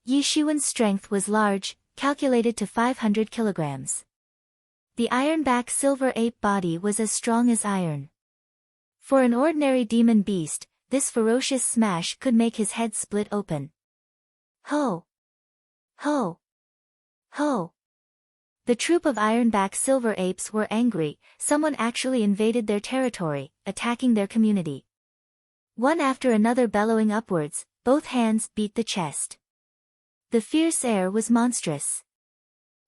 Yi Xuan's strength was large, calculated to 500 kilograms. The ironback silver ape body was as strong as iron. For an ordinary demon beast, this ferocious smash could make his head split open. Ho! Ho! Ho! The troop of ironback silver apes were angry. Someone actually invaded their territory, attacking their community. One after another bellowing upwards, both hands beat the chest. The fierce air was monstrous.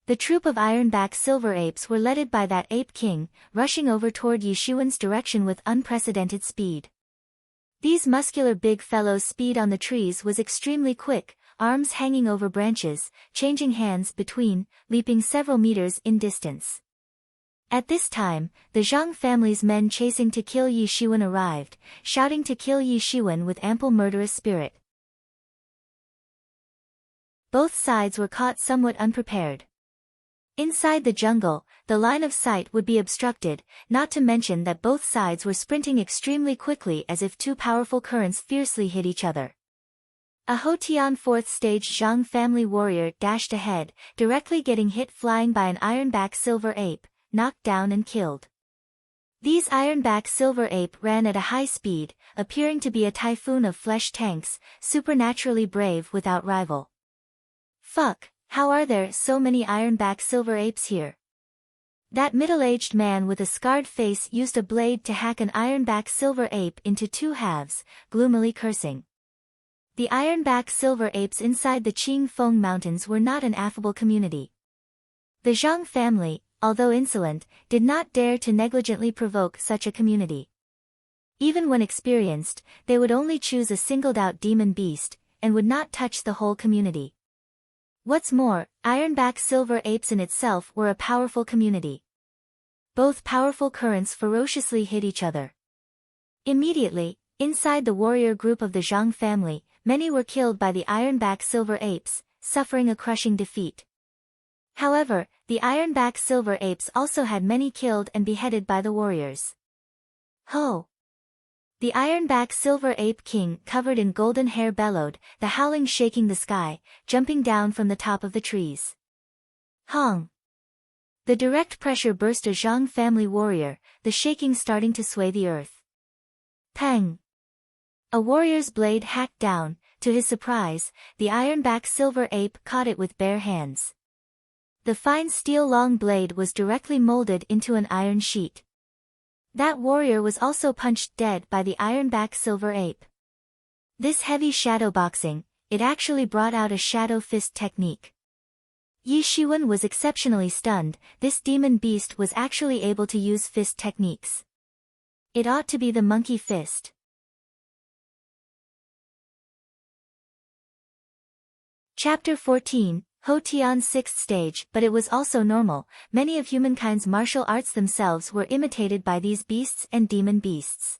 The troop of ironback silver apes were led by that ape king, rushing over toward Yi Xuan's direction with unprecedented speed. These muscular big fellows' speed on the trees was extremely quick, arms hanging over branches, changing hands between, leaping several meters in distance. At this time, the Zhang family's men chasing to kill Yi Xuan arrived, shouting to kill Yi Xuan with ample murderous spirit. Both sides were caught somewhat unprepared. Inside the jungle, the line of sight would be obstructed, not to mention that both sides were sprinting extremely quickly as if two powerful currents fiercely hit each other. A Hotian 4th stage Zhang family warrior dashed ahead, directly getting hit flying by an ironback silver ape, knocked down and killed. These ironback silver ape ran at a high speed, appearing to be a typhoon of flesh tanks, supernaturally brave without rival. Fuck, how are there so many ironback silver apes here? That middle-aged man with a scarred face used a blade to hack an ironback silver ape into two halves, gloomily cursing. The ironback silver apes inside the Qingfeng Mountains were not an affable community. The Zhang family, although insolent, did not dare to negligently provoke such a community. Even when experienced, they would only choose a singled-out demon beast, and would not touch the whole community. What's more, ironback silver apes in itself were a powerful community. Both powerful currents ferociously hit each other. Immediately, inside the warrior group of the Zhang family, many were killed by the ironback silver apes, suffering a crushing defeat. However, the ironback silver apes also had many killed and beheaded by the warriors. Ho! The ironback silver ape king covered in golden hair bellowed, the howling shaking the sky, jumping down from the top of the trees. Hong! The direct pressure burst a Zhang family warrior, the shaking starting to sway the earth. Pang! A warrior's blade hacked down. To his surprise, the ironback silver ape caught it with bare hands. The fine steel long blade was directly molded into an iron sheet. That warrior was also punched dead by the ironback silver ape. This heavy shadow boxing, it actually brought out a shadow fist technique. Yi Xuan was exceptionally stunned. This demon beast was actually able to use fist techniques. It ought to be the monkey fist. Chapter 14, Hotian's 6th stage. But it was also normal, many of humankind's martial arts themselves were imitated by these beasts and demon beasts.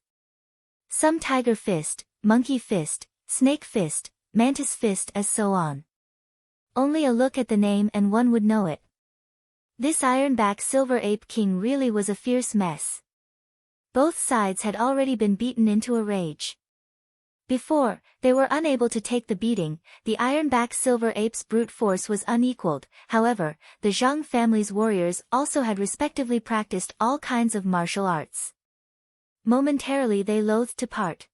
Some tiger fist, monkey fist, snake fist, mantis fist as so on. Only a look at the name and one would know it. This ironback silver ape king really was a fierce mess. Both sides had already been beaten into a rage. Before, they were unable to take the beating. The ironback silver ape's brute force was unequaled. However, the Zhang family's warriors also had respectively practiced all kinds of martial arts. Momentarily they loathed to part.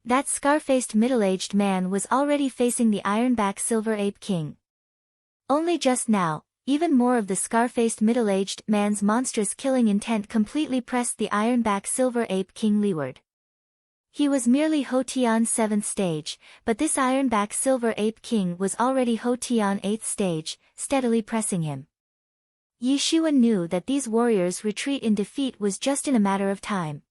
That scar-faced middle-aged man was already facing the ironback silver ape king. Only just now, even more of the scar-faced middle-aged man's monstrous killing intent completely pressed the ironback silver ape king leeward. He was merely Hotian's 7th stage, but this ironback silver ape king was already Hotian 8th stage, steadily pressing him. Yi Xuan knew that these warriors' retreat in defeat was just in a matter of time.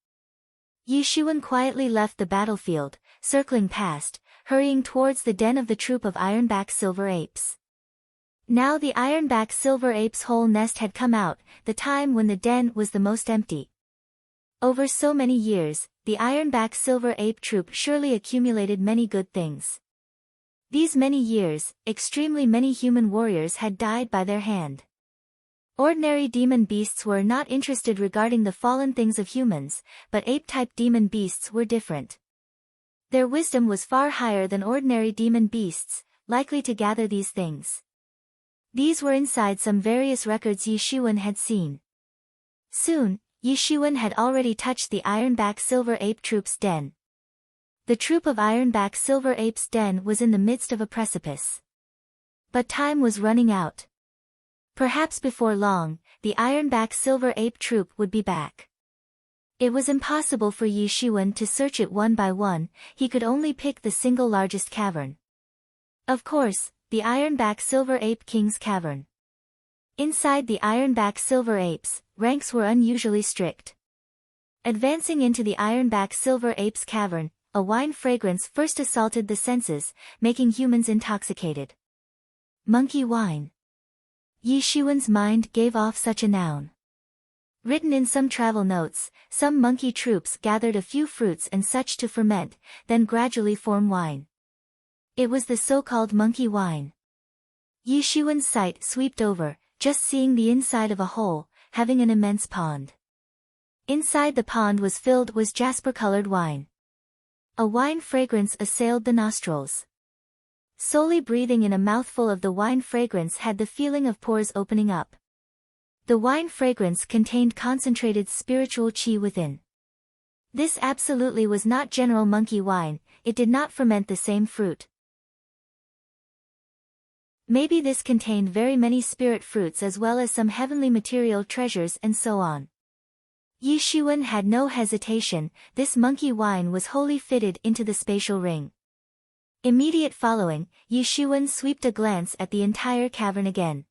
Yi Xuan quietly left the battlefield, circling past, hurrying towards the den of the troop of ironback silver apes. Now the ironback silver ape's whole nest had come out, the time when the den was the most empty. Over so many years, the ironback silver ape troop surely accumulated many good things. These many years, extremely many human warriors had died by their hand. Ordinary demon beasts were not interested regarding the fallen things of humans, but ape-type demon beasts were different. Their wisdom was far higher than ordinary demon beasts, likely to gather these things. These were inside some various records Yi Shiwen had seen. Soon, Yi Shiwen had already touched the ironback silver ape troop's den. The troop of ironback silver apes' den was in the midst of a precipice. But time was running out. Perhaps before long, the ironback silver ape troop would be back. It was impossible for Yi Shiwen to search it one by one, he could only pick the single largest cavern. Of course, the ironback silver ape king's cavern. Inside the ironback silver apes, ranks were unusually strict. Advancing into the ironback silver ape's cavern, a wine fragrance first assaulted the senses, making humans intoxicated. Monkey wine. Yi Shiwen's mind gave off such a noun. Written in some travel notes, some monkey troops gathered a few fruits and such to ferment, then gradually form wine. It was the so-called monkey wine. Yi Shiwen's sight swept over, just seeing the inside of a hole, having an immense pond. Inside the pond was filled with jasper-colored wine. A wine fragrance assailed the nostrils. Solely breathing in a mouthful of the wine fragrance had the feeling of pores opening up. The wine fragrance contained concentrated spiritual qi within. This absolutely was not general monkey wine, it did not ferment the same fruit. Maybe this contained very many spirit fruits as well as some heavenly material treasures and so on. Yi Shiwen had no hesitation, this monkey wine was wholly fitted into the spatial ring. Immediate following, Yi Shiwen swept a glance at the entire cavern again.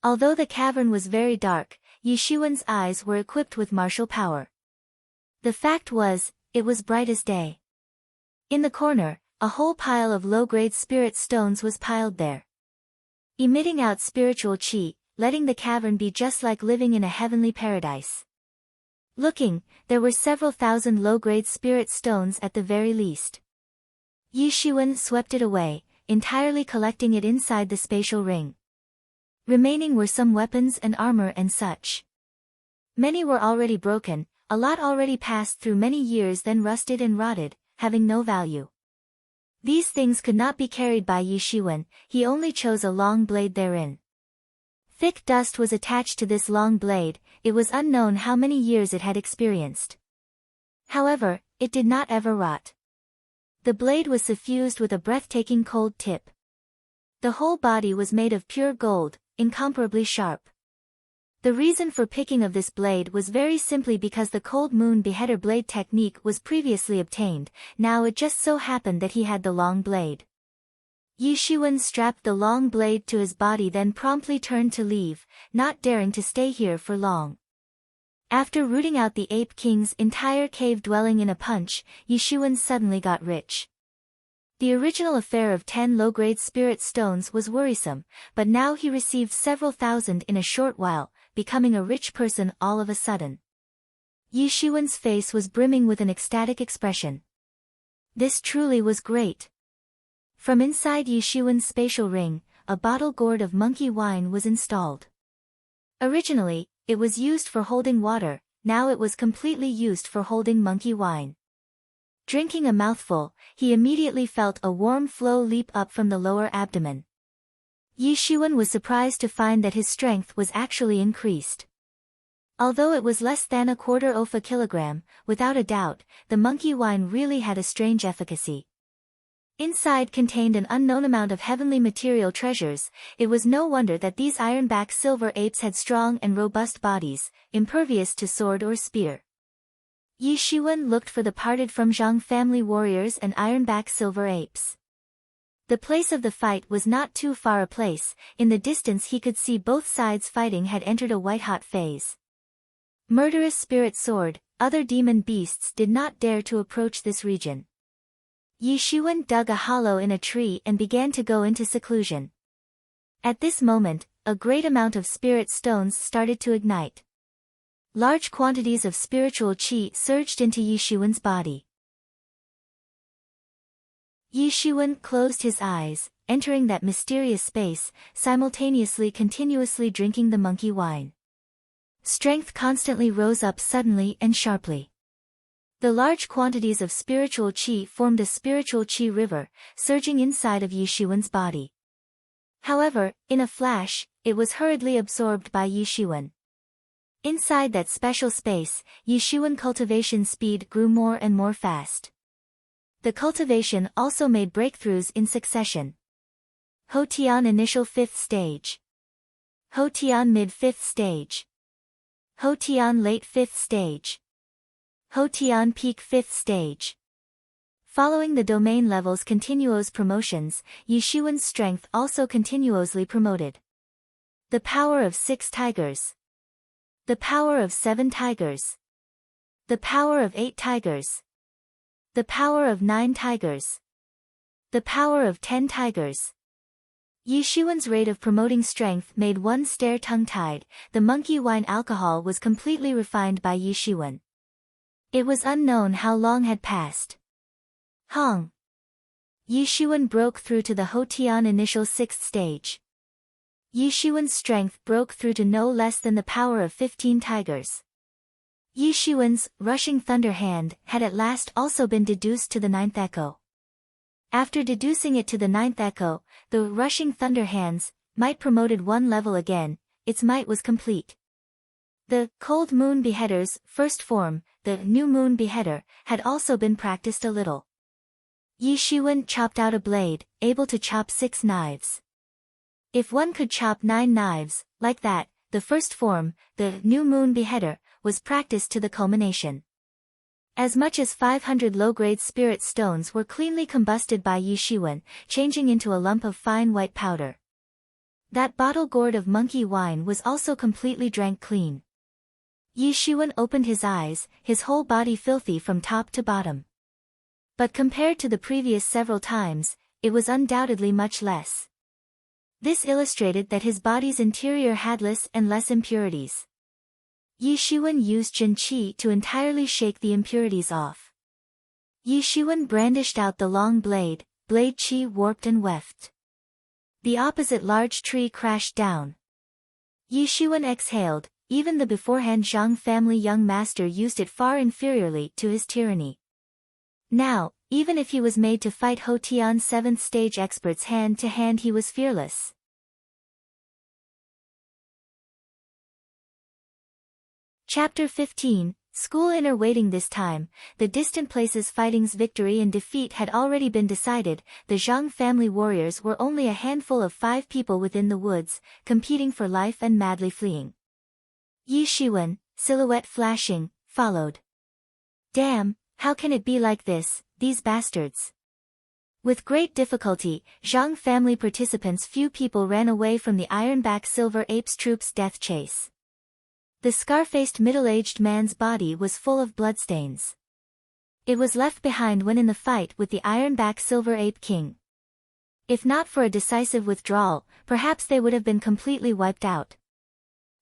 Although the cavern was very dark, Yi Shiwen's eyes were equipped with martial power. The fact was, it was bright as day. In the corner, a whole pile of low-grade spirit stones was piled there. Emitting out spiritual qi, letting the cavern be just like living in a heavenly paradise. Looking, there were several thousand low-grade spirit stones at the very least. Yi Shiwen swept it away, entirely collecting it inside the spatial ring. Remaining were some weapons and armor and such. Many were already broken, a lot already passed through many years then rusted and rotted, having no value. These things could not be carried by Yi Shiwen, he only chose a long blade therein. Thick dust was attached to this long blade, it was unknown how many years it had experienced. However, it did not ever rot. The blade was suffused with a breathtaking cold tip. The whole body was made of pure gold, incomparably sharp. The reason for picking of this blade was very simply because the cold moon beheader blade technique was previously obtained, now it just so happened that he had the long blade. Yi Shiwen strapped the long blade to his body then promptly turned to leave, not daring to stay here for long. After rooting out the Ape King's entire cave dwelling in a punch, Yi Shiwen suddenly got rich. The original affair of 10 low-grade spirit stones was worrisome, but now he received several thousand in a short while, becoming a rich person all of a sudden. Yi Shiwen's face was brimming with an ecstatic expression. This truly was great. From inside Yi Shiwen's spatial ring, a bottle gourd of monkey wine was installed. Originally, it was used for holding water, now it was completely used for holding monkey wine. Drinking a mouthful, he immediately felt a warm flow leap up from the lower abdomen. Yi Shiwen was surprised to find that his strength was actually increased. Although it was less than a quarter of a kilogram, without a doubt, the monkey wine really had a strange efficacy. Inside contained an unknown amount of heavenly material treasures, it was no wonder that these ironback silver apes had strong and robust bodies, impervious to sword or spear. Yi Shiwen looked for the parted from Zhang family warriors and ironback silver apes. The place of the fight was not too far a place, in the distance he could see both sides fighting had entered a white-hot phase. Murderous spirit sword, other demon beasts did not dare to approach this region. Yi Shuwen dug a hollow in a tree and began to go into seclusion. At this moment, a great amount of spirit stones started to ignite. Large quantities of spiritual qi surged into Yi Shuwen's body. Yi Shuwen closed his eyes, entering that mysterious space, simultaneously continuously drinking the monkey wine. Strength constantly rose up suddenly and sharply. The large quantities of spiritual qi formed a spiritual qi river, surging inside of Yi Shuwen's body. However, in a flash, it was hurriedly absorbed by Yi Shuwen. Inside that special space, Yi Shuwen cultivation speed grew more and more fast. The cultivation also made breakthroughs in succession. Ho Tian initial 5th stage. Ho Tian mid 5th stage. Ho Tian late 5th stage. Ho Tian peak 5th stage. Following the domain levels continuous promotions, Yi Shuwen's strength also continuously promoted. The power of 6 tigers. The power of 7 tigers. The power of 8 tigers. The power of 9 tigers. The power of 10 tigers. Yi Shuwen's rate of promoting strength made one stare tongue-tied. The monkey wine alcohol was completely refined by Yi Shuwen. It was unknown how long had passed. Hong. Yi Shuwen broke through to the Ho Tian initial 6th stage. Yi Shuwen's strength broke through to no less than the power of 15 tigers. Yi Shuwen's rushing thunder hand had at last also been deduced to the 9th echo. After deducing it to the 9th echo, the rushing thunder hand's might promoted one level again, its might was complete. The cold moon beheader's first form, the new moon beheader, had also been practiced a little. Yi Shuwen chopped out a blade, able to chop 6 knives. If one could chop 9 knives, like that, the first form, the new moon beheader, was practiced to the culmination. As much as 500 low-grade spirit stones were cleanly combusted by Yi Shuwen, changing into a lump of fine white powder. That bottle gourd of monkey wine was also completely drank clean. Yi Shuwen opened his eyes, his whole body filthy from top to bottom. But compared to the previous several times, it was undoubtedly much less. This illustrated that his body's interior had less and less impurities. Yi Shuwen used Jin Qi to entirely shake the impurities off. Yi Shuwen brandished out the long blade Qi warped and weft. The opposite large tree crashed down. Yi Shuwen exhaled, even the beforehand Zhang family young master used it far inferiorly to his tyranny. Now, even if he was made to fight Ho Tian's 7th stage experts hand to hand, he was fearless. Chapter 15, School Inner Waiting. This time, the distant places fighting's victory and defeat had already been decided. The Zhang family warriors were only a handful of 5 people within the woods, competing for life and madly fleeing. Yi Shuwen, silhouette flashing, followed. Damn, how can it be like this, these bastards? With great difficulty, Zhang family participants' few people ran away from the ironback silver ape's troops' death chase. The scar-faced middle-aged man's body was full of bloodstains. It was left behind when in the fight with the ironback silver ape king. If not for a decisive withdrawal, perhaps they would have been completely wiped out.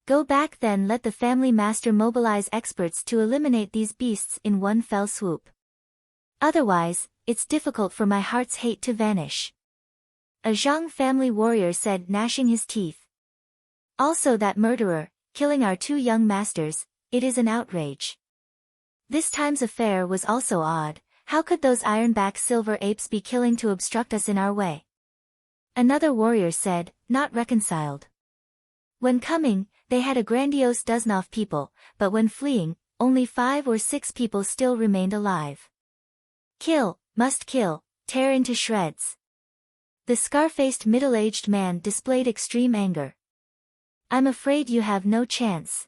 Go back then, let the family master mobilize experts to eliminate these beasts in one fell swoop. Otherwise, it's difficult for my heart's hate to vanish. A Zhang family warrior said, gnashing his teeth. Also that murderer, killing our 2 young masters, it is an outrage. This time's affair was also odd. How could those ironback silver apes be killing to obstruct us in our way? Another warrior said, not reconciled. When coming, they had a grandiose dozen of people, but when fleeing, only 5 or 6 people still remained alive. Kill, must kill, tear into shreds. The scar-faced middle-aged man displayed extreme anger. I'm afraid you have no chance.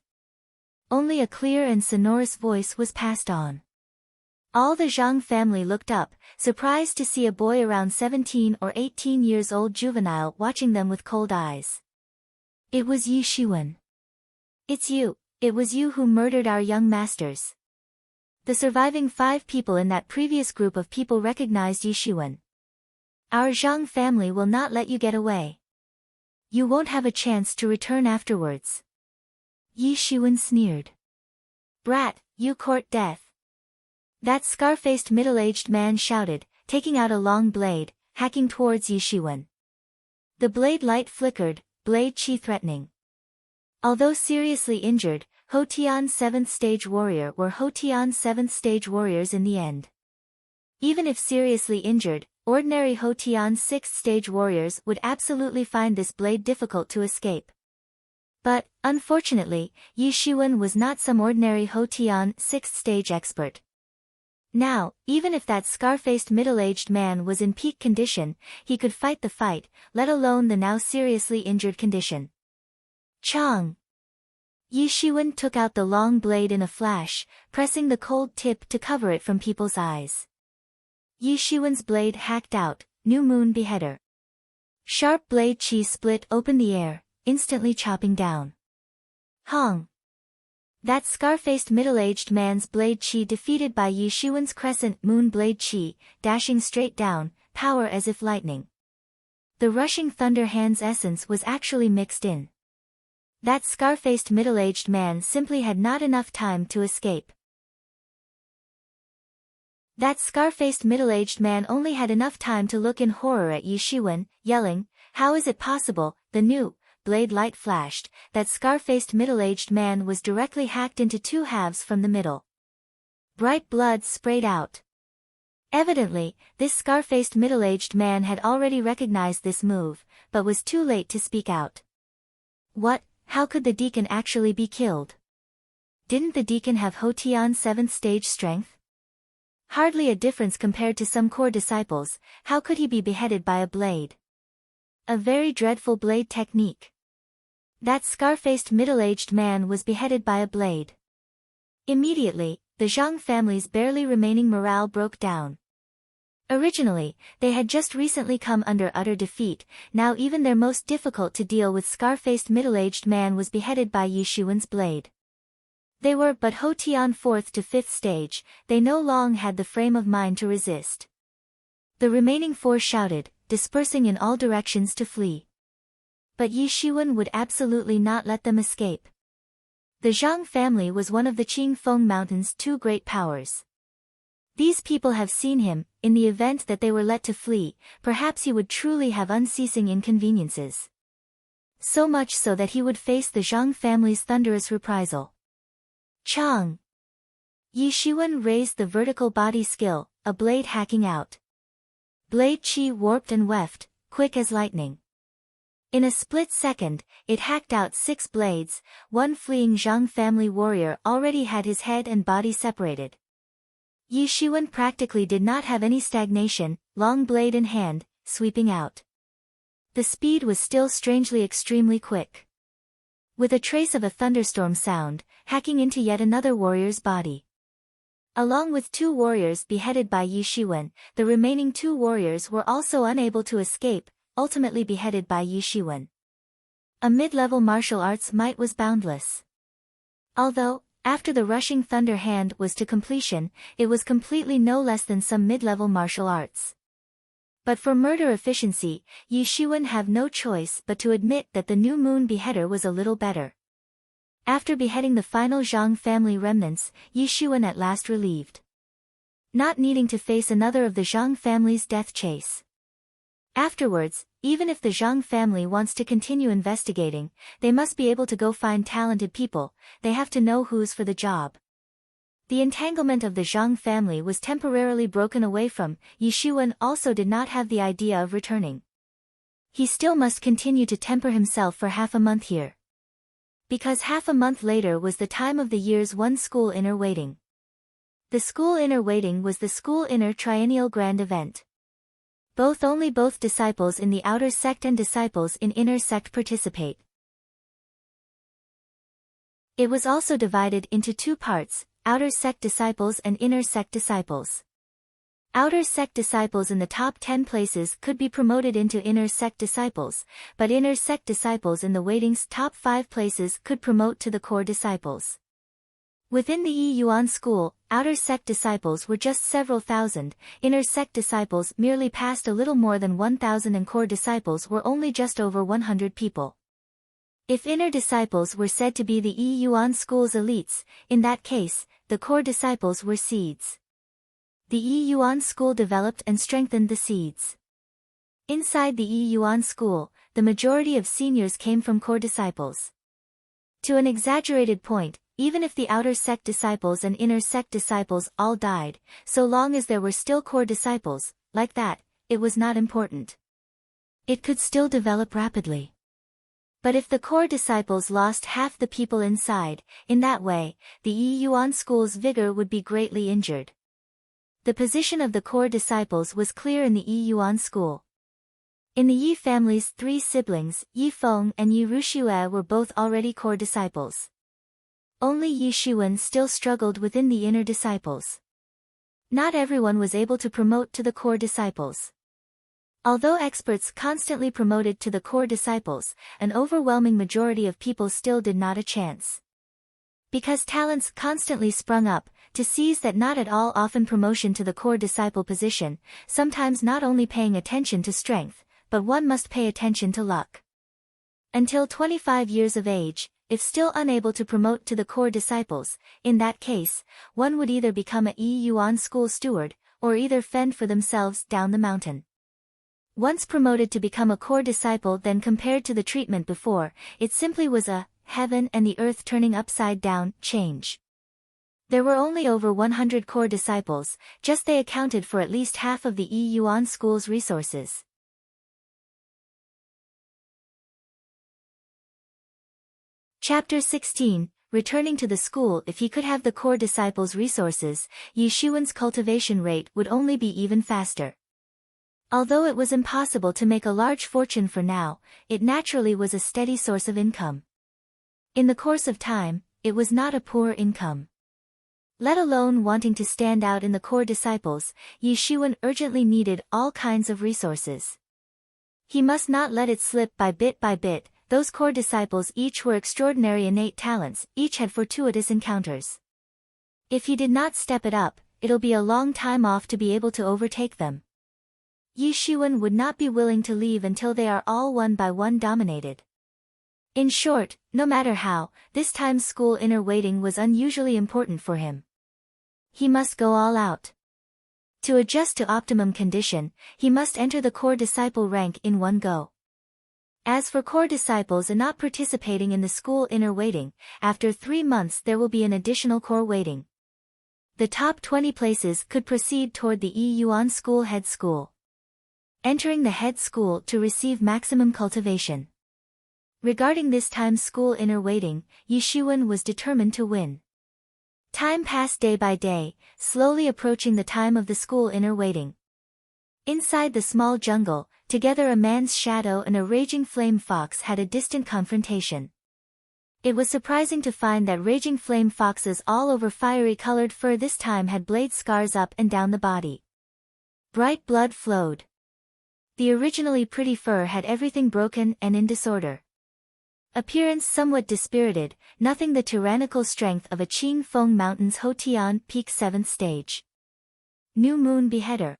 Only a clear and sonorous voice was passed on. All the Zhang family looked up, surprised to see a boy around 17 or 18 years old juvenile watching them with cold eyes. It was Yi Shuwen. It was you who murdered our young masters. The surviving 5 people in that previous group of people recognized Yi Shiwen. Our Zhang family will not let you get away. You won't have a chance to return afterwards. Yi Shiwen sneered. Brat, you court death. That scar-faced middle-aged man shouted, taking out a long blade, hacking towards Yi Shiwen. The blade light flickered, blade chi threatening. Although seriously injured, Ho Tian's 7th stage warrior were Ho Tian's 7th stage warriors in the end. Even if seriously injured, ordinary Ho Tian's 6th stage warriors would absolutely find this blade difficult to escape. But, unfortunately, Yi Shiwen was not some ordinary Ho Tian 6th stage expert. Now, even if that scar-faced middle-aged man was in peak condition, he could fight the fight, let alone the now seriously injured condition. Chong! Yi Shiwen took out the long blade in a flash, pressing the cold tip to cover it from people's eyes. Yi Shiwen's blade hacked out, New Moon Beheader. Sharp blade chi split open the air, instantly chopping down. Hong! That scar-faced middle-aged man's blade chi defeated by Yi Shiwen's crescent moon blade chi, dashing straight down, power as if lightning. The rushing thunder hand's essence was actually mixed in. That scar-faced middle-aged man simply had not enough time to escape. That scar-faced middle-aged man only had enough time to look in horror at Yi Shiwen, yelling, "How is it possible?" The new blade light flashed. That scar-faced middle-aged man was directly hacked into 2 halves from the middle. Bright blood sprayed out. Evidently, this scar-faced middle-aged man had already recognized this move, but was too late to speak out. What? How could the deacon actually be killed? Didn't the deacon have Ho Tian's 7th stage strength? Hardly a difference compared to some core disciples. How could he be beheaded by a blade? A very dreadful blade technique. That scar-faced middle-aged man was beheaded by a blade. Immediately, the Zhang family's barely remaining morale broke down. Originally, they had just recently come under utter defeat, now even their most difficult to deal with scar-faced middle-aged man was beheaded by Yi Shiwen's blade. They were but Ho Tian 4th to 5th stage, they no longer had the frame of mind to resist. The remaining 4 shouted, dispersing in all directions to flee. But Yi Shiwen would absolutely not let them escape. The Zhang family was one of the Qingfeng Mountain's 2 great powers. These people have seen him. In the event that they were let to flee, perhaps he would truly have unceasing inconveniences. So much so that he would face the Zhang family's thunderous reprisal. Chong! Yi Shiwen raised the vertical body skill, a blade hacking out. Blade chi warped and weft, quick as lightning. In a split second, it hacked out 6 blades. One fleeing Zhang family warrior already had his head and body separated. Yi Shiwen practically did not have any stagnation, long blade in hand, sweeping out. The speed was still strangely extremely quick. With a trace of a thunderstorm sound, hacking into yet another warrior's body. Along with 2 warriors beheaded by Yi Shiwen, the remaining 2 warriors were also unable to escape, ultimately beheaded by Yi Shiwen. A mid-level martial arts might was boundless. Although, after the rushing thunder hand was to completion, it was completely no less than some mid-level martial arts. But for murder efficiency, Yi Shiwen have no choice but to admit that the New Moon Beheader was a little better. After beheading the final Zhang family remnants, Yi Shiwen at last relieved. Not needing to face another of the Zhang family's death chase. Afterwards, even if the Zhang family wants to continue investigating, they must be able to go find talented people, they have to know who's for the job. The entanglement of the Zhang family was temporarily broken away from. Yi Shiwen also did not have the idea of returning. He still must continue to temper himself for half a month here. Because half a month later was the time of the year's 1 school inner waiting. The school inner waiting was the school inner triennial grand event. Both disciples in the outer sect and disciples in inner sect participate. It was also divided into 2 parts, outer sect disciples and inner sect disciples. Outer sect disciples in the top 10 places could be promoted into inner sect disciples, but inner sect disciples in the waiting's top 5 places could promote to the core disciples. Within the Yi Yuan school, outer sect disciples were just several thousand, inner sect disciples merely passed a little more than 1,000 and core disciples were only just over 100 people. If inner disciples were said to be the Yi Yuan school's elites, in that case, the core disciples were seeds. The Yi Yuan school developed and strengthened the seeds. Inside the Yi Yuan school, the majority of seniors came from core disciples. To an exaggerated point, even if the outer sect disciples and inner sect disciples all died, so long as there were still core disciples, like that, it was not important. It could still develop rapidly. But if the core disciples lost half the people inside, in that way, the Yi Yuan school's vigor would be greatly injured. The position of the core disciples was clear in the Yi Yuan school. In the Yi family's 3 siblings, Yi Feng and Yi Ruxue were both already core disciples. Only Yi Xuan still struggled within the inner disciples. Not everyone was able to promote to the core disciples. Although experts constantly promoted to the core disciples, an overwhelming majority of people still did not a chance. Because talents constantly sprung up, to seize that not at all often promotion to the core disciple position, sometimes not only paying attention to strength, but one must pay attention to luck. Until 25 years of age, if still unable to promote to the core disciples, in that case, one would either become a Yi Yuan school steward, or either fend for themselves down the mountain. Once promoted to become a core disciple, then compared to the treatment before, it simply was a heaven and the earth turning upside down change. There were only over 100 core disciples, just they accounted for at least half of the Yi Yuan school's resources. Chapter 16, Returning to the school. If he could have the core disciples' resources, Yi Xuan's cultivation rate would only be even faster. Although it was impossible to make a large fortune for now, it naturally was a steady source of income. In the course of time, it was not a poor income. Let alone wanting to stand out in the core disciples, Yi Xuan urgently needed all kinds of resources. He must not let it slip by bit. Those core disciples each were extraordinary innate talents, each had fortuitous encounters. If he did not step it up, it'll be a long time off to be able to overtake them. Yi Xuan would not be willing to leave until they are all one by one dominated. In short, no matter how, this time's school inner waiting was unusually important for him. He must go all out. To adjust to optimum condition, he must enter the core disciple rank in one go. As for core disciples not participating in the school inner waiting, after 3 months there will be an additional core waiting. The top 20 places could proceed toward the Yi Yuan school head school. Entering the head school to receive maximum cultivation. Regarding this time's school inner waiting, Yi Xuan was determined to win. Time passed day by day, slowly approaching the time of the school inner waiting. Inside the small jungle, together a man's shadow and a raging flame fox had a distant confrontation. It was surprising to find that raging flame foxes all over fiery-colored fur this time had blade scars up and down the body. Bright blood flowed. The originally pretty fur had everything broken and in disorder. Appearance somewhat dispirited, nothing the tyrannical strength of a Qing Feng Mountain's Hotian Peak 7th stage. New Moon Beheader.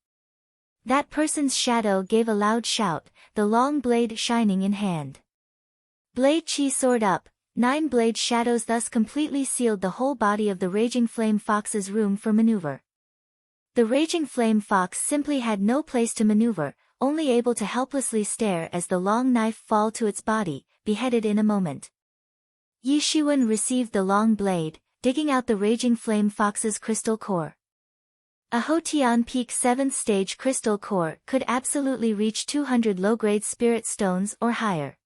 That person's shadow gave a loud shout, the long blade shining in hand. Blade Qi soared up, 9 blade shadows thus completely sealed the whole body of the raging flame fox's room for maneuver. The raging flame fox simply had no place to maneuver, only able to helplessly stare as the long knife fall to its body, beheaded in a moment. Yi Xuan received the long blade, digging out the raging flame fox's crystal core. A Hotian Peak 7th stage crystal core could absolutely reach 200 low-grade spirit stones or higher.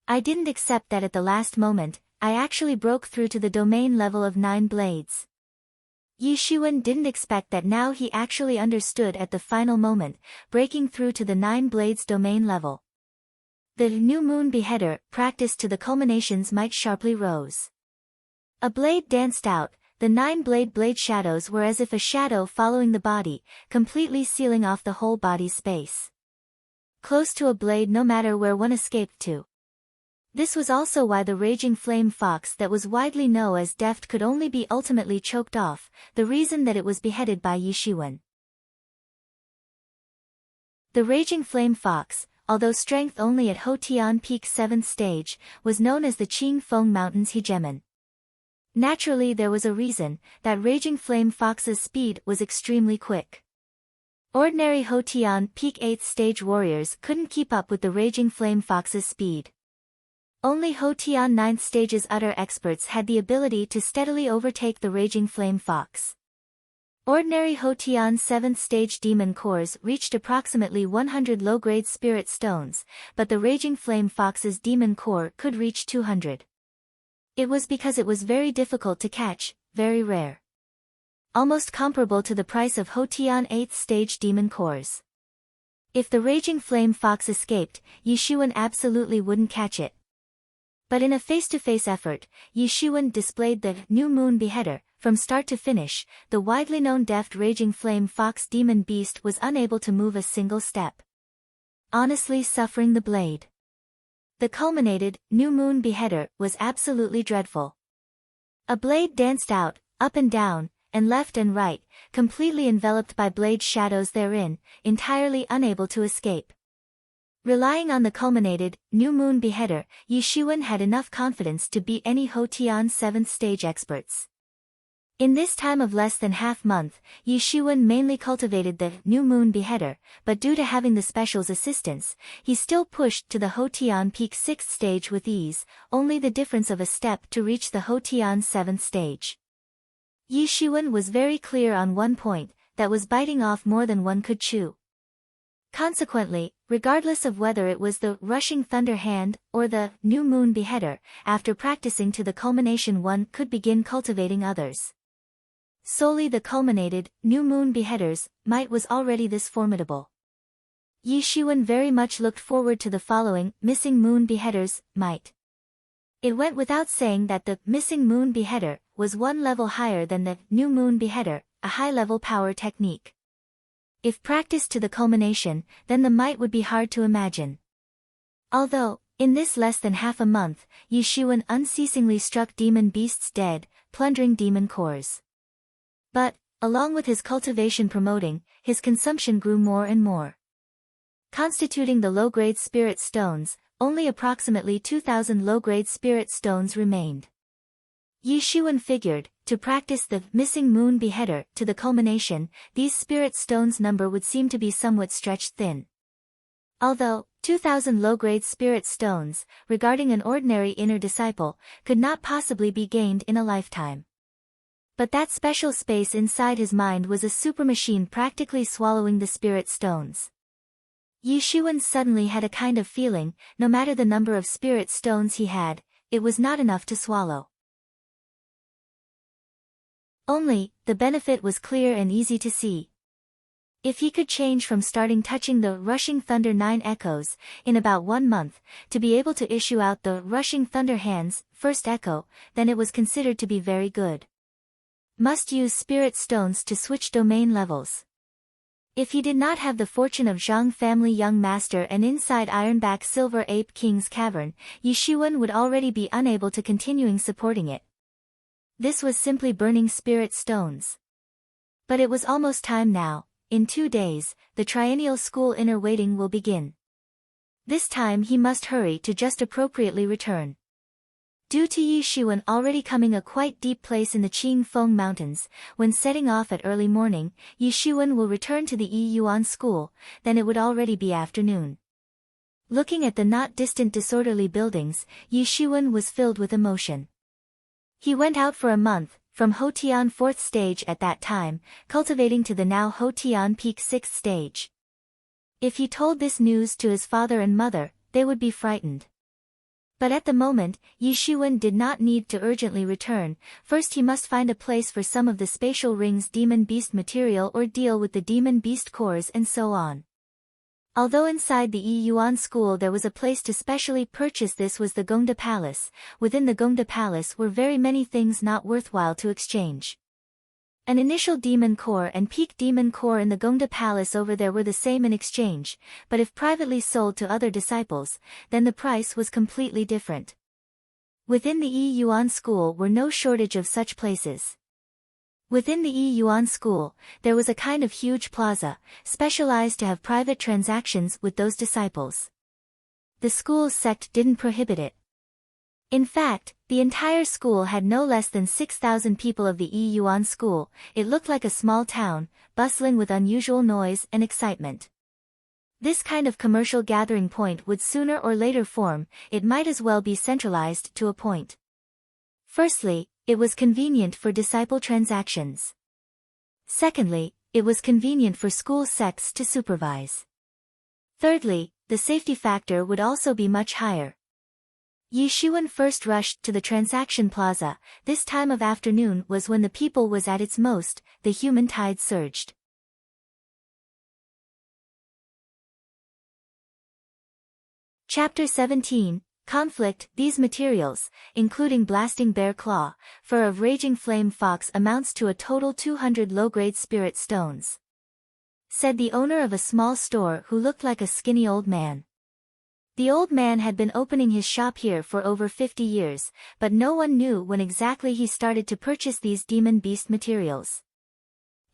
I didn't accept that at the last moment, I actually broke through to the domain level of 9 blades. Yi Xuan didn't expect that now he actually understood at the final moment, breaking through to the 9 blades domain level. The New Moon Beheader, practiced to the culminations, might sharply rose. A blade danced out. The 9 blade shadows were as if a shadow following the body, completely sealing off the whole body's space. Close to a blade no matter where one escaped to. This was also why the raging flame fox that was widely known as deft could only be ultimately choked off, the reason that it was beheaded by Yi Shiwen. The raging flame fox, although strength only at Hotian Peak 7th stage, was known as the Qing Feng Mountains Hegemon. Naturally, there was a reason that raging flame fox's speed was extremely quick. Ordinary Hotian Peak 8th stage warriors couldn't keep up with the raging flame fox's speed. Only Hotian 9th stage's utter experts had the ability to steadily overtake the raging flame fox. Ordinary Hotian 7th stage demon cores reached approximately 100 low-grade spirit stones, but the raging flame fox's demon core could reach 200. It was because it was very difficult to catch, very rare. Almost comparable to the price of Hotian 8th stage demon cores. If the raging flame fox escaped, Yi Shiwen absolutely wouldn't catch it. But in a face-to-face effort, Yi Shiwen displayed the New Moon Beheader. From start to finish, the widely known deft raging flame fox demon beast was unable to move a single step. Honestly suffering the blade. The culminated New Moon Beheader was absolutely dreadful. A blade danced out, up and down, and left and right, completely enveloped by blade shadows therein, entirely unable to escape. Relying on the culminated New Moon Beheader, Yi Shiwen had enough confidence to beat any Hotian 7th stage experts. In this time of less than half-month, Yi Shiwen mainly cultivated the New Moon Beheader, but due to having the special's assistance, he still pushed to the Hotian Peak 6th stage with ease, only the difference of a step to reach the Hotian 7th stage. Yi Shiwen was very clear on one point, that was biting off more than one could chew. Consequently, regardless of whether it was the Rushing Thunder Hand or the New Moon Beheader, after practicing to the culmination one could begin cultivating others. Solely the culminated New Moon Beheader's might was already this formidable. Yi Shiwen very much looked forward to the following Missing Moon Beheader's might. It went without saying that the Missing Moon Beheader was one level higher than the New Moon Beheader, a high-level power technique. If practiced to the culmination, then the might would be hard to imagine. Although, in this less than half a month, Yi Shiwen unceasingly struck demon beasts dead, plundering demon cores. But, along with his cultivation promoting, his consumption grew more and more. Constituting the low-grade spirit stones, only approximately 2,000 low-grade spirit stones remained. Yi Shiwen figured, to practice the Missing Moon Beheader to the culmination, these spirit stones' number would seem to be somewhat stretched thin. Although, 2,000 low-grade spirit stones, regarding an ordinary inner disciple, could not possibly be gained in a lifetime. But that special space inside his mind was a supermachine practically swallowing the spirit stones. Yi Shiwen suddenly had a kind of feeling, no matter the number of spirit stones he had, it was not enough to swallow. Only, the benefit was clear and easy to see. If he could change from starting touching the Rushing Thunder 9 echoes, in about 1 month, to be able to issue out the Rushing Thunder Hand's first echo, then it was considered to be very good. Must use spirit stones to switch domain levels. If he did not have the fortune of Zhang family young master and inside Ironback Silver Ape King's cavern, Yi Shiwen would already be unable to continuing supporting it. This was simply burning spirit stones. But it was almost time now. In 2 days, the triennial school inner waiting will begin. This time he must hurry to just appropriately return. Due to Yi Shiwen already coming a quite deep place in the Qing Feng Mountains, when setting off at early morning, Yi Shiwen will return to the Yi Yuan school, then it would already be afternoon. Looking at the not distant disorderly buildings, Yi Shiwen was filled with emotion. He went out for a month, from Hotian 4th stage at that time, cultivating to the now Hotian Peak 6th stage. If he told this news to his father and mother, they would be frightened. But at the moment, Yi Shiwen did not need to urgently return. First he must find a place for some of the spatial ring's demon beast material or deal with the demon beast cores and so on. Although inside the Yi Yuan school there was a place to specially purchase, this was the Gongda Palace. Within the Gongda Palace were very many things not worthwhile to exchange. An initial demon core and peak demon core in the Gongda Palace over there were the same in exchange, but if privately sold to other disciples, then the price was completely different. Within the Yi Yuan school were no shortage of such places. Within the Yi Yuan school, there was a kind of huge plaza, specialized to have private transactions with those disciples. The school's sect didn't prohibit it. In fact, the entire school had no less than 6,000 people of the Yi Yuan school. It looked like a small town, bustling with unusual noise and excitement. This kind of commercial gathering point would sooner or later form. It might as well be centralized to a point. Firstly, it was convenient for disciple transactions. Secondly, it was convenient for school sects to supervise. Thirdly, the safety factor would also be much higher. Yi Xuan first rushed to the transaction plaza. This time of afternoon was when the people was at its most, the human tide surged. Chapter 17, Conflict. These materials, including blasting bear claw, fur of raging flame fox, amounts to a total 200 low-grade spirit stones, said the owner of a small store who looked like a skinny old man. The old man had been opening his shop here for over 50 years, but no one knew when exactly he started to purchase these demon beast materials.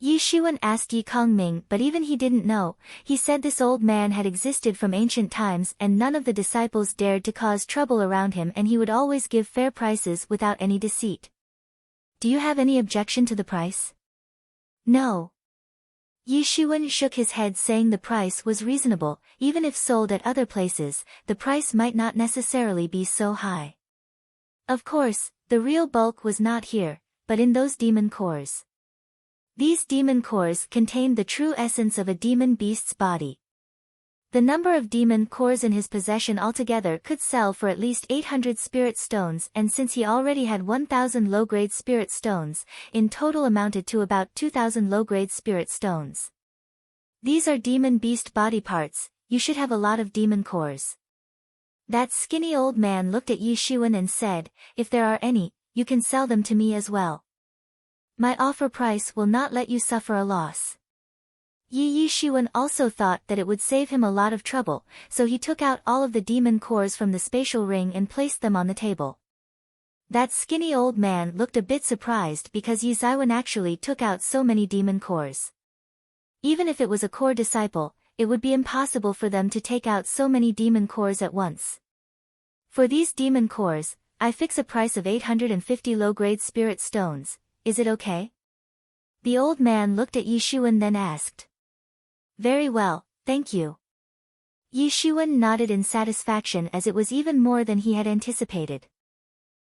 Yi Xuan asked Yi Kongming, but even he didn't know. He said this old man had existed from ancient times and none of the disciples dared to cause trouble around him, and he would always give fair prices without any deceit. Do you have any objection to the price? No. Yi Xuan shook his head, saying the price was reasonable. Even if sold at other places, the price might not necessarily be so high. Of course, the real bulk was not here, but in those demon cores. These demon cores contained the true essence of a demon beast's body. The number of demon cores in his possession altogether could sell for at least 800 spirit stones, and since he already had 1,000 low-grade spirit stones, in total amounted to about 2,000 low-grade spirit stones. These are demon beast body parts. You should have a lot of demon cores. That skinny old man looked at Yi Xuan and said, if there are any, you can sell them to me as well. My offer price will not let you suffer a loss. Yi Xuan also thought that it would save him a lot of trouble, so he took out all of the demon cores from the spatial ring and placed them on the table. That skinny old man looked a bit surprised because Yi Zaiwan actually took out so many demon cores. Even if it was a core disciple, it would be impossible for them to take out so many demon cores at once. For these demon cores, I fix a price of 850 low-grade spirit stones. Is it okay? The old man looked at Yi Xuan, then asked. Very well, thank you. Yi Xuan nodded in satisfaction, as it was even more than he had anticipated.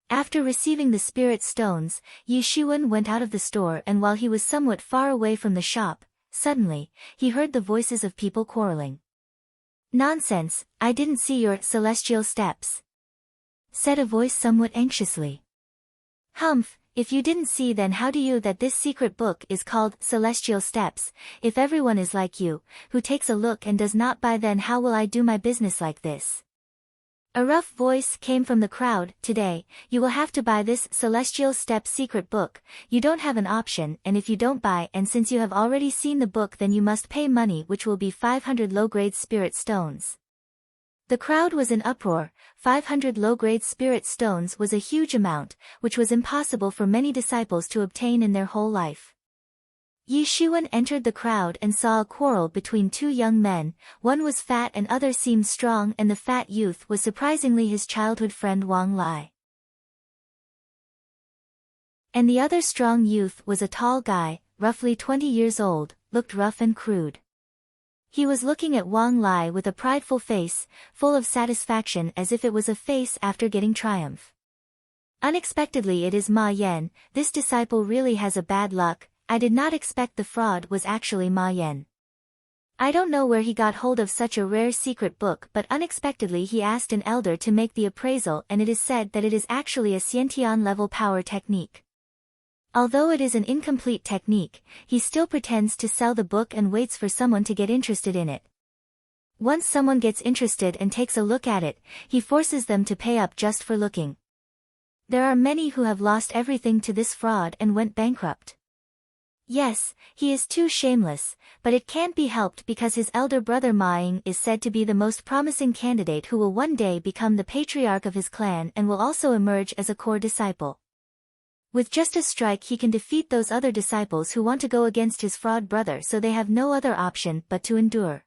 After receiving the spirit stones, Yi Xuan went out of the store, and while he was somewhat far away from the shop, suddenly, he heard the voices of people quarreling. Nonsense, I didn't see your celestial steps, said a voice somewhat anxiously. Humph. If you didn't see, then how do you that this secret book is called Celestial Steps? If everyone is like you, who takes a look and does not buy, then how will I do my business like this? A rough voice came from the crowd. Today, you will have to buy this Celestial Steps secret book. You don't have an option, and if you don't buy, and since you have already seen the book, then you must pay money, which will be 500 low-grade spirit stones. The crowd was in uproar. 500 low-grade spirit stones was a huge amount, which was impossible for many disciples to obtain in their whole life. Yi Xuan entered the crowd and saw a quarrel between two young men. One was fat and other seemed strong, and the fat youth was surprisingly his childhood friend Wang Lai. And the other strong youth was a tall guy, roughly 20 years old, looked rough and crude. He was looking at Wang Lai with a prideful face, full of satisfaction, as if it was a face after getting triumph. Unexpectedly, it is Ma Yan. This disciple really has a bad luck. I did not expect the fraud was actually Ma Yan. I don't know where he got hold of such a rare secret book, but unexpectedly he asked an elder to make the appraisal, and it is said that it is actually a Xiantian level power technique. Although it is an incomplete technique, he still pretends to sell the book and waits for someone to get interested in it. Once someone gets interested and takes a look at it, he forces them to pay up just for looking. There are many who have lost everything to this fraud and went bankrupt. Yes, he is too shameless, but it can't be helped because his elder brother Ma Ying is said to be the most promising candidate who will one day become the patriarch of his clan and will also emerge as a core disciple. With just a strike he can defeat those other disciples who want to go against his fraud brother, so they have no other option but to endure.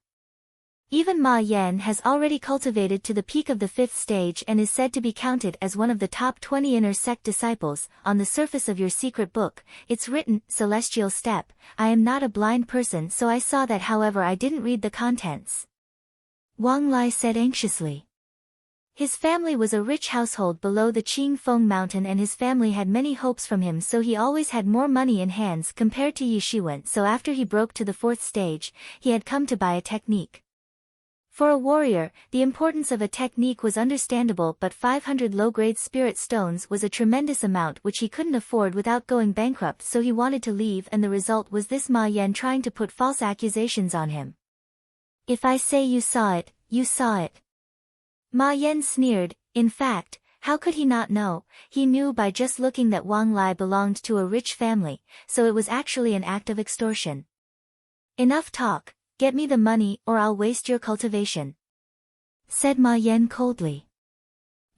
Even Ma Yan has already cultivated to the peak of the 5th stage and is said to be counted as one of the top 20 inner sect disciples. On the surface of your secret book, it's written, Celestial Step. I am not a blind person, so I saw that, however I didn't read the contents. Wang Lai said anxiously. His family was a rich household below the Qing Feng mountain and his family had many hopes from him, so he always had more money in hands compared to Yi Shiwen, so after he broke to the 4th stage, he had come to buy a technique. For a warrior, the importance of a technique was understandable, but 500 low-grade spirit stones was a tremendous amount which he couldn't afford without going bankrupt, so he wanted to leave, and the result was this Ma Yan trying to put false accusations on him. If I say you saw it, you saw it. Ma Yan sneered. In fact, how could he not know? He knew by just looking that Wang Lai belonged to a rich family, so it was actually an act of extortion. Enough talk. Get me the money or I'll waste your cultivation, said Ma Yan coldly.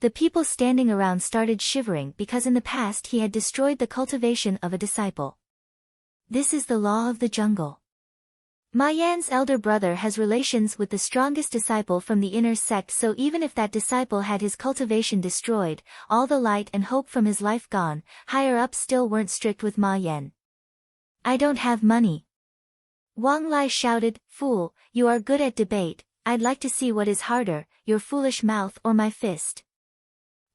The people standing around started shivering because in the past he had destroyed the cultivation of a disciple. This is the law of the jungle. Ma Yan's elder brother has relations with the strongest disciple from the inner sect, so even if that disciple had his cultivation destroyed, all the light and hope from his life gone, higher ups still weren't strict with Ma Yan. I don't have money. Wang Lai shouted, Fool, you are good at debate, I'd like to see what is harder, your foolish mouth or my fist.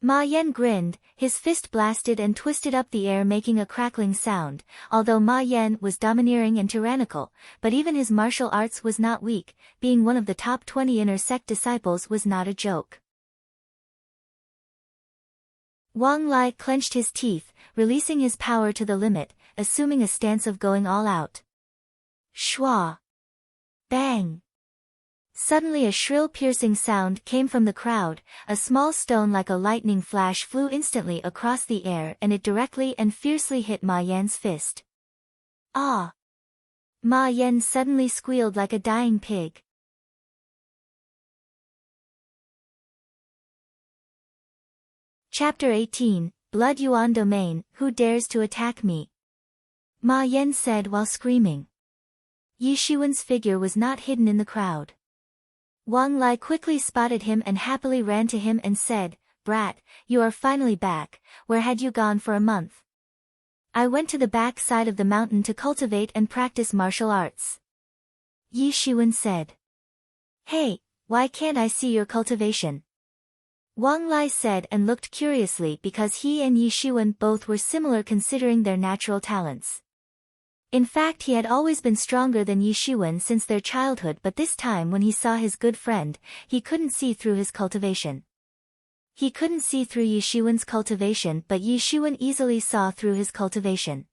Ma Yan grinned, his fist blasted and twisted up the air making a crackling sound. Although Ma Yan was domineering and tyrannical, but even his martial arts was not weak, being one of the top 20 inner sect disciples was not a joke. Wang Lai clenched his teeth, releasing his power to the limit, assuming a stance of going all out. Shwa! Bang! Suddenly a shrill piercing sound came from the crowd, a small stone like a lightning flash flew instantly across the air and it directly and fiercely hit Ma Yan's fist. Ah! Ma Yan suddenly squealed like a dying pig. Chapter 18, Blood Yuan Domain, Who Dares to Attack Me? Ma Yan said while screaming. Yi Shiwen's figure was not hidden in the crowd. Wang Lai quickly spotted him and happily ran to him and said, Brat, you are finally back, where had you gone for a month? I went to the back side of the mountain to cultivate and practice martial arts. Yi Shiwen said. Hey, why can't I see your cultivation? Wang Lai said and looked curiously because he and Yi Shiwen both were similar considering their natural talents. In fact, he had always been stronger than Yi Shiwen since their childhood, but this time when he saw his good friend, he couldn't see through his cultivation. He couldn't see through Yi Shiwen's cultivation, but Yi Shiwen easily saw through his cultivation.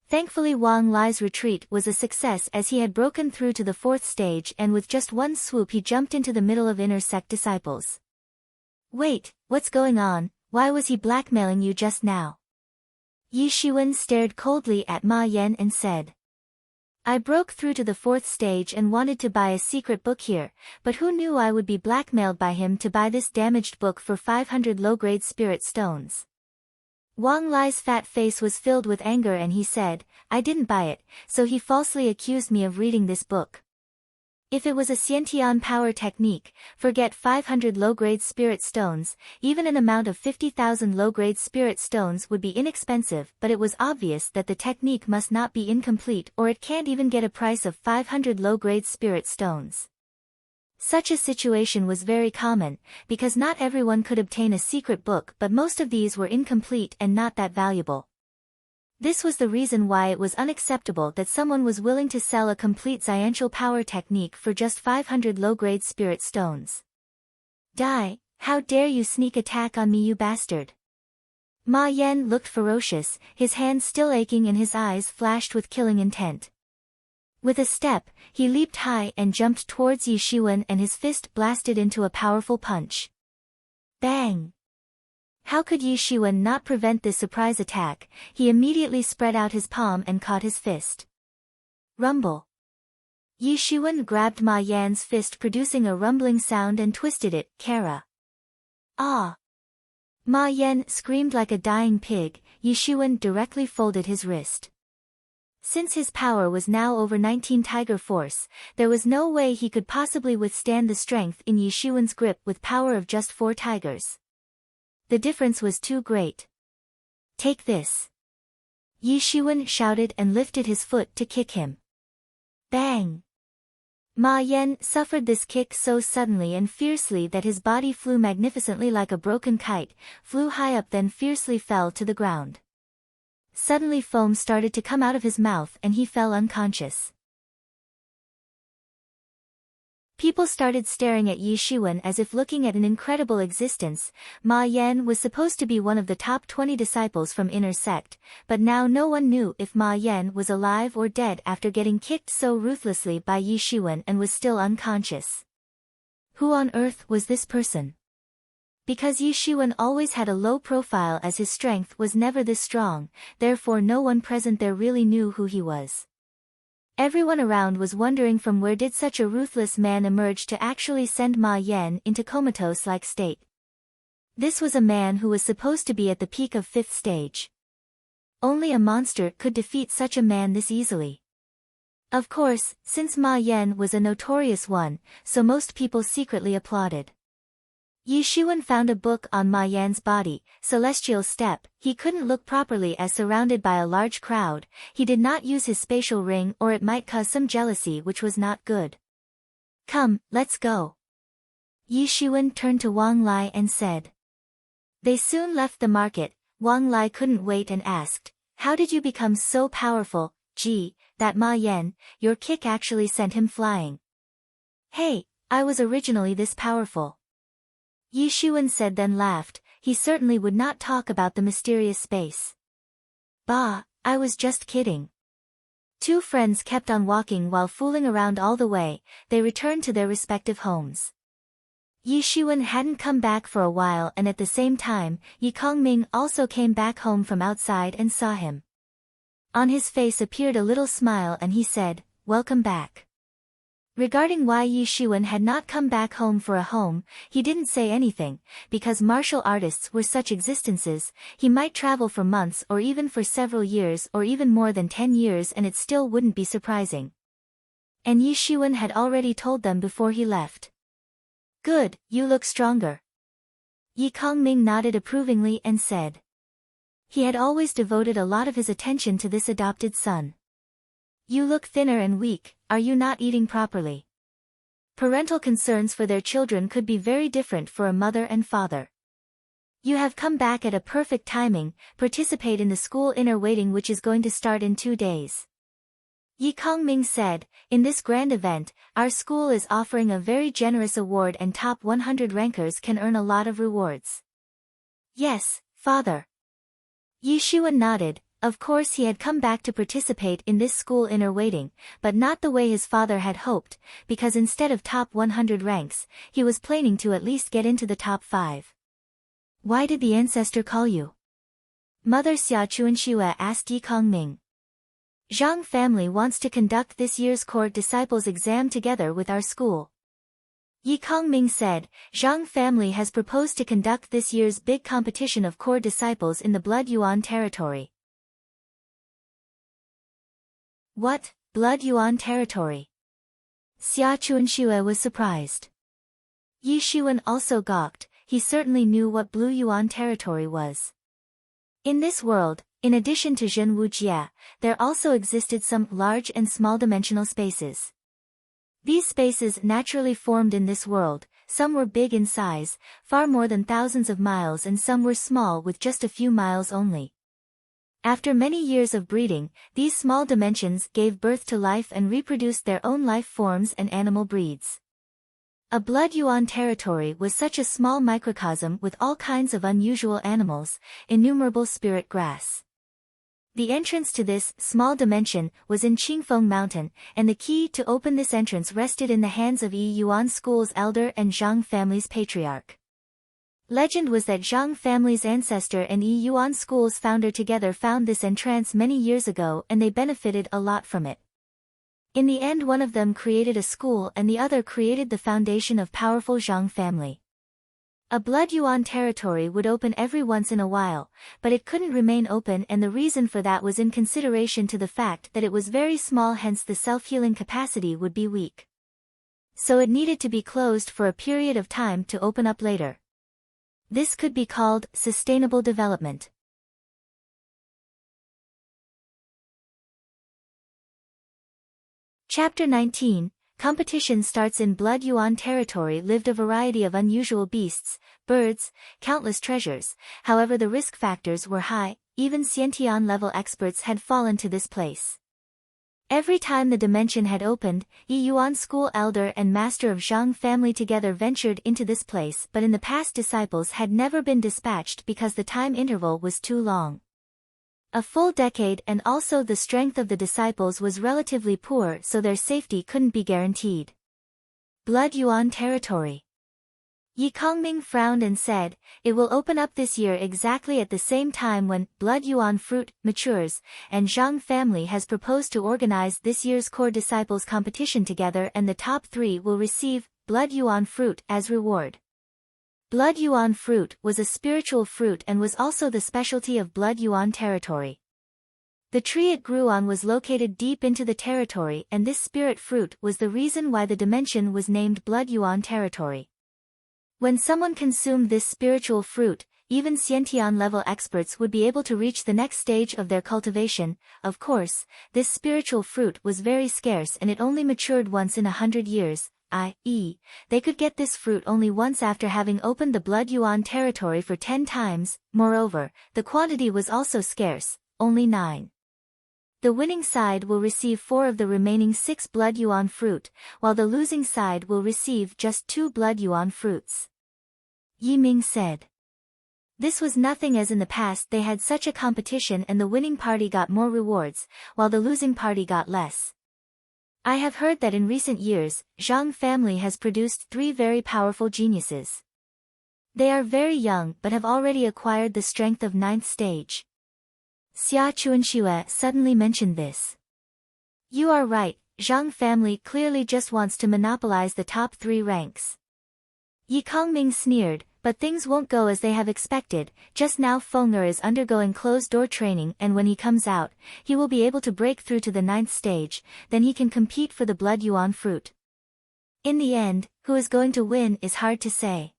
Thankfully Wang Lai's retreat was a success as he had broken through to the 4th stage and with just one swoop he jumped into the middle of inner sect disciples. Wait, what's going on? Why was he blackmailing you just now? Yi Shiwen stared coldly at Ma Yan and said. I broke through to the 4th stage and wanted to buy a secret book here, but who knew I would be blackmailed by him to buy this damaged book for 500 low-grade spirit stones. Wang Lai's fat face was filled with anger and he said, I didn't buy it, so he falsely accused me of reading this book. If it was a Xiantian power technique, forget 500 low-grade spirit stones, even an amount of 50,000 low-grade spirit stones would be inexpensive, but it was obvious that the technique must not be incomplete or it can't even get a price of 500 low-grade spirit stones. Such a situation was very common, because not everyone could obtain a secret book, but most of these were incomplete and not that valuable. This was the reason why it was unacceptable that someone was willing to sell a complete Xiantian power technique for just 500 low-grade spirit stones. Die, how dare you sneak attack on me, you bastard! Ma Yan looked ferocious, his hands still aching and his eyes flashed with killing intent. With a step, he leaped high and jumped towards Yi Shiwen and his fist blasted into a powerful punch. Bang! How could Yi Shiyuan not prevent this surprise attack? He immediately spread out his palm and caught his fist. Rumble. Yi Shiyuan grabbed Ma Yan's fist, producing a rumbling sound, and twisted it. Kara. Ah! Ma Yan screamed like a dying pig. Yi Shiyuan directly folded his wrist. Since his power was now over 19 tiger force, there was no way he could possibly withstand the strength in Yi Shiyuan's grip with power of just 4 tigers. The difference was too great. Take this. Yi Shiyuan shouted and lifted his foot to kick him. Bang! Ma Yan suffered this kick so suddenly and fiercely that his body flew magnificently like a broken kite, flew high up, then fiercely fell to the ground. Suddenly foam started to come out of his mouth and he fell unconscious. People started staring at Yi Shiyuan as if looking at an incredible existence. Ma Yan was supposed to be one of the top 20 disciples from inner sect, but now no one knew if Ma Yan was alive or dead after getting kicked so ruthlessly by Yi Shiyuan and was still unconscious. Who on earth was this person? Because Yi Shiyuan always had a low profile as his strength was never this strong, therefore no one present there really knew who he was. Everyone around was wondering from where did such a ruthless man emerge to actually send Ma Yan into comatose-like state. This was a man who was supposed to be at the peak of 5th stage. Only a monster could defeat such a man this easily. Of course, since Ma Yan was a notorious one, so most people secretly applauded. Yi Shiyuan found a book on Ma Yan's body, Celestial Step. He couldn't look properly as surrounded by a large crowd. He did not use his spatial ring or it might cause some jealousy, which was not good. Come, let's go. Yi Shiyuan turned to Wang Lai and said. They soon left the market. Wang Lai couldn't wait and asked, how did you become so powerful? Gee, that Ma Yan, your kick actually sent him flying. Hey, I was originally this powerful. Yi Shiyuan said, then laughed. He certainly would not talk about the mysterious space. Bah, I was just kidding. Two friends kept on walking while fooling around all the way. They returned to their respective homes. Yi Shiyuan hadn't come back for a while, and at the same time, Yi Kongming also came back home from outside and saw him. On his face appeared a little smile and he said, welcome back. Regarding why Yi Shiyuan had not come back home for a home, he didn't say anything, because martial artists were such existences. He might travel for months or even for several years or even more than 10 years and it still wouldn't be surprising. And Yi Shiyuan had already told them before he left. Good, you look stronger. Yi Kongming nodded approvingly and said. He had always devoted a lot of his attention to this adopted son. You look thinner and weak, are you not eating properly? Parental concerns for their children could be very different for a mother and father. You have come back at a perfect timing. Participate in the school inner waiting which is going to start in 2 days. Yi Kongming said, in this grand event, our school is offering a very generous award and top 100 rankers can earn a lot of rewards. Yes, father. Yi Shiyuan nodded. Of course he had come back to participate in this school inner waiting, but not the way his father had hoped, because instead of top 100 ranks, he was planning to at least get into the top 5. Why did the ancestor call you? Mother Xia Chuanxue asked Yi Kongming. Zhang family wants to conduct this year's court disciples exam together with our school. Yi Kongming said, Zhang family has proposed to conduct this year's big competition of core disciples in the Blood Yuan territory. What, Blood Yuan territory? Xia Chuanxue was surprised. Yi Shiyuan also gawked. He certainly knew what Blue Yuan territory was. In this world, in addition to Zhenwu Jia, there also existed some large and small dimensional spaces. These spaces naturally formed in this world. Some were big in size, far more than thousands of miles, and some were small with just a few miles only. After many years of breeding, these small dimensions gave birth to life and reproduced their own life forms and animal breeds. A Blood Yuan territory was such a small microcosm with all kinds of unusual animals, innumerable spirit grass. The entrance to this small dimension was in Qingfeng Mountain, and the key to open this entrance rested in the hands of Yi Yuan School's elder and Zhang family's patriarch. Legend was that Zhang family's ancestor and Yi Yuan School's founder together found this entrance many years ago and they benefited a lot from it. In the end, one of them created a school and the other created the foundation of powerful Zhang family. A Blood Yuan territory would open every once in a while, but it couldn't remain open, and the reason for that was in consideration to the fact that it was very small, hence the self-healing capacity would be weak. So it needed to be closed for a period of time to open up later. This could be called sustainable development. Chapter 19. Competition starts in Blood Yuan territory. Lived a variety of unusual beasts, birds, countless treasures. However, the risk factors were high. Even Xiantian level experts had fallen to this place. Every time the dimension had opened, Yi Yuan school elder and master of Zhang family together ventured into this place, but in the past disciples had never been dispatched because the time interval was too long. A full decade, and also the strength of the disciples was relatively poor, so their safety couldn't be guaranteed. Blood Yuan territory. Yi Kongming frowned and said, "It will open up this year exactly at the same time when Blood Yuan fruit matures, and Zhang family has proposed to organize this year's core disciples competition together, and the top 3 will receive Blood Yuan fruit as reward." Blood Yuan fruit was a spiritual fruit and was also the specialty of Blood Yuan territory. The tree it grew on was located deep into the territory, and this spirit fruit was the reason why the dimension was named Blood Yuan territory. When someone consumed this spiritual fruit, even Xiantian level experts would be able to reach the next stage of their cultivation. Of course, this spiritual fruit was very scarce and it only matured once in 100 years. I.e., they could get this fruit only once after having opened the Blood Yuan territory for 10 times, moreover, the quantity was also scarce, only 9. The winning side will receive 4 of the remaining 6 Blood Yuan fruit, while the losing side will receive just 2 Blood Yuan fruits. Yi Ming said. This was nothing, as in the past they had such a competition and the winning party got more rewards, while the losing party got less. I have heard that in recent years, Zhang family has produced 3 very powerful geniuses. They are very young but have already acquired the strength of 9th stage. Xia Chuanxue suddenly mentioned this. You are right, Zhang family clearly just wants to monopolize the top 3 ranks. Yi Kongming sneered, but things won't go as they have expected. Just now Feng'er is undergoing closed-door training, and when he comes out, he will be able to break through to the 9th stage, then he can compete for the Blood Yuan fruit. In the end, who is going to win is hard to say.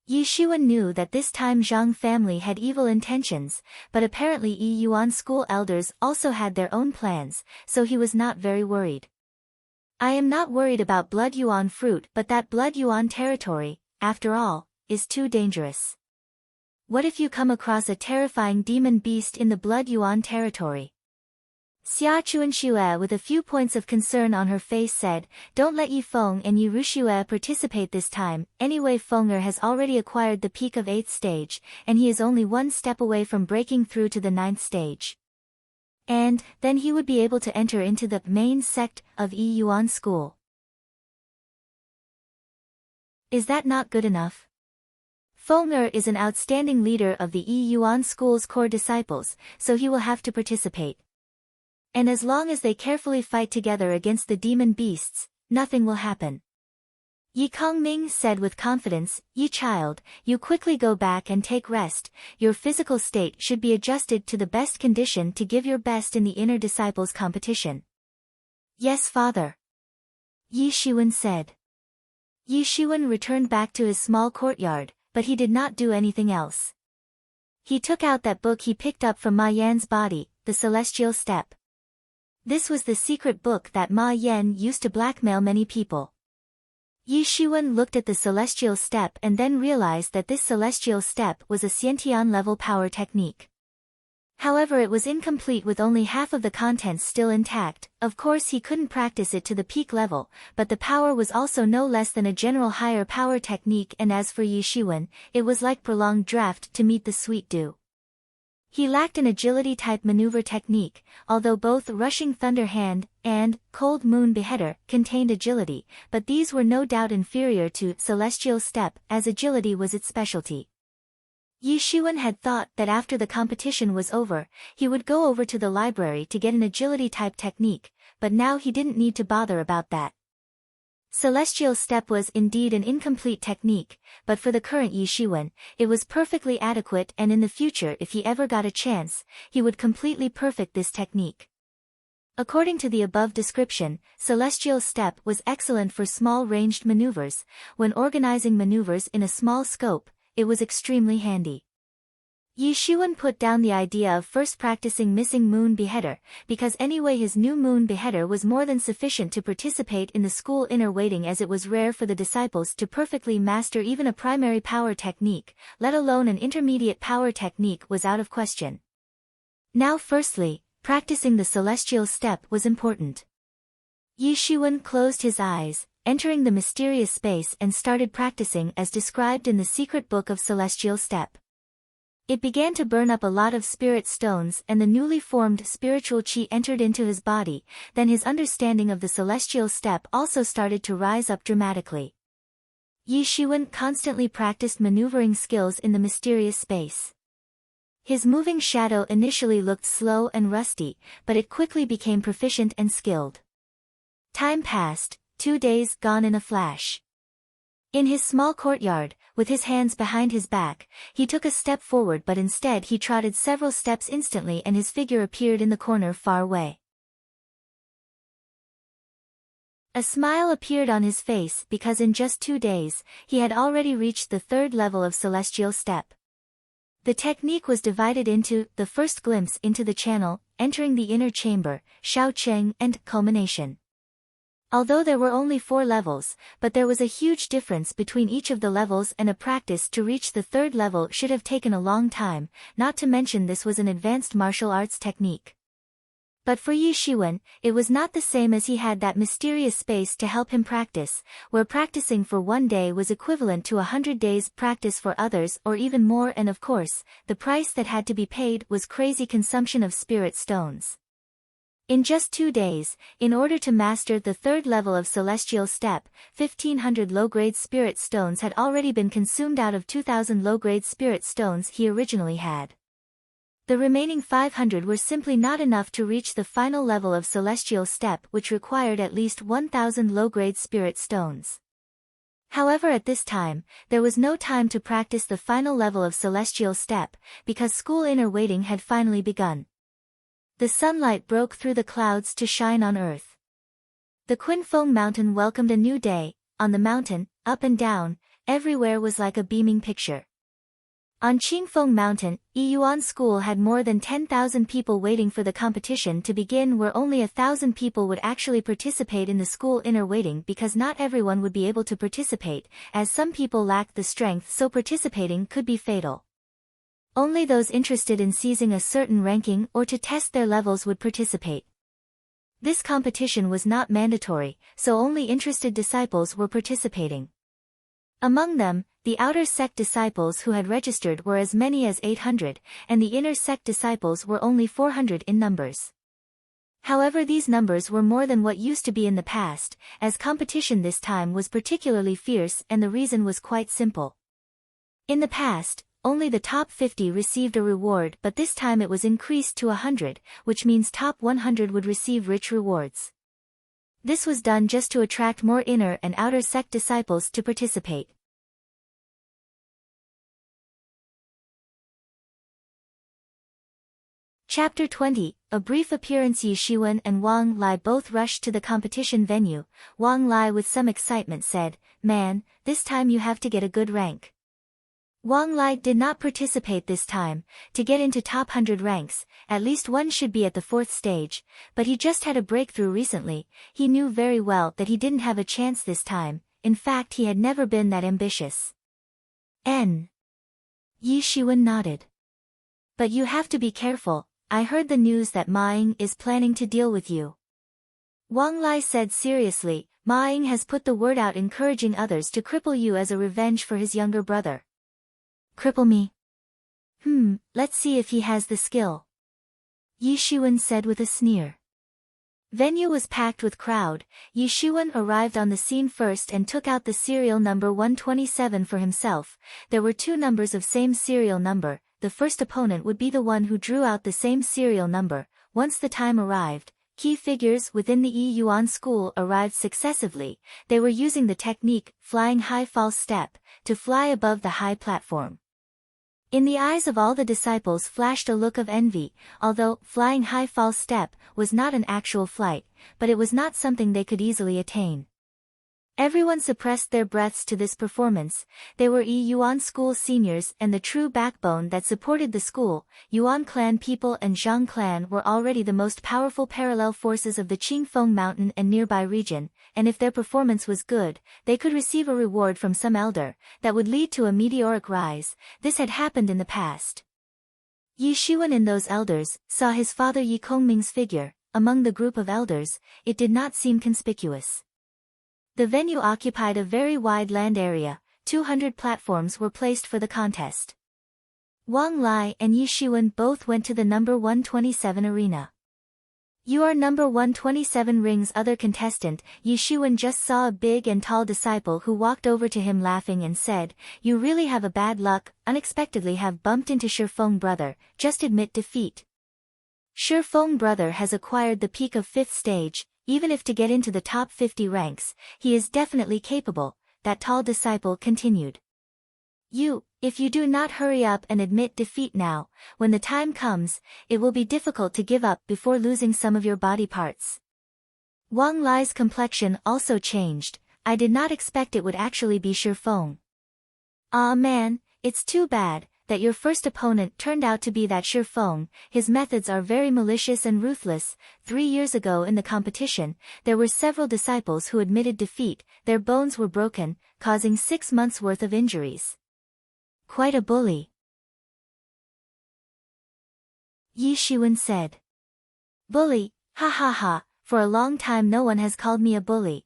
Yi Xuan knew that this time Zhang family had evil intentions, but apparently Yi Yuan school elders also had their own plans, so he was not very worried. I am not worried about Blood Yuan fruit, but that Blood Yuan territory, after all, is too dangerous. What if you come across a terrifying demon beast in the Blood Yuan territory? Xia Chuanxue, with a few points of concern on her face, said, Don't let Yi Feng and Yi Ruxue participate this time. Anyway, Feng'er has already acquired the peak of 8th stage, and he is only 1 step away from breaking through to the 9th stage. And then he would be able to enter into the main sect of Yi Yuan school. Is that not good enough? Feng'er is an outstanding leader of the Yi Yuan school's core disciples, so he will have to participate. And as long as they carefully fight together against the demon beasts, nothing will happen. Yi Kongming said with confidence, Yi child, you quickly go back and take rest. Your physical state should be adjusted to the best condition to give your best in the inner disciples competition. Yes, father. Yi Xuan said. Yi Xuan returned back to his small courtyard, but he did not do anything else. He took out that book he picked up from Ma Yan's body, the Celestial Step. This was the secret book that Ma Yan used to blackmail many people. Yi Xuan looked at the Celestial Step and then realized that this Celestial Step was a Xiantian level power technique. However, it was incomplete with only half of the contents still intact. Of course he couldn't practice it to the peak level, but the power was also no less than a general higher power technique, and as for Yi Xuan, it was like prolonged draft to meet the sweet dew. He lacked an agility-type maneuver technique, although both Rushing Thunder Hand and Cold Moon Beheader contained agility, but these were no doubt inferior to Celestial Step, as agility was its specialty. Yi Shiwen had thought that after the competition was over, he would go over to the library to get an agility-type technique, but now he didn't need to bother about that. Celestial Step was indeed an incomplete technique, but for the current Yi Shiwen, it was perfectly adequate, and in the future if he ever got a chance, he would completely perfect this technique. According to the above description, Celestial Step was excellent for small-ranged maneuvers. When organizing maneuvers in a small scope, it was extremely handy. Yi Shiwen put down the idea of first practicing Missing Moon Beheader, because anyway his new Moon Beheader was more than sufficient to participate in the school inner waiting, as it was rare for the disciples to perfectly master even a primary power technique, let alone an intermediate power technique was out of question. Now firstly, practicing the Celestial Step was important. Yi Shiwen closed his eyes, entering the mysterious space, and started practicing as described in the secret book of Celestial Step. It began to burn up a lot of spirit stones, and the newly formed spiritual chi entered into his body. Then his understanding of the Celestial Step also started to rise up dramatically. Yi Shiwen constantly practiced maneuvering skills in the mysterious space. His moving shadow initially looked slow and rusty, but it quickly became proficient and skilled. Time passed, 2 days gone in a flash. In his small courtyard, with his hands behind his back, he took a step forward, but instead he trotted several steps instantly and his figure appeared in the corner far away. A smile appeared on his face because in just 2 days, he had already reached the 3rd level of Celestial Step. The technique was divided into the first glimpse into the channel, entering the inner chamber, Shaocheng, and culmination. Although there were only 4 levels, but there was a huge difference between each of the levels, and a practice to reach the 3rd level should have taken a long time, not to mention this was an advanced martial arts technique. But for Yi Shiwen, it was not the same, as he had that mysterious space to help him practice, where practicing for 1 day was equivalent to 100 days practice for others, or even more, and of course, the price that had to be paid was crazy consumption of spirit stones. In just 2 days, in order to master the 3rd level of Celestial Step, 1,500 low-grade spirit stones had already been consumed out of 2,000 low-grade spirit stones he originally had. The remaining 500 were simply not enough to reach the final level of Celestial Step, which required at least 1,000 low-grade spirit stones. However, at this time, there was no time to practice the final level of Celestial Step, because school inner waiting had finally begun. The sunlight broke through the clouds to shine on earth. The Qinfeng Mountain welcomed a new day. On the mountain, up and down, everywhere was like a beaming picture. On Qingfeng Mountain, Yiyuan School had more than 10,000 people waiting for the competition to begin, where only 1,000 people would actually participate in the school inner waiting, because not everyone would be able to participate, as some people lacked the strength, so participating could be fatal. Only those interested in seizing a certain ranking or to test their levels would participate. This competition was not mandatory, so only interested disciples were participating. Among them, the outer sect disciples who had registered were as many as 800, and the inner sect disciples were only 400 in numbers. However, these numbers were more than what used to be in the past, as competition this time was particularly fierce, and the reason was quite simple. In the past, only the top 50 received a reward, but this time it was increased to 100, which means top 100 would receive rich rewards. This was done just to attract more inner and outer sect disciples to participate. Chapter 20, A Brief Appearance. Yi Shiwen and Wang Lai both rushed to the competition venue. Wang Lai with some excitement said, "Man, this time you have to get a good rank." Wang Lai did not participate this time. To get into top 100 ranks, at least one should be at the 4th stage, but he just had a breakthrough recently. He knew very well that he didn't have a chance this time. In fact, he had never been that ambitious. Yi Shiwen nodded. "But you have to be careful. I heard the news that Ma Ying is planning to deal with you." Wang Lai said seriously, "Ma Ying has put the word out encouraging others to cripple you as a revenge for his younger brother." "Cripple me?" Let's see if he has the skill. Yi Shiwen said with a sneer. Venue was packed with crowd. Yi Shiwen arrived on the scene first and took out the serial number 127 for himself. There were 2 numbers of same serial number. The first opponent would be the one who drew out the same serial number. Once the time arrived, key figures within the Yi Yuan school arrived successively. They were using the technique, flying high false step, to fly above the high platform. In the eyes of all the disciples flashed a look of envy, although flying high false step was not an actual flight, but it was not something they could easily attain. Everyone suppressed their breaths to this performance. They were Yi Yuan school seniors and the true backbone that supported the school. Yuan clan people and Zhang clan were already the most powerful parallel forces of the Qingfeng mountain and nearby region, and if their performance was good, they could receive a reward from some elder that would lead to a meteoric rise. This had happened in the past. Yi Shiwen in those elders saw his father Yi Kongming's figure. Among the group of elders, it did not seem conspicuous. The venue occupied a very wide land area. 200 platforms were placed for the contest. Wang Lai and Yi Shiwen both went to the number 127 arena. You are number 127 ring's other contestant. Yi Shiwen just saw a big and tall disciple who walked over to him laughing and said, "You really have a bad luck, unexpectedly have bumped into Shifeng brother, just admit defeat." Shifeng brother has acquired the peak of 5th stage. Even if to get into the top 50 ranks, he is definitely capable, that tall disciple continued. If you do not hurry up and admit defeat now, when the time comes, it will be difficult to give up before losing some of your body parts. Wang Lai's complexion also changed. I did not expect it would actually be Shifeng. Ah man, it's too bad that your first opponent turned out to be that Shifeng. His methods are very malicious and ruthless. 3 years ago in the competition, there were several disciples who admitted defeat. Their bones were broken, causing 6 months' worth of injuries. Quite a bully. Yi Shiwen said. Bully, ha ha ha, for a long time no one has called me a bully.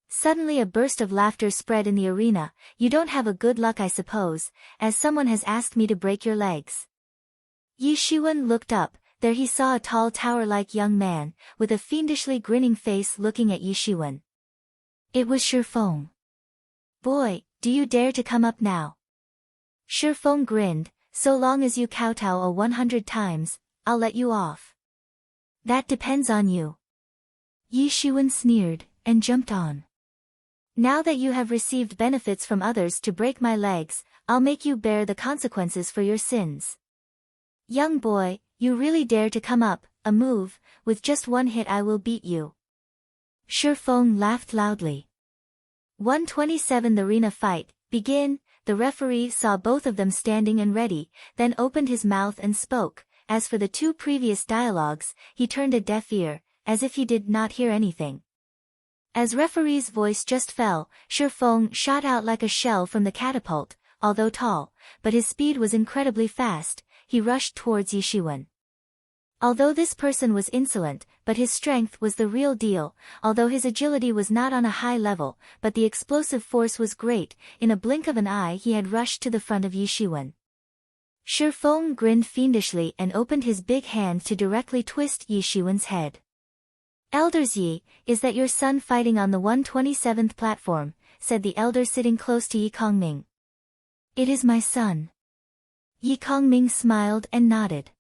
Suddenly a burst of laughter spread in the arena. You don't have a good luck I suppose, as someone has asked me to break your legs. Yi Shiwen looked up. There he saw a tall tower-like young man, with a fiendishly grinning face looking at Yi Shiwen. It was Shifeng. Boy, do you dare to come up now? Shifeng grinned. So long as you kowtow a 100 times, I'll let you off. That depends on you. Yi Shiwen sneered, and jumped on. Now that you have received benefits from others to break my legs, I'll make you bear the consequences for your sins. Young boy, you really dare to come up, a move, with just 1 hit I will beat you. Shifeng laughed loudly. 127 The arena fight, begin. The referee saw both of them standing and ready, then opened his mouth and spoke. As for the 2 previous dialogues, he turned a deaf ear, as if he did not hear anything. As referee's voice just fell, Shifeng shot out like a shell from the catapult. Although tall, but his speed was incredibly fast. He rushed towards Yi Shiwen. Although this person was insolent, but his strength was the real deal. Although his agility was not on a high level, but the explosive force was great. In a blink of an eye he had rushed to the front of Yi Shiwen. Shifeng grinned fiendishly and opened his big hand to directly twist Yi Shiwen's head. Elders Yi, is that your son fighting on the 127th platform, said the elder sitting close to Yi Kongming. It is my son. Yi Kongming smiled and nodded.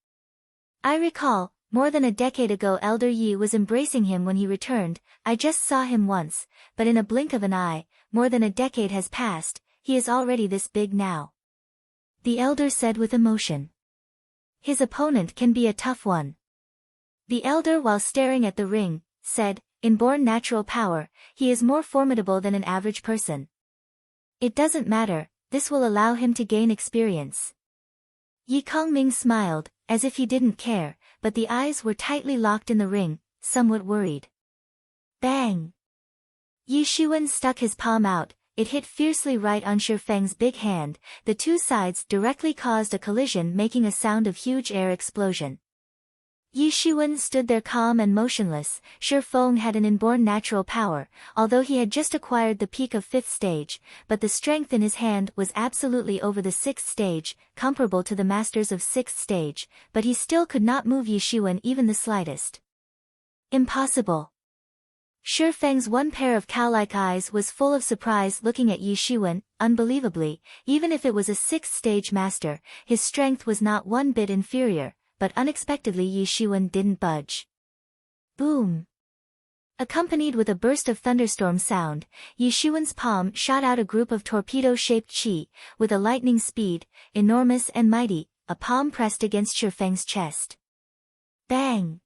I recall, more than a decade ago Elder Yi was embracing him when he returned. I just saw him once, but in a blink of an eye, more than a decade has passed, he is already this big now. The elder said with emotion. His opponent can be a tough one. The elder, while staring at the ring, said, inborn natural power, he is more formidable than an average person. It doesn't matter, this will allow him to gain experience. Yi Kongming smiled, as if he didn't care, but the eyes were tightly locked in the ring, somewhat worried. Bang! Yi Shiwen stuck his palm out. It hit fiercely right on Shifeng's big hand. The 2 sides directly caused a collision, making a sound of huge air explosion. Yi Shiwen stood there calm and motionless. Shi Feng had an inborn natural power, although he had just acquired the peak of 5th stage, but the strength in his hand was absolutely over the 6th stage, comparable to the masters of 6th stage, but he still could not move Yi Shiwen even the slightest. Impossible. Shi Feng's one pair of cow-like eyes was full of surprise looking at Yi Shiwen. Unbelievably, even if it was a 6th stage master, his strength was not one bit inferior. But unexpectedly Yi Shiwen didn't budge. Boom! Accompanied with a burst of thunderstorm sound, Yi Shiwen's palm shot out a group of torpedo-shaped qi, with a lightning speed, enormous and mighty, a palm pressed against Shi Feng's chest. Bang!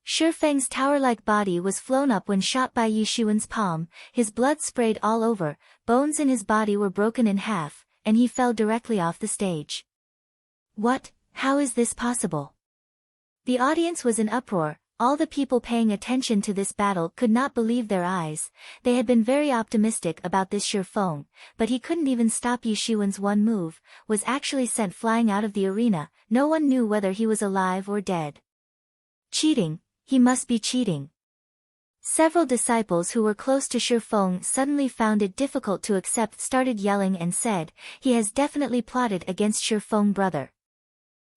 Shi Feng's tower-like body was flown up when shot by Yi Shiwen's palm, his blood sprayed all over, bones in his body were broken in half, and he fell directly off the stage. What? How is this possible? The audience was in uproar. All the people paying attention to this battle could not believe their eyes. They had been very optimistic about this Shi Feng, but he couldn't even stop Yi Shiwen's one move, was actually sent flying out of the arena. No one knew whether he was alive or dead. Cheating, he must be cheating. Several disciples who were close to Shi Feng suddenly found it difficult to accept, started yelling and said, he has definitely plotted against Shi Feng brother.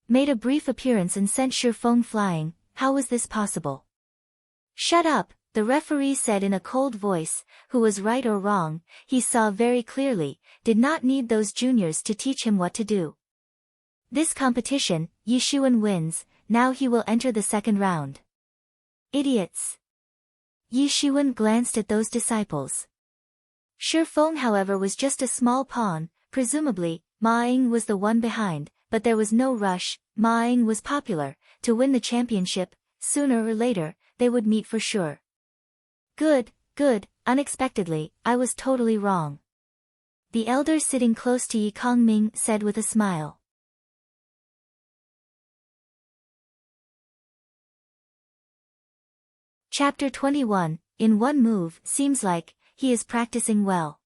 Made a brief appearance and sent Shi Feng flying. How was this possible? Shut up, the referee said in a cold voice. Who was right or wrong, he saw very clearly, did not need those juniors to teach him what to do. This competition, Yi Shiwen wins, now he will enter the 2nd round. Idiots! Yi Shiwen glanced at those disciples. Shi Feng however was just a small pawn, presumably, Ma Ying was the one behind. But there was no rush. Ma Ying was popular. To win the championship, sooner or later, they would meet for sure. Good, good, unexpectedly, I was totally wrong. The elder sitting close to Yi Kongming said with a smile. Chapter 21, in one move, seems like, he is practicing well.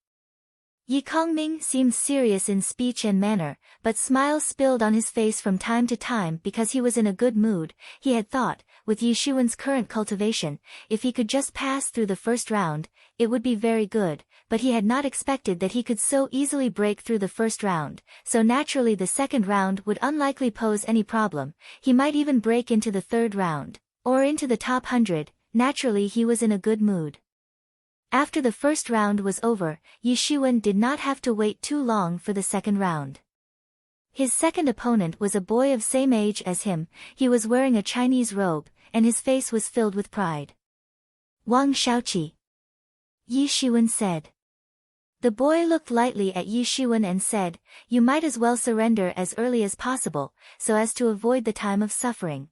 Yi Kongming seemed serious in speech and manner, but smiles spilled on his face from time to time because he was in a good mood. He had thought, with Yi Shiwen's current cultivation, if he could just pass through the 1st round, it would be very good, but he had not expected that he could so easily break through the 1st round, so naturally the 2nd round would unlikely pose any problem. He might even break into the 3rd round, or into the top 100, naturally he was in a good mood. After the 1st round was over, Yi Shiwen did not have to wait too long for the 2nd round. His second opponent was a boy of same age as him. He was wearing a Chinese robe, and his face was filled with pride. Wang Shaoqi. Yi Shiwen said. The boy looked lightly at Yi Shiwen and said, you might as well surrender as early as possible, so as to avoid the time of suffering.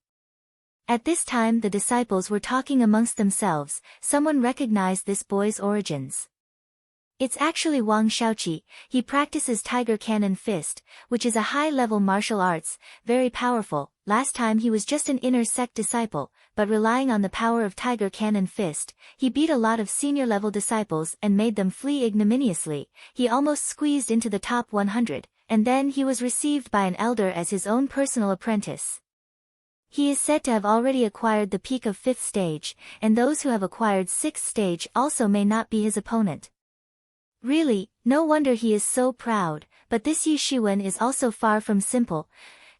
At this time the disciples were talking amongst themselves. Someone recognized this boy's origins. It's actually Wang Shaoqi. He practices Tiger Cannon Fist, which is a high-level martial arts, very powerful. Last time he was just an inner sect disciple, but relying on the power of Tiger Cannon Fist, he beat a lot of senior-level disciples and made them flee ignominiously. He almost squeezed into the top 100, and then he was received by an elder as his own personal apprentice. He is said to have already acquired the peak of 5th stage, and those who have acquired 6th stage also may not be his opponent. Really, no wonder he is so proud, but this Yi Shiwen is also far from simple.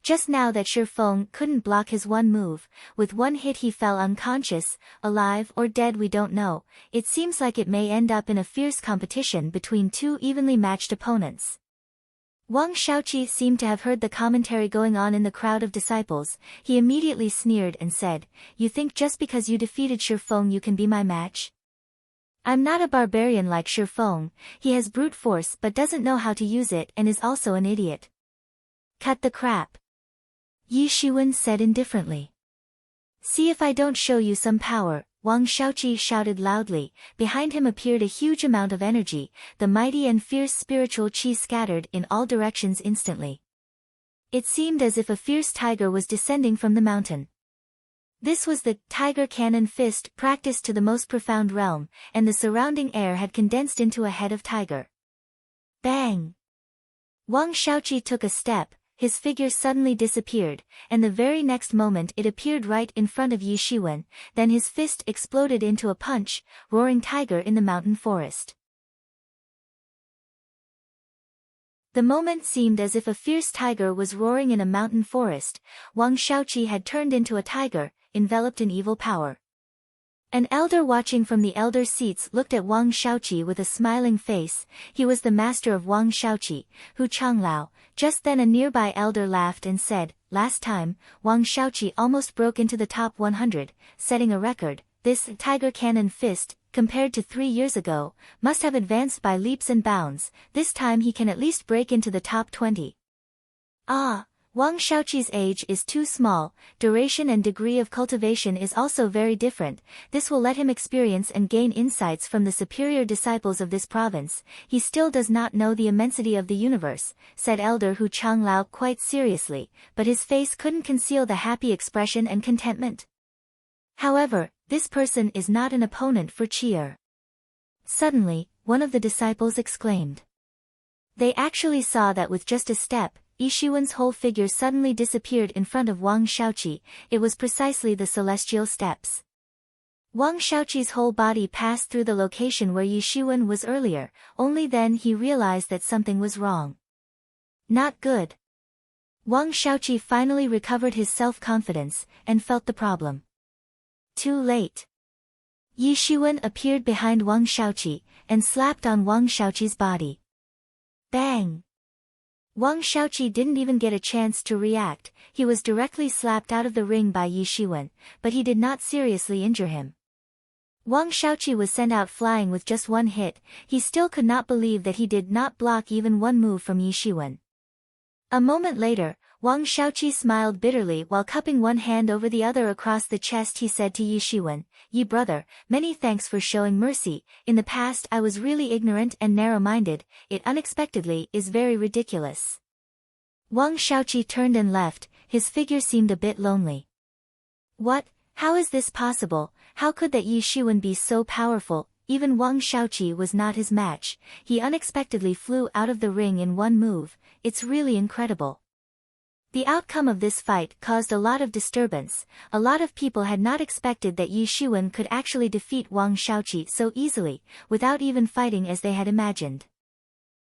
Just now that Shi Feng couldn't block his one move, with one hit he fell unconscious, alive or dead we don't know. It seems like it may end up in a fierce competition between two evenly matched opponents. Wang Shaoqi seemed to have heard the commentary going on in the crowd of disciples. He immediately sneered and said, you think just because you defeated Shi Feng you can be my match? I'm not a barbarian like Shi Feng. He has brute force but doesn't know how to use it and is also an idiot. Cut the crap. Yi Shiwen said indifferently. See if I don't show you some power. Wang Shaoqi shouted loudly. Behind him appeared a huge amount of energy. The mighty and fierce spiritual qi scattered in all directions instantly. It seemed as if a fierce tiger was descending from the mountain. This was the Tiger Cannon Fist practiced to the most profound realm, and the surrounding air had condensed into a head of tiger. Bang! Wang Shaoqi took a step. his figure suddenly disappeared, and the very next moment it appeared right in front of Yi Shiwen, then his fist exploded into a punch, roaring tiger in the mountain forest. The moment seemed as if a fierce tiger was roaring in a mountain forest. Wang Shaoqi had turned into a tiger, enveloped in evil power. An elder watching from the elder seats looked at Wang Shaoqi with a smiling face. He was the master of Wang Shaoqi, Hu Changlao. Just then a nearby elder laughed and said, "Last time, Wang Shaoqi almost broke into the top 100, setting a record. This tiger cannon fist, compared to 3 years ago, must have advanced by leaps and bounds. This time he can at least break into the top 20. Ah, Wang Shaoqi's age is too small, duration and degree of cultivation is also very different. This will let him experience and gain insights from the superior disciples of this province. He still does not know the immensity of the universe," said Elder Hu Changlao quite seriously, but his face couldn't conceal the happy expression and contentment. However, this person is not an opponent for Chi'er. Suddenly, one of the disciples exclaimed. They actually saw that with just a step, Yi Shiwen's whole figure suddenly disappeared in front of Wang Shaoqi. It was precisely the celestial steps. Wang Shaoqi's whole body passed through the location where Yi Shiwen was earlier, only then he realized that something was wrong. Not good. Wang Shaoqi finally recovered his self-confidence, and felt the problem. Too late. Yi Shiwen appeared behind Wang Shaoqi, and slapped on Wang Shaoqi's body. Bang! Wang Shaoqi didn't even get a chance to react. He was directly slapped out of the ring by Yi Shiwen, but he did not seriously injure him. Wang Shaoqi was sent out flying with just one hit. He still could not believe that he did not block even one move from Yi Shiwen. A moment later, Wang Shaoqi smiled bitterly while cupping one hand over the other across the chest. He said to Yi Shiwen, "Yi brother, many thanks for showing mercy. In the past I was really ignorant and narrow-minded. It unexpectedly is very ridiculous." Wang Shaoqi turned and left. His figure seemed a bit lonely. What? How is this possible? How could that Yi Shiwen be so powerful? Even Wang Shaoqi was not his match. He unexpectedly flew out of the ring in one move. It's really incredible. The outcome of this fight caused a lot of disturbance. A lot of people had not expected that Yi Shiwen could actually defeat Wang Shaoqi so easily, without even fighting as they had imagined.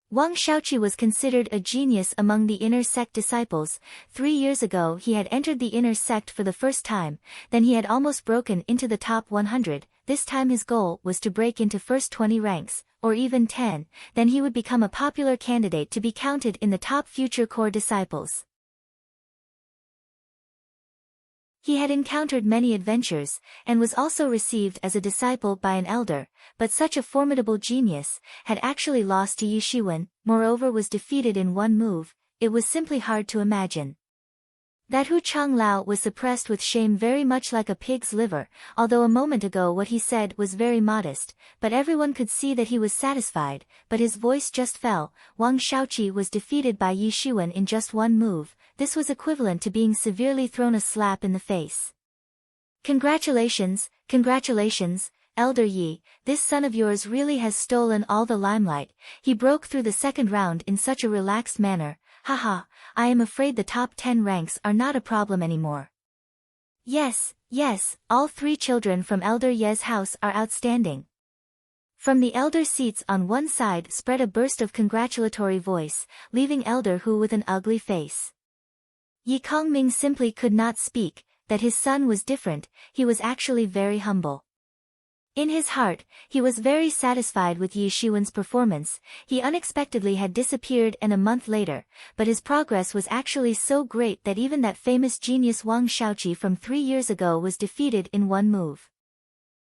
Wang Shaoqi was considered a genius among the inner sect disciples. 3 years ago he had entered the inner sect for the first time, then he had almost broken into the top 100. This time his goal was to break into first 20 ranks, or even 10, then he would become a popular candidate to be counted in the top future core disciples. He had encountered many adventures, and was also received as a disciple by an elder, but such a formidable genius had actually lost to Yi Shiwen, moreover was defeated in one move. It was simply hard to imagine. That Hu Changlao was suppressed with shame very much like a pig's liver, although a moment ago what he said was very modest, but everyone could see that he was satisfied, but his voice just fell. Wang Shaoqi was defeated by Yi Shiwen in just one move. This was equivalent to being severely thrown a slap in the face. Congratulations, congratulations, Elder Yi, this son of yours really has stolen all the limelight. He broke through the second round in such a relaxed manner. Haha, I am afraid the top 10 ranks are not a problem anymore. Yes, yes, all 3 children from Elder Ye's house are outstanding. From the elder seats on one side spread a burst of congratulatory voice, leaving Elder Hu with an ugly face. Yi Kongming simply could not speak. That his son was different, he was actually very humble. In his heart, he was very satisfied with Yi Shiwen's performance. He unexpectedly had disappeared and a month later, but his progress was actually so great that even that famous genius Wang Shaoqi from 3 years ago was defeated in one move.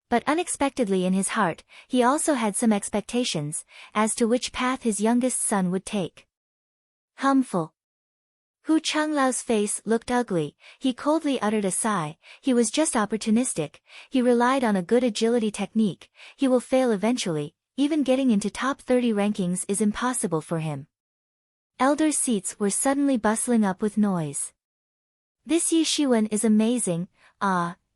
But unexpectedly in his heart, he also had some expectations, as to which path his youngest son would take. Humful. Hu Changlao's face looked ugly. He coldly uttered a sigh. He was just opportunistic. He relied on a good agility technique. He will fail eventually. Even getting into top 30 rankings is impossible for him. Elder seats were suddenly bustling up with noise. This Yi Shiwen is amazing.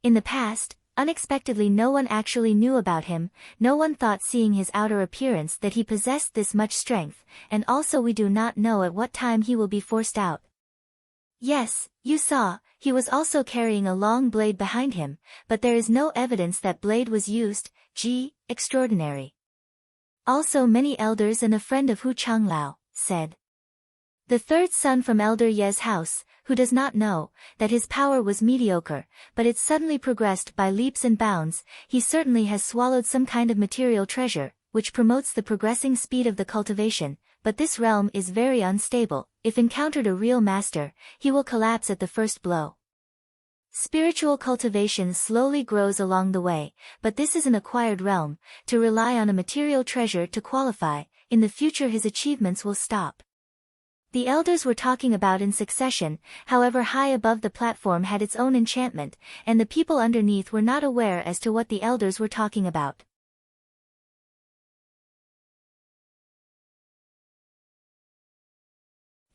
In the past, unexpectedly no one actually knew about him. No one thought seeing his outer appearance that he possessed this much strength, and also we do not know at what time he will be forced out. Yes, you saw, he was also carrying a long blade behind him, but there is no evidence that blade was used. Extraordinary. Also many elders and a friend of Hu Changlao, said the third son from Elder Ye's house, who does not know that his power was mediocre, but it suddenly progressed by leaps and bounds. He certainly has swallowed some kind of material treasure, which promotes the progressing speed of the cultivation, but this realm is very unstable. If encountered a real master, he will collapse at the first blow. Spiritual cultivation slowly grows along the way, but this is an acquired realm. To rely on a material treasure to qualify, in the future his achievements will stop. The elders were talking about in succession, however high above the platform had its own enchantment, and the people underneath were not aware as to what the elders were talking about.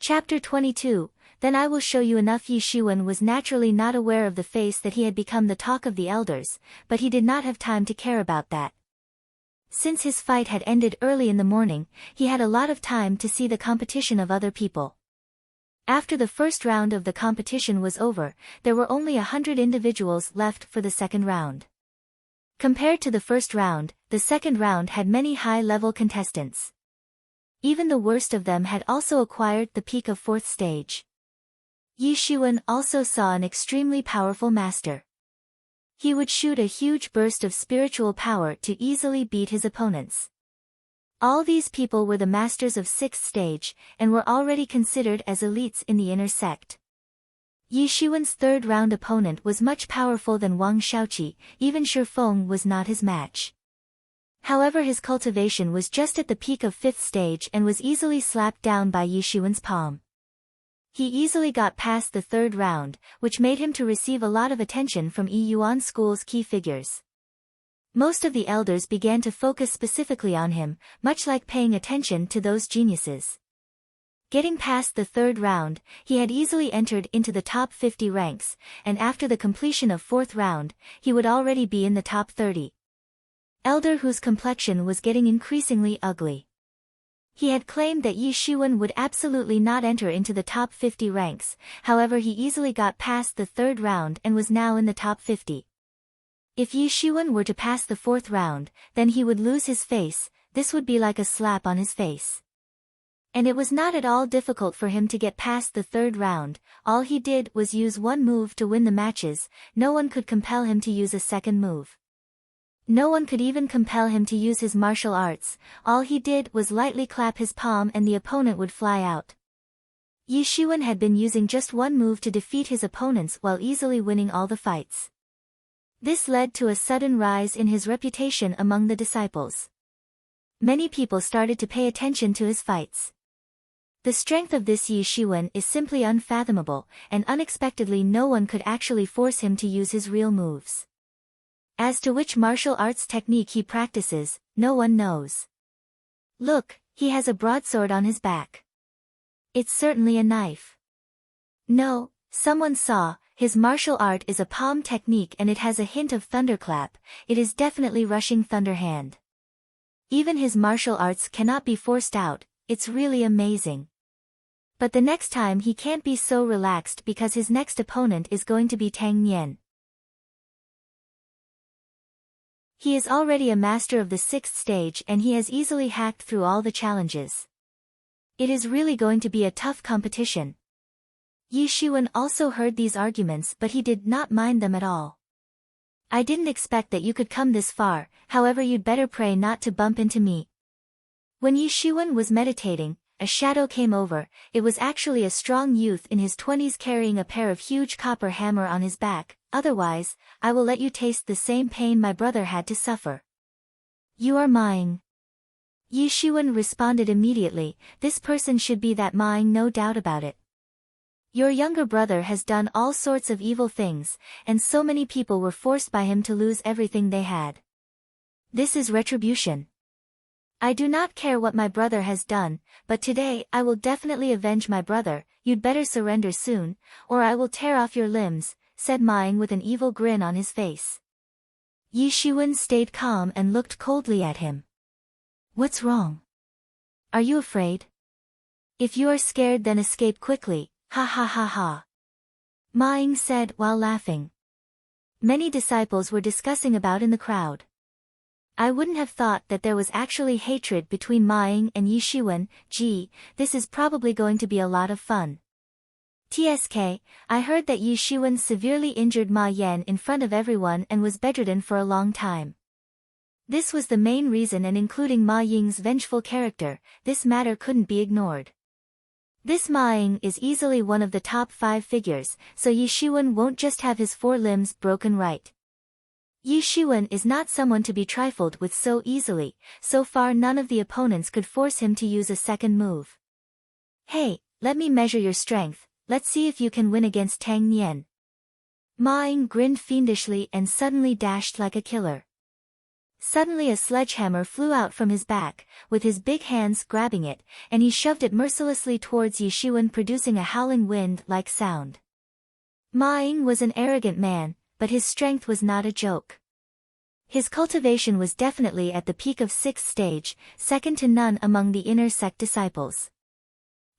Chapter 22. Then I will show you enough. Yi Shiwen was naturally not aware of the face that he had become the talk of the elders, but he did not have time to care about that. Since his fight had ended early in the morning, he had a lot of time to see the competition of other people. After the first round of the competition was over, there were only 100 individuals left for the second round. Compared to the first round, the second round had many high-level contestants. Even the worst of them had also acquired the peak of fourth stage. Yi Shiwen also saw an extremely powerful master. He would shoot a huge burst of spiritual power to easily beat his opponents. All these people were the masters of sixth stage, and were already considered as elites in the inner sect. Yi Shiwen's third round opponent was much powerful than Wang Shaoqi. Even Shi Feng was not his match. However, his cultivation was just at the peak of fifth stage and was easily slapped down by Yi Shiwen's palm. He easily got past the third round, which made him to receive a lot of attention from Yi Yuan School's key figures. Most of the elders began to focus specifically on him, much like paying attention to those geniuses. Getting past the third round, he had easily entered into the top 50 ranks, and after the completion of fourth round, he would already be in the top 30. Elder whose complexion was getting increasingly ugly. He had claimed that Yi Shiwen would absolutely not enter into the top 50 ranks, however he easily got past the third round and was now in the top 50. If Yi Shiwen were to pass the fourth round, then he would lose his face. This would be like a slap on his face. And it was not at all difficult for him to get past the third round. All he did was use one move to win the matches. No one could compel him to use a second move. No one could even compel him to use his martial arts. All he did was lightly clap his palm and the opponent would fly out. Yi Shiwen had been using just one move to defeat his opponents while easily winning all the fights. This led to a sudden rise in his reputation among the disciples. Many people started to pay attention to his fights. The strength of this Yi Shiwen is simply unfathomable, and unexpectedly no one could actually force him to use his real moves. As to which martial arts technique he practices, no one knows. Look, he has a broadsword on his back. It's certainly a knife. No, someone saw, his martial art is a palm technique and it has a hint of thunderclap. It is definitely rushing thunderhand. Even his martial arts cannot be forced out. It's really amazing. But the next time he can't be so relaxed because his next opponent is going to be Tang Nian. He is already a master of the sixth stage and he has easily hacked through all the challenges. It is really going to be a tough competition. Yi Shiwen also heard these arguments but he did not mind them at all. I didn't expect that you could come this far, however you'd better pray not to bump into me. When Yi Shiwen was meditating, a shadow came over. It was actually a strong youth in his 20s carrying a pair of huge copper hammer on his back. Otherwise, I will let you taste the same pain my brother had to suffer. You are mine. Yi Shiwen responded immediately. This person should be that mine, no doubt about it. Your younger brother has done all sorts of evil things, and so many people were forced by him to lose everything they had. This is retribution. I do not care what my brother has done, but today I will definitely avenge my brother. You'd better surrender soon, or I will tear off your limbs, said Ming with an evil grin on his face. Yi Shiwen stayed calm and looked coldly at him. What's wrong? Are you afraid? If you are scared then escape quickly, ha ha ha ha. Ma Ying said while laughing. Many disciples were discussing about in the crowd. I wouldn't have thought that there was actually hatred between Ma Ying and Yi Shiwen. Gee, this is probably going to be a lot of fun. TSK, I heard that Yi Shiwen severely injured Ma Yan in front of everyone and was bedridden for a long time. This was the main reason, and including Ma Ying's vengeful character, this matter couldn't be ignored. This Ma Ying is easily one of the top 5 figures, so Yi Shiwen won't just have his 4 limbs broken right. Yi Shiwen is not someone to be trifled with so easily. So far none of the opponents could force him to use a second move. Hey, let me measure your strength, let's see if you can win against Tang Nian. Ma Ying grinned fiendishly and suddenly dashed like a killer. Suddenly a sledgehammer flew out from his back, with his big hands grabbing it, and he shoved it mercilessly towards Yi Shiwen, producing a howling wind-like sound. Ma Ying was an arrogant man, but his strength was not a joke. His cultivation was definitely at the peak of 6th stage, second to none among the inner sect disciples.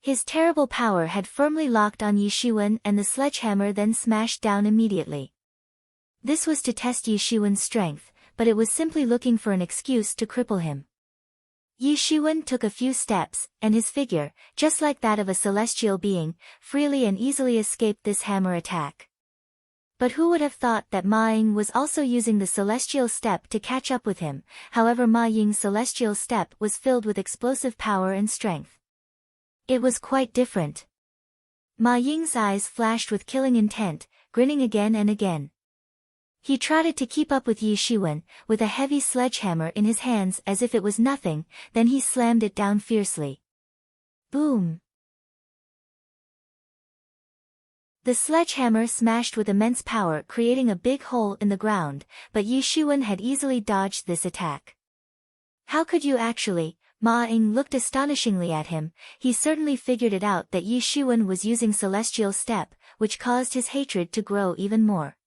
His terrible power had firmly locked on Yi Shiwen, and the sledgehammer then smashed down immediately. This was to test Yi Shiwen's strength, but it was simply looking for an excuse to cripple him. Yi Shiwen took a few steps, and his figure, just like that of a celestial being, freely and easily escaped this hammer attack. But who would have thought that Ma Ying was also using the celestial step to catch up with him? However, Ma Ying's celestial step was filled with explosive power and strength. It was quite different. Ma Ying's eyes flashed with killing intent, grinning again and again. He trotted to keep up with Yi Shiwen, with a heavy sledgehammer in his hands as if it was nothing, then he slammed it down fiercely. Boom! The sledgehammer smashed with immense power, creating a big hole in the ground, but Yi Shiwen had easily dodged this attack. How could you actually? Ma Ying looked astonishingly at him. He certainly figured it out that Yi Shiwen was using celestial step, which caused his hatred to grow even more.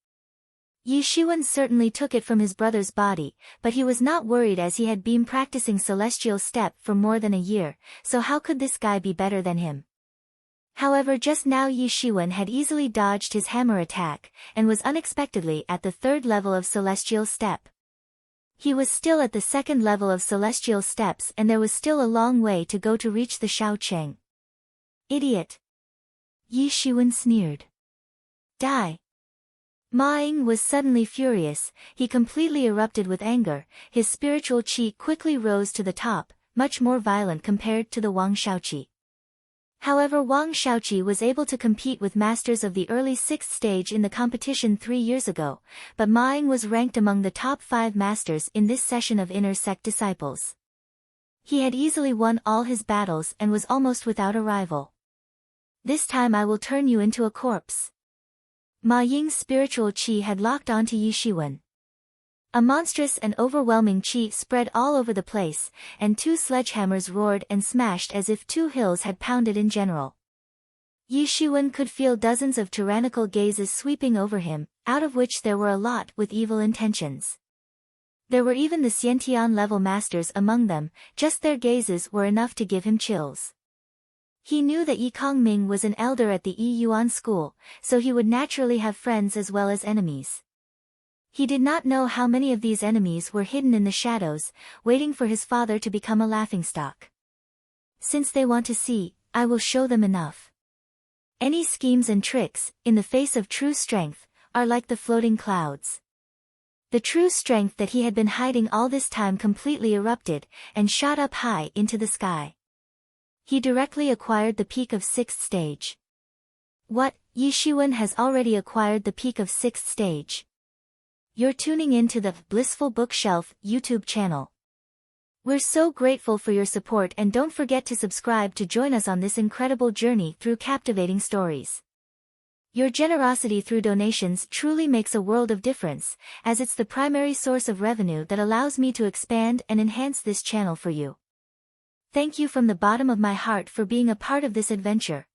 Yi Shiwen certainly took it from his brother's body, but he was not worried as he had been practicing celestial step for more than a year, so how could this guy be better than him? However, just now Yi Shiwen had easily dodged his hammer attack, and was unexpectedly at the 3rd level of celestial step. He was still at the 2nd level of celestial steps, and there was still a long way to go to reach the Shaocheng. Idiot! Yi Shiwen sneered. Die! Ma Ying was suddenly furious. He completely erupted with anger. His spiritual qi quickly rose to the top, much more violent compared to the Wang Shaoqi. However, Wang Shaoqi was able to compete with masters of the early 6th stage in the competition 3 years ago, but Ma Ying was ranked among the top 5 masters in this session of inner sect disciples. He had easily won all his battles and was almost without a rival. This time I will turn you into a corpse. Ma Ying's spiritual qi had locked onto Yi Shiwen. A monstrous and overwhelming qi spread all over the place, and 2 sledgehammers roared and smashed as if 2 hills had pounded in general. Yi Shiwen could feel dozens of tyrannical gazes sweeping over him, out of which there were a lot with evil intentions. There were even the Xiantian level masters among them. Just their gazes were enough to give him chills. He knew that Yi Kongming was an elder at the Yi Yuan school, so he would naturally have friends as well as enemies. He did not know how many of these enemies were hidden in the shadows, waiting for his father to become a laughingstock. Since they want to see, I will show them enough. Any schemes and tricks, in the face of true strength, are like the floating clouds. The true strength that he had been hiding all this time completely erupted, and shot up high into the sky. He directly acquired the peak of 6th stage. What? Yi Shiwen has already acquired the peak of 6th stage. You're tuning in to the Blissful Bookshelf YouTube channel. We're so grateful for your support, and don't forget to subscribe to join us on this incredible journey through captivating stories. Your generosity through donations truly makes a world of difference, as it's the primary source of revenue that allows me to expand and enhance this channel for you. Thank you from the bottom of my heart for being a part of this adventure.